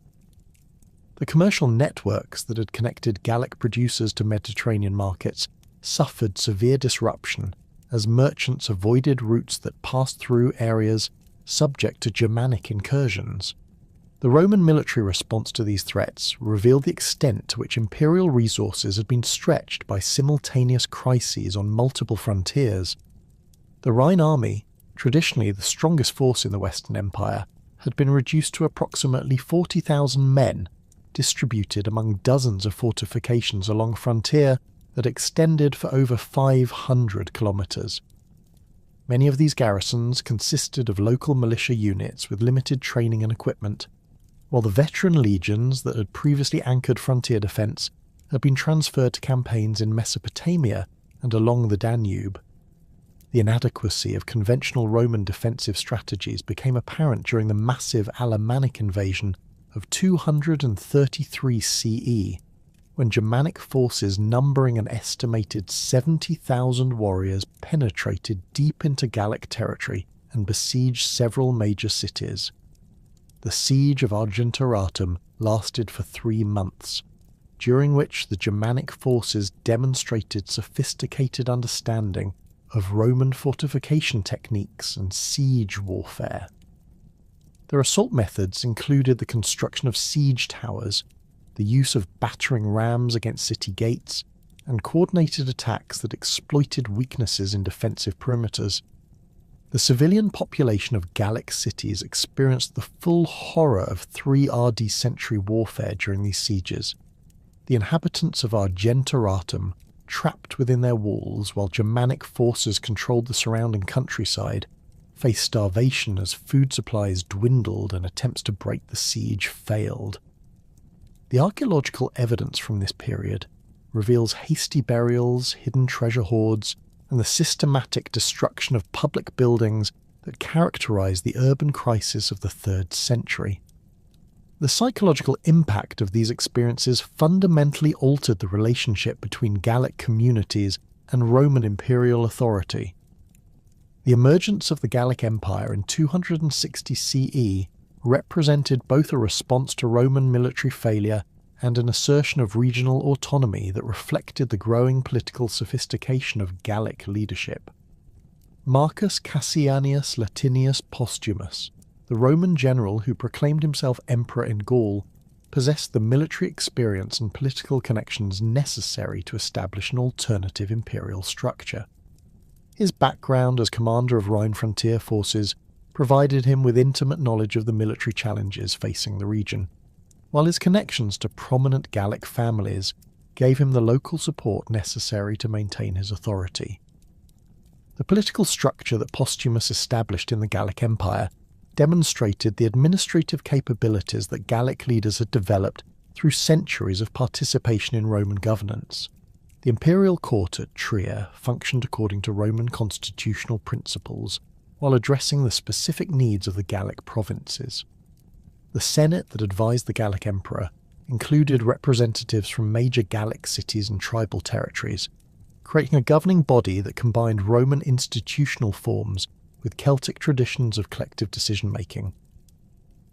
The commercial networks that had connected Gallic producers to Mediterranean markets suffered severe disruption as merchants avoided routes that passed through areas subject to Germanic incursions. The Roman military response to these threats revealed the extent to which imperial resources had been stretched by simultaneous crises on multiple frontiers. The Rhine army, traditionally the strongest force in the Western Empire, had been reduced to approximately 40,000 men, distributed among dozens of fortifications along frontier that extended for over 500 kilometres. Many of these garrisons consisted of local militia units with limited training and equipment, while the veteran legions that had previously anchored frontier defence had been transferred to campaigns in Mesopotamia and along the Danube. The inadequacy of conventional Roman defensive strategies became apparent during the massive Alemannic invasion of 233 CE, when Germanic forces numbering an estimated 70,000 warriors penetrated deep into Gallic territory and besieged several major cities. The Siege of Argentoratum lasted for 3 months, during which the Germanic forces demonstrated sophisticated understanding of Roman fortification techniques and siege warfare. Their assault methods included the construction of siege towers, the use of battering rams against city gates, and coordinated attacks that exploited weaknesses in defensive perimeters. The civilian population of Gallic cities experienced the full horror of 3 RD century warfare during these sieges. The inhabitants of Argentoratum, trapped within their walls while Germanic forces controlled the surrounding countryside, faced starvation as food supplies dwindled and attempts to break the siege failed. The archaeological evidence from this period reveals hasty burials, hidden treasure hoards, and the systematic destruction of public buildings that characterised the urban crisis of the 3rd century. The psychological impact of these experiences fundamentally altered the relationship between Gallic communities and Roman imperial authority. The emergence of the Gallic Empire in 260 CE represented both a response to Roman military failure and an assertion of regional autonomy that reflected the growing political sophistication of Gallic leadership. Marcus Cassianius Latinius Postumus, the Roman general who proclaimed himself emperor in Gaul, possessed the military experience and political connections necessary to establish an alternative imperial structure. His background as commander of Rhine frontier forces provided him with intimate knowledge of the military challenges facing the region, while his connections to prominent Gallic families gave him the local support necessary to maintain his authority. The political structure that Postumus established in the Gallic Empire demonstrated the administrative capabilities that Gallic leaders had developed through centuries of participation in Roman governance. The imperial court at Trier functioned according to Roman constitutional principles while addressing the specific needs of the Gallic provinces. The Senate that advised the Gallic emperor included representatives from major Gallic cities and tribal territories, creating a governing body that combined Roman institutional forms with Celtic traditions of collective decision-making.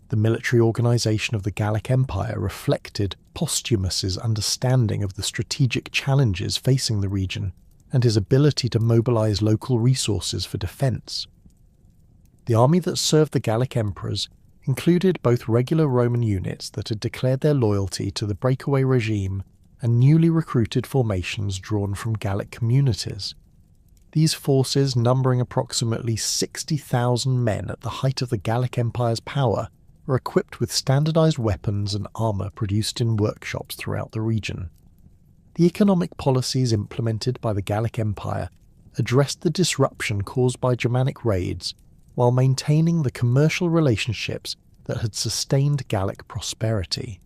The military organisation of the Gallic Empire reflected Postumus's understanding of the strategic challenges facing the region and his ability to mobilise local resources for defence. The army that served the Gallic emperors included both regular Roman units that had declared their loyalty to the breakaway regime and newly recruited formations drawn from Gallic communities. These forces, numbering approximately 60,000 men at the height of the Gallic Empire's power, were equipped with standardised weapons and armour produced in workshops throughout the region. The economic policies implemented by the Gallic Empire addressed the disruption caused by Germanic raids while maintaining the commercial relationships that had sustained Gallic prosperity.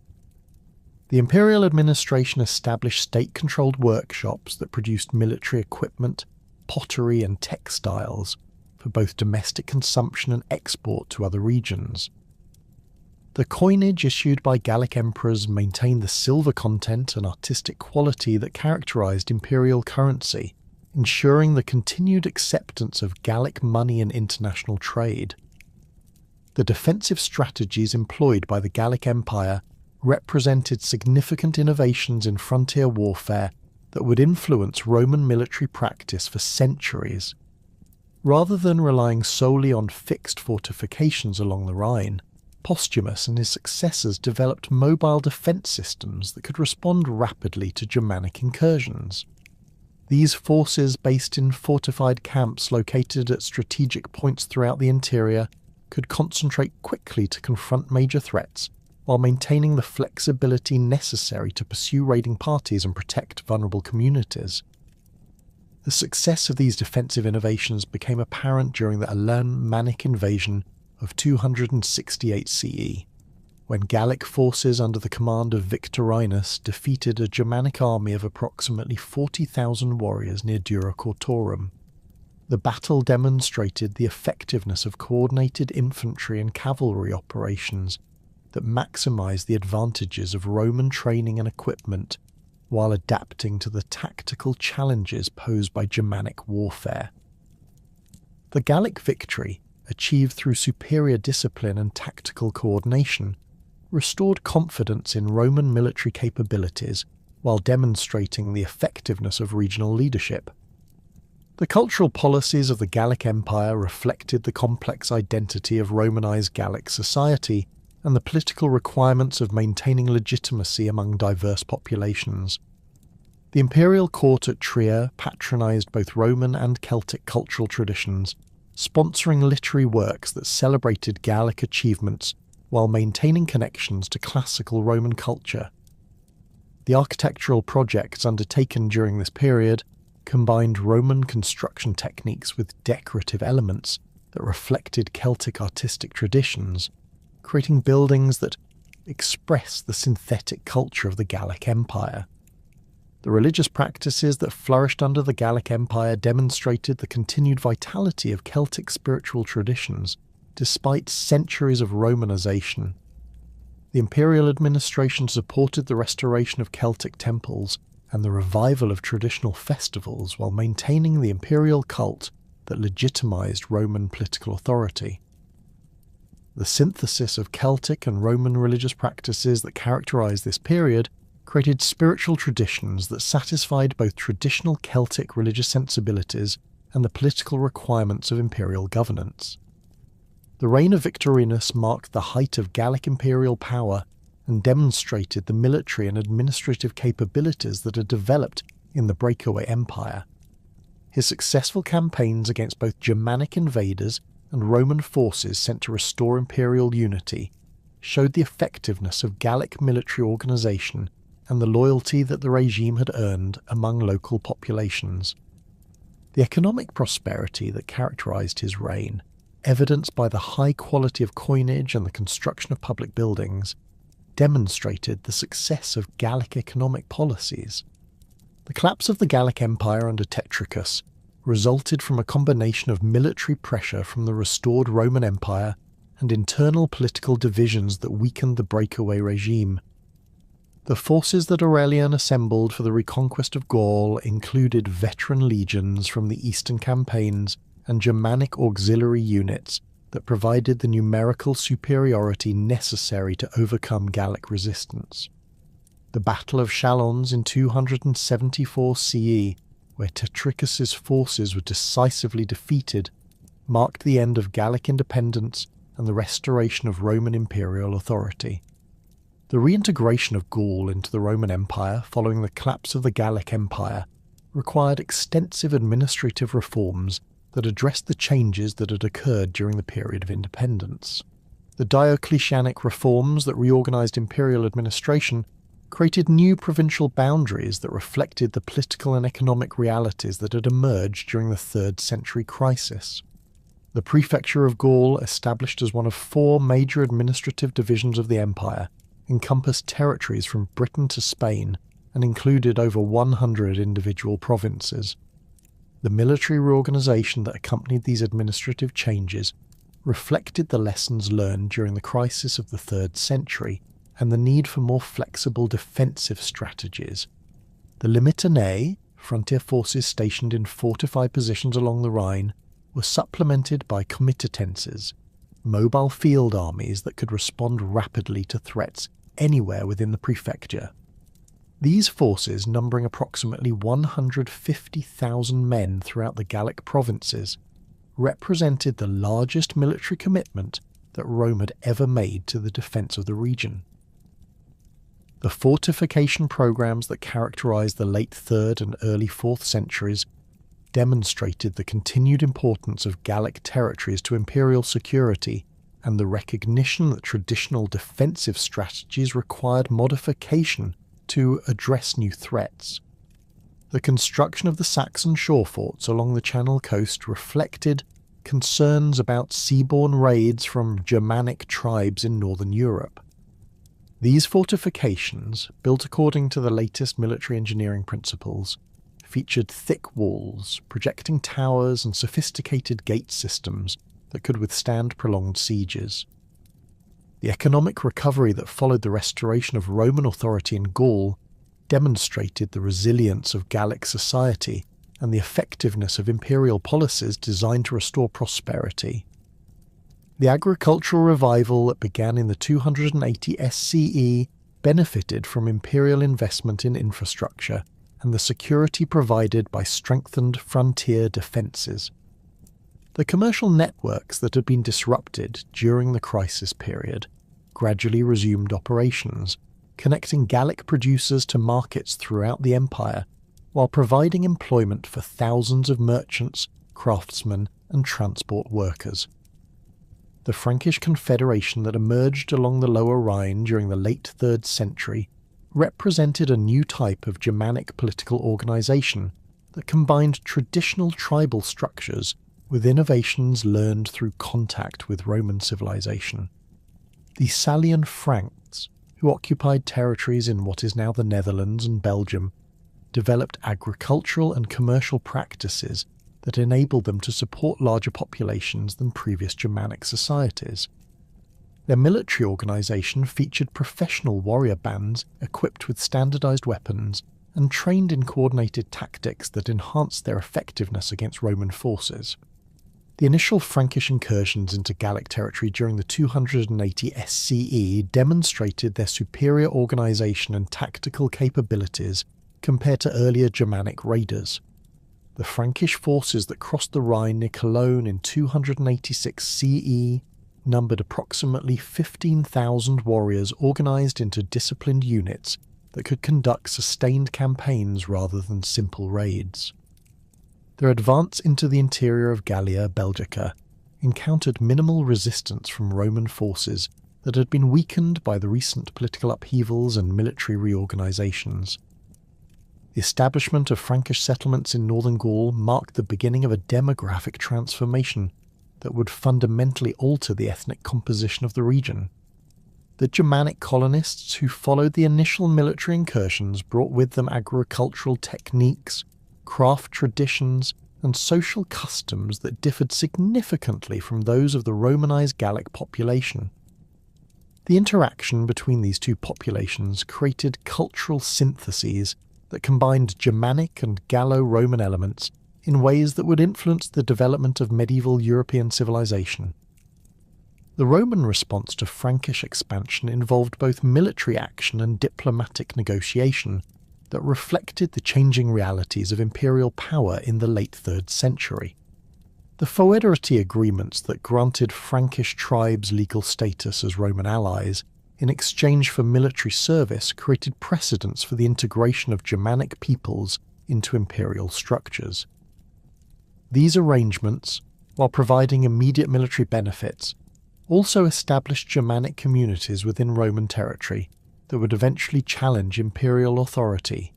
The imperial administration established state-controlled workshops that produced military equipment, pottery and textiles for both domestic consumption and export to other regions. The coinage issued by Gallic emperors maintained the silver content and artistic quality that characterised imperial currency, ensuring the continued acceptance of Gallic money in international trade. The defensive strategies employed by the Gallic Empire represented significant innovations in frontier warfare that would influence Roman military practice for centuries. Rather than relying solely on fixed fortifications along the Rhine, Postumus and his successors developed mobile defence systems that could respond rapidly to Germanic incursions. These forces, based in fortified camps located at strategic points throughout the interior, could concentrate quickly to confront major threats, while maintaining the flexibility necessary to pursue raiding parties and protect vulnerable communities. The success of these defensive innovations became apparent during the Germanic Invasion of 268 CE, when Gallic forces under the command of Victorinus defeated a Germanic army of approximately 40,000 warriors near Dura Cortorum. The battle demonstrated the effectiveness of coordinated infantry and cavalry operations that maximised the advantages of Roman training and equipment while adapting to the tactical challenges posed by Germanic warfare. The Gallic victory, achieved through superior discipline and tactical coordination, restored confidence in Roman military capabilities while demonstrating the effectiveness of regional leadership. The cultural policies of the Gallic Empire reflected the complex identity of Romanized Gallic society and the political requirements of maintaining legitimacy among diverse populations. The imperial court at Trier patronized both Roman and Celtic cultural traditions, sponsoring literary works that celebrated Gallic achievements while maintaining connections to classical Roman culture. The architectural projects undertaken during this period combined Roman construction techniques with decorative elements that reflected Celtic artistic traditions, creating buildings that express the synthetic culture of the Gallic Empire. The religious practices that flourished under the Gallic Empire demonstrated the continued vitality of Celtic spiritual traditions, despite centuries of Romanization. The imperial administration supported the restoration of Celtic temples and the revival of traditional festivals while maintaining the imperial cult that legitimized Roman political authority. The synthesis of Celtic and Roman religious practices that characterized this period created spiritual traditions that satisfied both traditional Celtic religious sensibilities and the political requirements of imperial governance. The reign of Victorinus marked the height of Gallic imperial power and demonstrated the military and administrative capabilities that had developed in the breakaway empire. his successful campaigns against both Germanic invaders and Roman forces sent to restore imperial unity showed the effectiveness of Gallic military organisation and the loyalty that the regime had earned among local populations. The economic prosperity that characterised his reign, evidenced by the high quality of coinage and the construction of public buildings, demonstrated the success of Gallic economic policies. The collapse of the Gallic Empire under Tetricus resulted from a combination of military pressure from the restored Roman Empire and internal political divisions that weakened the breakaway regime. The forces that Aurelian assembled for the reconquest of Gaul included veteran legions from the eastern campaigns and Germanic auxiliary units that provided the numerical superiority necessary to overcome Gallic resistance. The Battle of Chalons in 274 CE, where Tetricus's forces were decisively defeated, marked the end of Gallic independence and the restoration of Roman imperial authority. The reintegration of Gaul into the Roman Empire following the collapse of the Gallic Empire required extensive administrative reforms that addressed the changes that had occurred during the period of independence. The Diocletianic reforms that reorganised imperial administration created new provincial boundaries that reflected the political and economic realities that had emerged during the 3rd century crisis. The Prefecture of Gaul, established as one of 4 major administrative divisions of the empire, encompassed territories from Britain to Spain and included over 100 individual provinces. The military reorganisation that accompanied these administrative changes reflected the lessons learned during the crisis of the 3rd century and the need for more flexible defensive strategies. The Limitanei, frontier forces stationed in fortified positions along the Rhine, were supplemented by comitatenses, mobile field armies that could respond rapidly to threats anywhere within the prefecture. These forces, numbering approximately 150,000 men throughout the Gallic provinces, represented the largest military commitment that Rome had ever made to the defence of the region. The fortification programs that characterised the late 3rd and early 4th centuries demonstrated the continued importance of Gallic territories to imperial security and the recognition that traditional defensive strategies required modification to address new threats. The construction of the Saxon shore forts along the Channel coast reflected concerns about seaborne raids from Germanic tribes in northern Europe. These fortifications, built according to the latest military engineering principles, featured thick walls, projecting towers and sophisticated gate systems that could withstand prolonged sieges. The economic recovery that followed the restoration of Roman authority in Gaul demonstrated the resilience of Gallic society and the effectiveness of imperial policies designed to restore prosperity. The agricultural revival that began in the 280 SCE benefited from imperial investment in infrastructure and the security provided by strengthened frontier defences. The commercial networks that had been disrupted during the crisis period gradually resumed operations, connecting Gallic producers to markets throughout the empire, while providing employment for thousands of merchants, craftsmen, and transport workers. The Frankish Confederation that emerged along the Lower Rhine during the late 3rd century represented a new type of Germanic political organisation that combined traditional tribal structures with innovations learned through contact with Roman civilization. The Salian Franks, who occupied territories in what is now the Netherlands and Belgium, developed agricultural and commercial practices that enabled them to support larger populations than previous Germanic societies. Their military organisation featured professional warrior bands equipped with standardised weapons and trained in coordinated tactics that enhanced their effectiveness against Roman forces. The initial Frankish incursions into Gallic territory during the 280 SCE demonstrated their superior organisation and tactical capabilities compared to earlier Germanic raiders. The Frankish forces that crossed the Rhine near Cologne in 286 CE numbered approximately 15,000 warriors organised into disciplined units that could conduct sustained campaigns rather than simple raids. Their advance into the interior of Gallia Belgica encountered minimal resistance from Roman forces that had been weakened by the recent political upheavals and military reorganisations. The establishment of Frankish settlements in northern Gaul marked the beginning of a demographic transformation that would fundamentally alter the ethnic composition of the region. The Germanic colonists who followed the initial military incursions brought with them agricultural techniques, craft traditions, and social customs that differed significantly from those of the Romanized Gallic population. The interaction between these two populations created cultural syntheses that combined Germanic and Gallo-Roman elements in ways that would influence the development of medieval European civilization. The Roman response to Frankish expansion involved both military action and diplomatic negotiation that reflected the changing realities of imperial power in the late 3rd century. The foederty agreements that granted Frankish tribes legal status as Roman allies in exchange for military service created precedents for the integration of Germanic peoples into imperial structures. These arrangements, while providing immediate military benefits, also established Germanic communities within Roman territory that would eventually challenge imperial authority.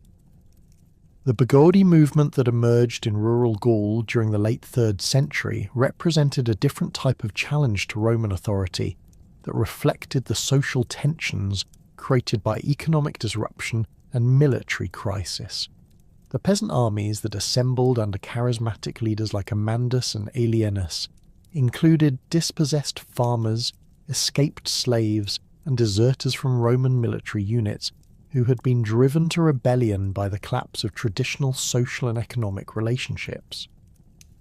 The Bogodi movement that emerged in rural Gaul during the late 3rd century represented a different type of challenge to Roman authority that reflected the social tensions created by economic disruption and military crisis. The peasant armies that assembled under charismatic leaders like Amandus and Alienus included dispossessed farmers, escaped slaves, and deserters from Roman military units who had been driven to rebellion by the collapse of traditional social and economic relationships.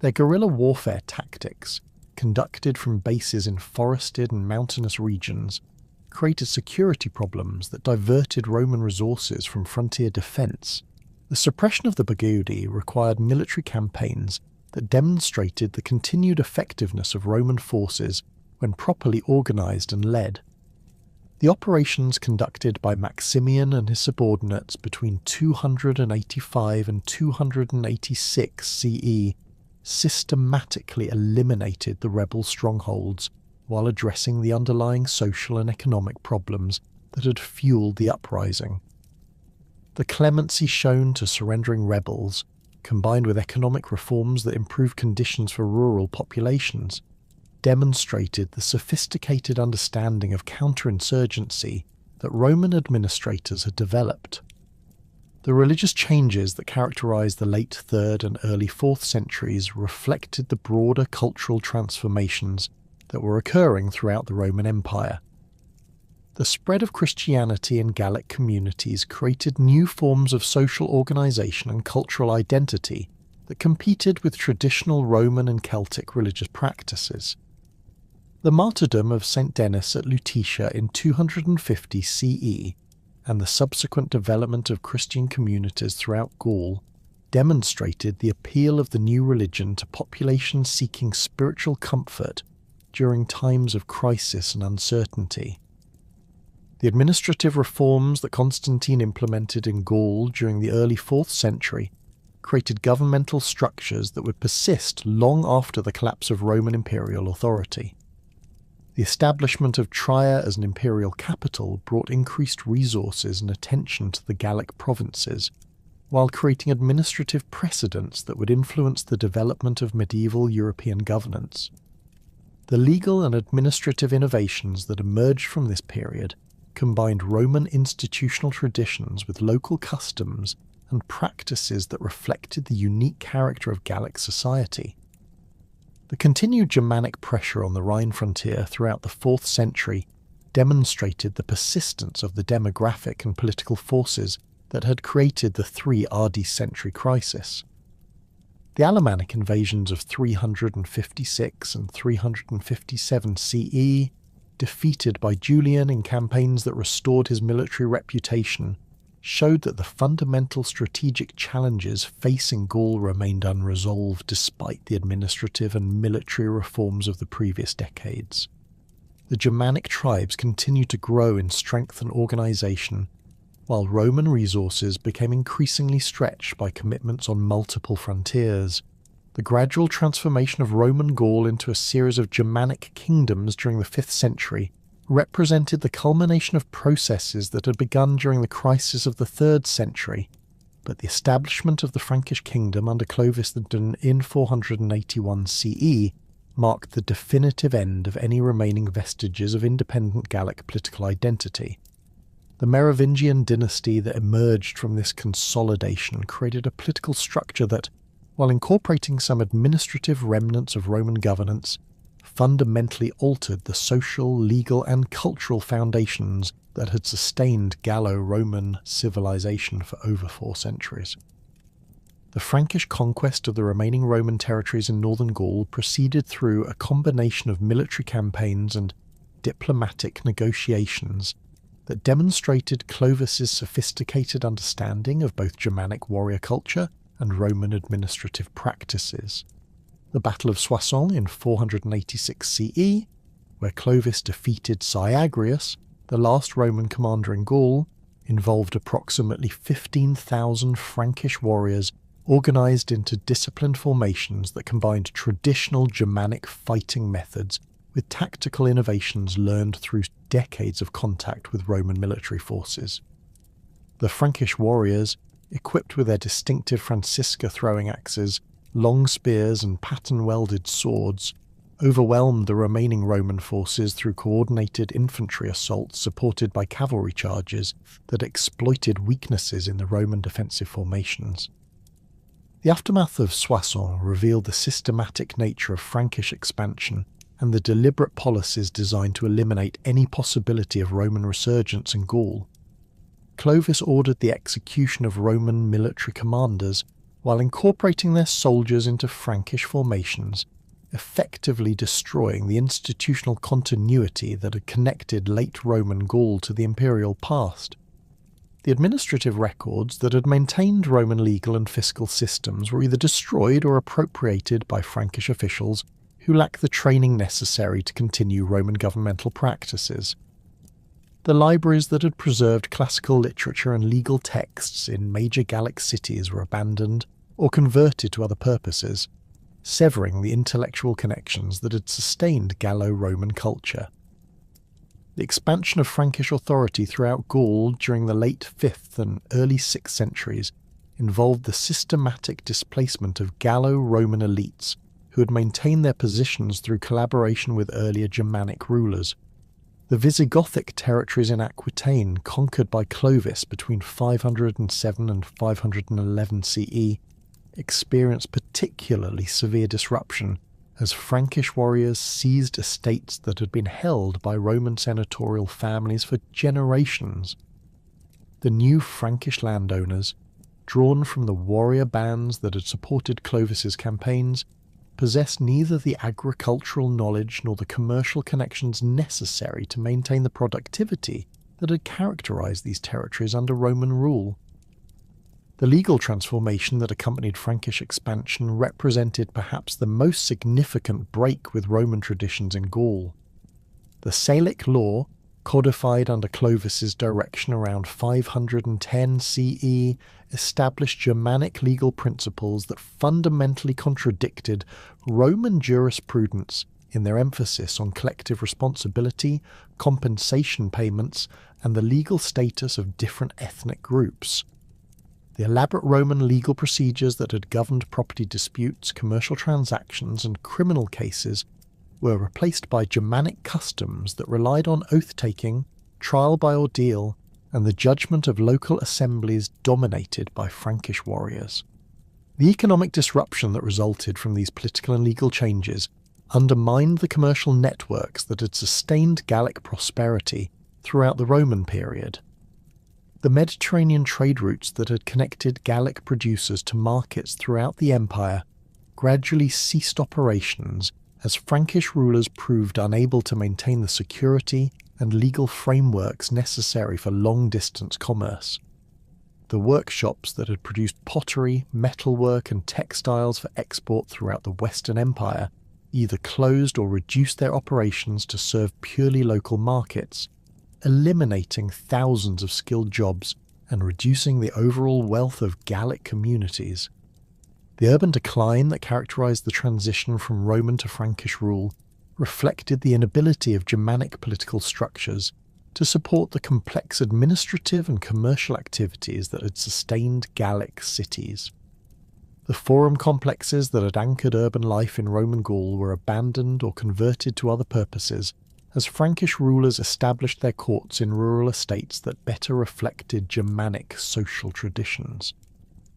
Their guerrilla warfare tactics, conducted from bases in forested and mountainous regions, created security problems that diverted Roman resources from frontier defence. The suppression of the Bogodi required military campaigns that demonstrated the continued effectiveness of Roman forces when properly organised and led. The operations conducted by Maximian and his subordinates between 285 and 286 CE systematically eliminated the rebel strongholds while addressing the underlying social and economic problems that had fueled the uprising. The clemency shown to surrendering rebels, combined with economic reforms that improved conditions for rural populations, demonstrated the sophisticated understanding of counterinsurgency that Roman administrators had developed. The religious changes that characterized the late 3rd and early 4th centuries reflected the broader cultural transformations that were occurring throughout the Roman Empire. The spread of Christianity in Gallic communities created new forms of social organization and cultural identity that competed with traditional Roman and Celtic religious practices. The martyrdom of St. Denis at Lutetia in 250 CE and the subsequent development of Christian communities throughout Gaul demonstrated the appeal of the new religion to populations seeking spiritual comfort during times of crisis and uncertainty. The administrative reforms that Constantine implemented in Gaul during the early 4th century created governmental structures that would persist long after the collapse of Roman imperial authority. The establishment of Trier as an imperial capital brought increased resources and attention to the Gallic provinces, while creating administrative precedents that would influence the development of medieval European governance. The legal and administrative innovations that emerged from this period combined Roman institutional traditions with local customs and practices that reflected the unique character of Gallic society. The continued Germanic pressure on the Rhine frontier throughout the 4th century demonstrated the persistence of the demographic and political forces that had created the 3 AD century crisis. The Alemannic invasions of 356 and 357 CE, defeated by Julian in campaigns that restored his military reputation, showed that the fundamental strategic challenges facing Gaul remained unresolved despite the administrative and military reforms of the previous decades. The Germanic tribes continued to grow in strength and organisation, while Roman resources became increasingly stretched by commitments on multiple frontiers. The gradual transformation of Roman Gaul into a series of Germanic kingdoms during the 5th century represented the culmination of processes that had begun during the crisis of the 3rd century, but the establishment of the Frankish kingdom under Clovis in 481 CE marked the definitive end of any remaining vestiges of independent Gallic political identity. The Merovingian dynasty that emerged from this consolidation created a political structure that, while incorporating some administrative remnants of Roman governance, fundamentally altered the social, legal, and cultural foundations that had sustained Gallo-Roman civilization for over 4 centuries. The Frankish conquest of the remaining Roman territories in northern Gaul proceeded through a combination of military campaigns and diplomatic negotiations that demonstrated Clovis's sophisticated understanding of both Germanic warrior culture and Roman administrative practices. The Battle of Soissons in 486 CE, where Clovis defeated Syagrius, the last Roman commander in Gaul, involved approximately 15,000 Frankish warriors organised into disciplined formations that combined traditional Germanic fighting methods with tactical innovations learned through decades of contact with Roman military forces. The Frankish warriors, equipped with their distinctive Francisca throwing axes, long spears and pattern-welded swords, overwhelmed the remaining Roman forces through coordinated infantry assaults supported by cavalry charges that exploited weaknesses in the Roman defensive formations. The aftermath of Soissons revealed the systematic nature of Frankish expansion and the deliberate policies designed to eliminate any possibility of Roman resurgence in Gaul. Clovis ordered the execution of Roman military commanders while incorporating their soldiers into Frankish formations, effectively destroying the institutional continuity that had connected late Roman Gaul to the imperial past. The administrative records that had maintained Roman legal and fiscal systems were either destroyed or appropriated by Frankish officials who lacked the training necessary to continue Roman governmental practices. The libraries that had preserved classical literature and legal texts in major Gallic cities were abandoned or converted to other purposes, severing the intellectual connections that had sustained Gallo-Roman culture. The expansion of Frankish authority throughout Gaul during the late 5th and early 6th centuries involved the systematic displacement of Gallo-Roman elites who had maintained their positions through collaboration with earlier Germanic rulers. The Visigothic territories in Aquitaine, conquered by Clovis between 507 and 511 CE, experienced particularly severe disruption as Frankish warriors seized estates that had been held by Roman senatorial families for generations. The new Frankish landowners, drawn from the warrior bands that had supported Clovis's campaigns, possessed neither the agricultural knowledge nor the commercial connections necessary to maintain the productivity that had characterized these territories under Roman rule. The legal transformation that accompanied Frankish expansion represented perhaps the most significant break with Roman traditions in Gaul. The Salic law, codified under Clovis's direction around 510 CE, established Germanic legal principles that fundamentally contradicted Roman jurisprudence in their emphasis on collective responsibility, compensation payments, and the legal status of different ethnic groups. The elaborate Roman legal procedures that had governed property disputes, commercial transactions, and criminal cases were replaced by Germanic customs that relied on oath-taking, trial by ordeal, and the judgment of local assemblies dominated by Frankish warriors. The economic disruption that resulted from these political and legal changes undermined the commercial networks that had sustained Gallic prosperity throughout the Roman period. The Mediterranean trade routes that had connected Gallic producers to markets throughout the empire gradually ceased operations as Frankish rulers proved unable to maintain the security and legal frameworks necessary for long-distance commerce. The workshops that had produced pottery, metalwork, and textiles for export throughout the Western Empire either closed or reduced their operations to serve purely local markets, eliminating thousands of skilled jobs and reducing the overall wealth of Gallic communities. The urban decline that characterized the transition from Roman to Frankish rule reflected the inability of Germanic political structures to support the complex administrative and commercial activities that had sustained Gallic cities. The forum complexes that had anchored urban life in Roman Gaul were abandoned or converted to other purposes as Frankish rulers established their courts in rural estates that better reflected Germanic social traditions.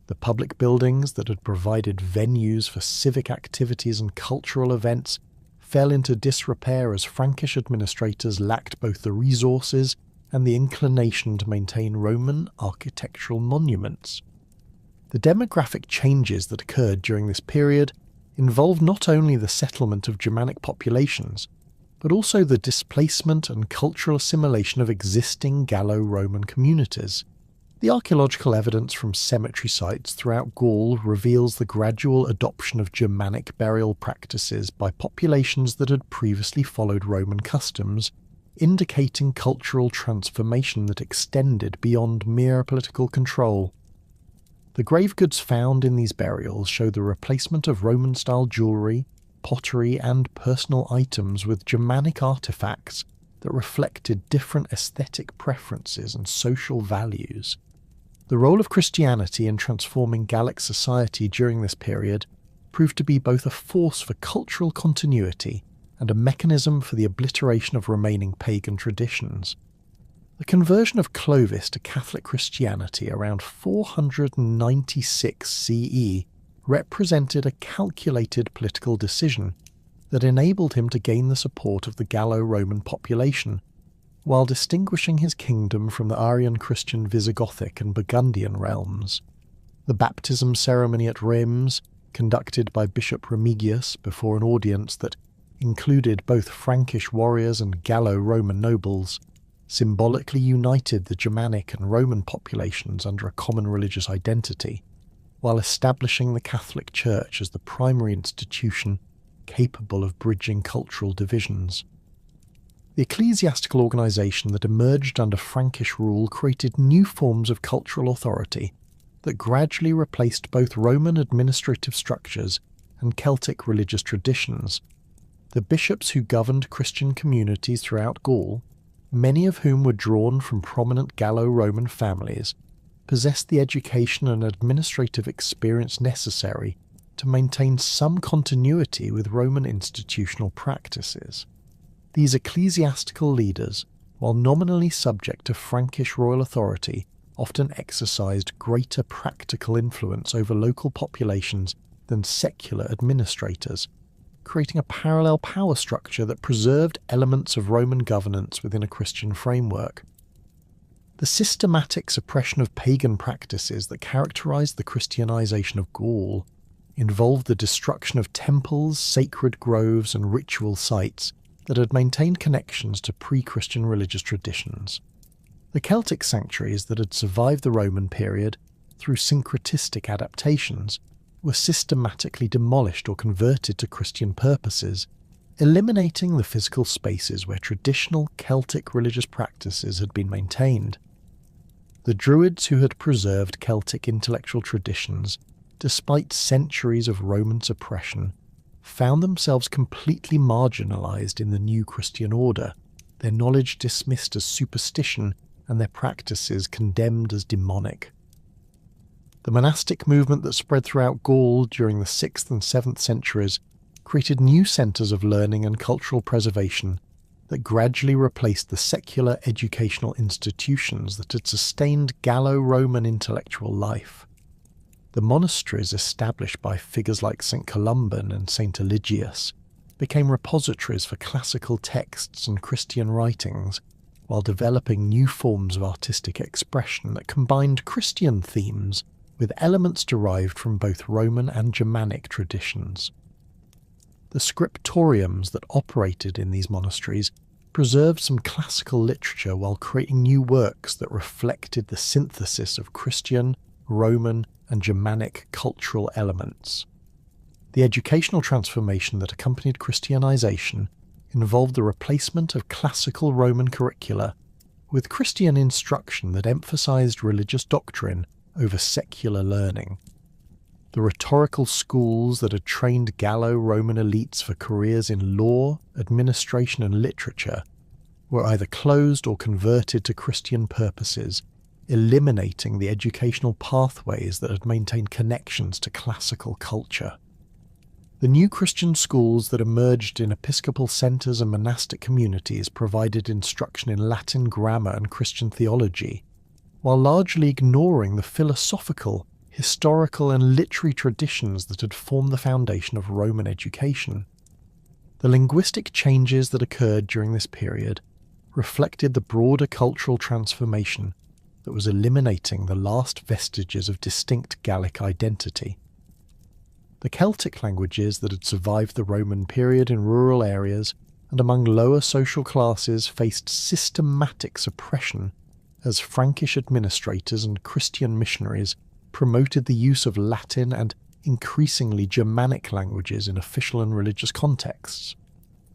The public buildings that had provided venues for civic activities and cultural events fell into disrepair as Frankish administrators lacked both the resources and the inclination to maintain Roman architectural monuments. The demographic changes that occurred during this period involved not only the settlement of Germanic populations, but also the displacement and cultural assimilation of existing Gallo-Roman communities. The archaeological evidence from cemetery sites throughout Gaul reveals the gradual adoption of Germanic burial practices by populations that had previously followed Roman customs, indicating cultural transformation that extended beyond mere political control. The grave goods found in these burials show the replacement of Roman-style jewellery, pottery and personal items with Germanic artefacts that reflected different aesthetic preferences and social values. The role of Christianity in transforming Gallic society during this period proved to be both a force for cultural continuity and a mechanism for the obliteration of remaining pagan traditions. The conversion of Clovis to Catholic Christianity around 496 CE represented a calculated political decision that enabled him to gain the support of the Gallo-Roman population, while distinguishing his kingdom from the Arian Christian Visigothic and Burgundian realms. The baptism ceremony at Reims, conducted by Bishop Remigius before an audience that included both Frankish warriors and Gallo-Roman nobles, symbolically united the Germanic and Roman populations under a common religious identity, while establishing the Catholic Church as the primary institution capable of bridging cultural divisions. The ecclesiastical organisation that emerged under Frankish rule created new forms of cultural authority that gradually replaced both Roman administrative structures and Celtic religious traditions. The bishops who governed Christian communities throughout Gaul, many of whom were drawn from prominent Gallo-Roman families, possessed the education and administrative experience necessary to maintain some continuity with Roman institutional practices. These ecclesiastical leaders, while nominally subject to Frankish royal authority, often exercised greater practical influence over local populations than secular administrators, creating a parallel power structure that preserved elements of Roman governance within a Christian framework. The systematic suppression of pagan practices that characterized the Christianization of Gaul involved the destruction of temples, sacred groves, and ritual sites that had maintained connections to pre-Christian religious traditions. The Celtic sanctuaries that had survived the Roman period through syncretistic adaptations were systematically demolished or converted to Christian purposes, eliminating the physical spaces where traditional Celtic religious practices had been maintained. The Druids who had preserved Celtic intellectual traditions, despite centuries of Roman suppression, found themselves completely marginalised in the new Christian order, their knowledge dismissed as superstition and their practices condemned as demonic. The monastic movement that spread throughout Gaul during the 6th and 7th centuries created new centres of learning and cultural preservation that gradually replaced the secular educational institutions that had sustained Gallo-Roman intellectual life. The monasteries established by figures like St. Columban and St. Eligius became repositories for classical texts and Christian writings, while developing new forms of artistic expression that combined Christian themes with elements derived from both Roman and Germanic traditions. The scriptoriums that operated in these monasteries preserved some classical literature while creating new works that reflected the synthesis of Christian, Roman, and Germanic cultural elements. The educational transformation that accompanied Christianization involved the replacement of classical Roman curricula with Christian instruction that emphasized religious doctrine over secular learning. The rhetorical schools that had trained Gallo-Roman elites for careers in law, administration and literature were either closed or converted to Christian purposes, eliminating the educational pathways that had maintained connections to classical culture. The new Christian schools that emerged in episcopal centres and monastic communities provided instruction in Latin grammar and Christian theology, while largely ignoring the philosophical, historical and literary traditions that had formed the foundation of Roman education. The linguistic changes that occurred during this period reflected the broader cultural transformation that was eliminating the last vestiges of distinct Gallic identity. The Celtic languages that had survived the Roman period in rural areas and among lower social classes faced systematic suppression as Frankish administrators and Christian missionaries promoted the use of Latin and increasingly Germanic languages in official and religious contexts.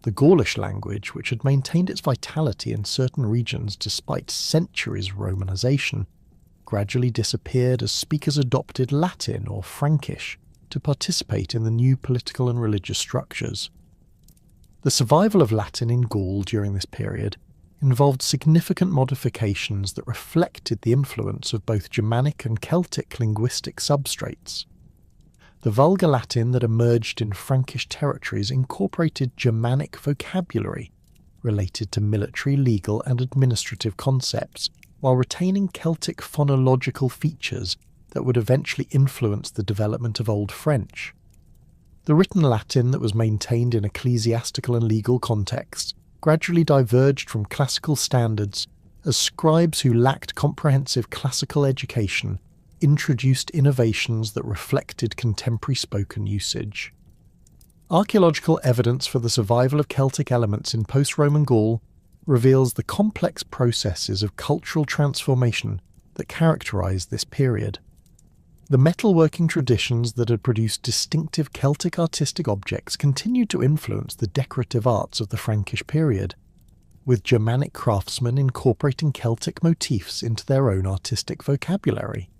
The Gaulish language, which had maintained its vitality in certain regions despite centuries of Romanization, gradually disappeared as speakers adopted Latin or Frankish to participate in the new political and religious structures. The survival of Latin in Gaul during this period involved significant modifications that reflected the influence of both Germanic and Celtic linguistic substrates. The Vulgar Latin that emerged in Frankish territories incorporated Germanic vocabulary related to military, legal and administrative concepts, while retaining Celtic phonological features that would eventually influence the development of Old French. The written Latin that was maintained in ecclesiastical and legal contexts gradually diverged from classical standards as scribes who lacked comprehensive classical education introduced innovations that reflected contemporary spoken usage. Archaeological evidence for the survival of Celtic elements in post-Roman Gaul reveals the complex processes of cultural transformation that characterised this period. The metalworking traditions that had produced distinctive Celtic artistic objects continued to influence the decorative arts of the Frankish period, with Germanic craftsmen incorporating Celtic motifs into their own artistic vocabulary.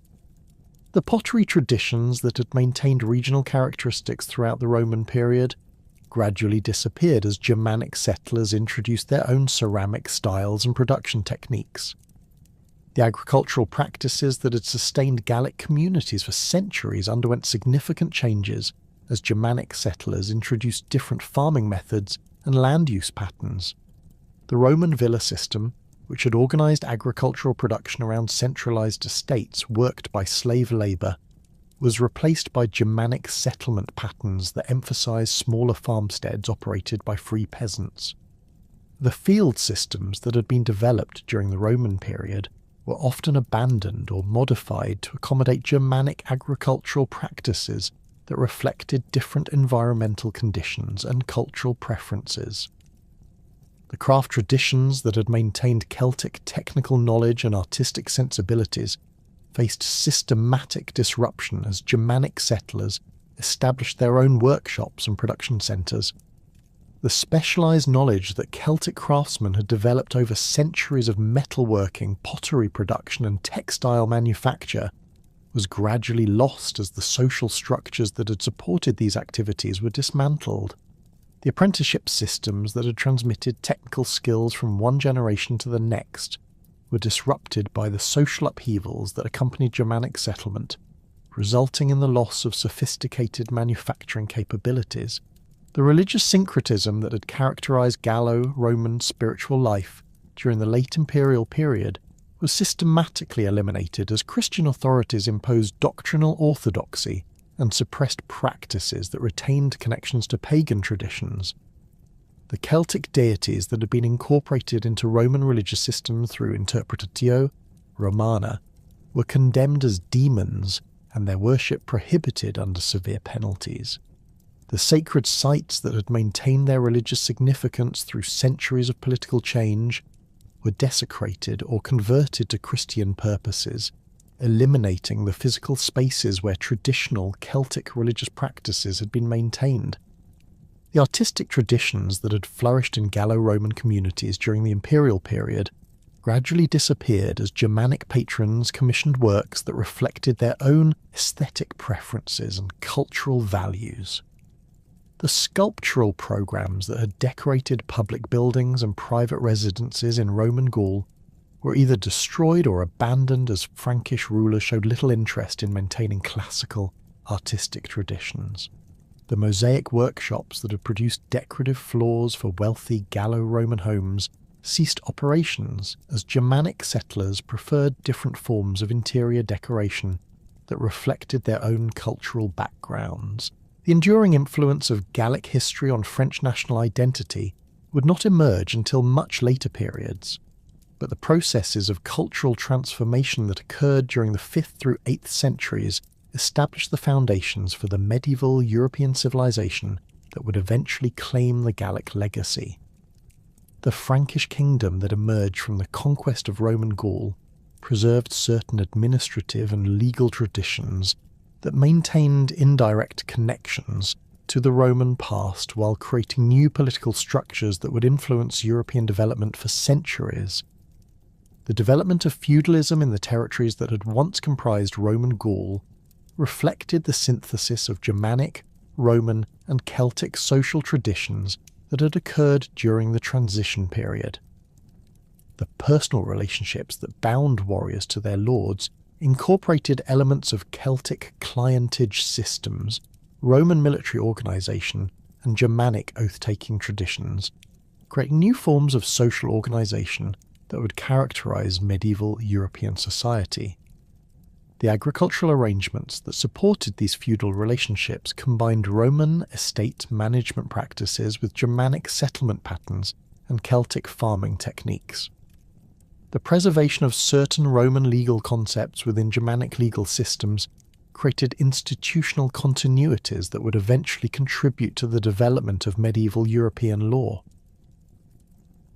The pottery traditions that had maintained regional characteristics throughout the Roman period gradually disappeared as Germanic settlers introduced their own ceramic styles and production techniques. The agricultural practices that had sustained Gallic communities for centuries underwent significant changes as Germanic settlers introduced different farming methods and land use patterns. The Roman villa system, which had organised agricultural production around centralised estates worked by slave labour, was replaced by Germanic settlement patterns that emphasised smaller farmsteads operated by free peasants. The field systems that had been developed during the Roman period were often abandoned or modified to accommodate Germanic agricultural practices that reflected different environmental conditions and cultural preferences. The craft traditions that had maintained Celtic technical knowledge and artistic sensibilities faced systematic disruption as Germanic settlers established their own workshops and production centres. The specialised knowledge that Celtic craftsmen had developed over centuries of metalworking, pottery production and textile manufacture was gradually lost as the social structures that had supported these activities were dismantled. The apprenticeship systems that had transmitted technical skills from one generation to the next were disrupted by the social upheavals that accompanied Germanic settlement, resulting in the loss of sophisticated manufacturing capabilities. The religious syncretism that had characterised Gallo-Roman spiritual life during the late imperial period was systematically eliminated as Christian authorities imposed doctrinal orthodoxy and suppressed practices that retained connections to pagan traditions. The Celtic deities that had been incorporated into Roman religious systems through Interpretatio Romana were condemned as demons and their worship prohibited under severe penalties. The sacred sites that had maintained their religious significance through centuries of political change were desecrated or converted to Christian purposes, eliminating the physical spaces where traditional Celtic religious practices had been maintained. The artistic traditions that had flourished in Gallo-Roman communities during the imperial period gradually disappeared as Germanic patrons commissioned works that reflected their own aesthetic preferences and cultural values. The sculptural programs that had decorated public buildings and private residences in Roman Gaul were either destroyed or abandoned as Frankish rulers showed little interest in maintaining classical artistic traditions. The mosaic workshops that had produced decorative floors for wealthy Gallo-Roman homes ceased operations as Germanic settlers preferred different forms of interior decoration that reflected their own cultural backgrounds. The enduring influence of Gallic history on French national identity would not emerge until much later periods, but the processes of cultural transformation that occurred during the 5th through 8th centuries established the foundations for the medieval European civilization that would eventually claim the Gallic legacy. The Frankish kingdom that emerged from the conquest of Roman Gaul preserved certain administrative and legal traditions that maintained indirect connections to the Roman past while creating new political structures that would influence European development for centuries. The development of feudalism in the territories that had once comprised Roman Gaul reflected the synthesis of Germanic, Roman, and Celtic social traditions that had occurred during the transition period. The personal relationships that bound warriors to their lords incorporated elements of Celtic clientage systems, Roman military organisation, and Germanic oath-taking traditions, creating new forms of social organisation that would characterise medieval European society. The agricultural arrangements that supported these feudal relationships combined Roman estate management practices with Germanic settlement patterns and Celtic farming techniques. The preservation of certain Roman legal concepts within Germanic legal systems created institutional continuities that would eventually contribute to the development of medieval European law.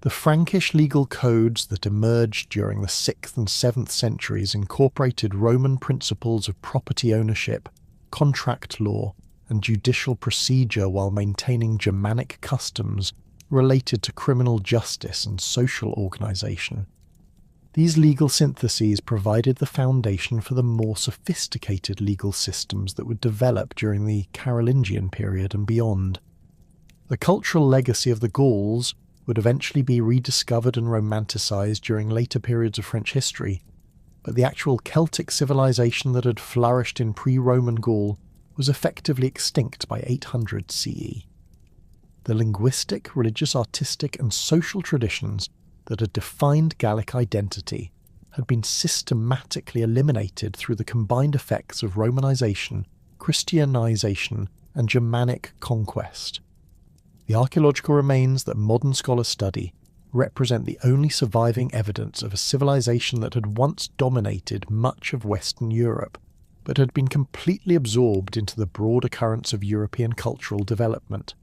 The Frankish legal codes that emerged during the 6th and 7th centuries incorporated Roman principles of property ownership, contract law, and judicial procedure while maintaining Germanic customs related to criminal justice and social organisation. These legal syntheses provided the foundation for the more sophisticated legal systems that would develop during the Carolingian period and beyond. The cultural legacy of the Gauls would eventually be rediscovered and romanticised during later periods of French history, but the actual Celtic civilization that had flourished in pre-Roman Gaul was effectively extinct by 800 CE. The linguistic, religious, artistic and social traditions that had defined Gallic identity had been systematically eliminated through the combined effects of Romanization, Christianization and Germanic conquest. The archaeological remains that modern scholars study represent the only surviving evidence of a civilization that had once dominated much of Western Europe, but had been completely absorbed into the broader currents of European cultural development.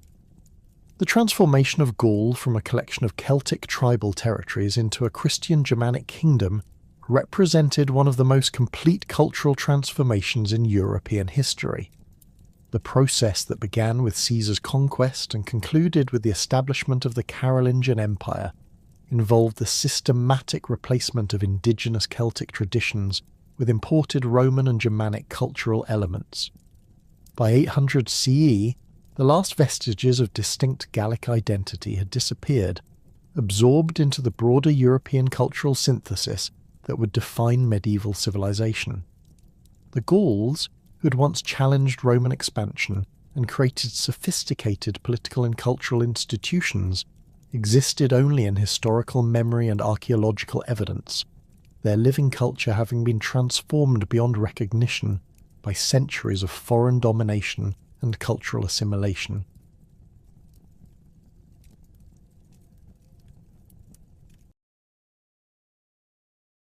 The transformation of Gaul from a collection of Celtic tribal territories into a Christian Germanic kingdom represented one of the most complete cultural transformations in European history. The process that began with Caesar's conquest and concluded with the establishment of the Carolingian Empire involved the systematic replacement of indigenous Celtic traditions with imported Roman and Germanic cultural elements. By 800 CE, the last vestiges of distinct Gallic identity had disappeared, absorbed into the broader European cultural synthesis that would define medieval civilization. The Gauls, who had once challenged Roman expansion and created sophisticated political and cultural institutions, existed only in historical memory and archaeological evidence, their living culture having been transformed beyond recognition by centuries of foreign domination and cultural assimilation.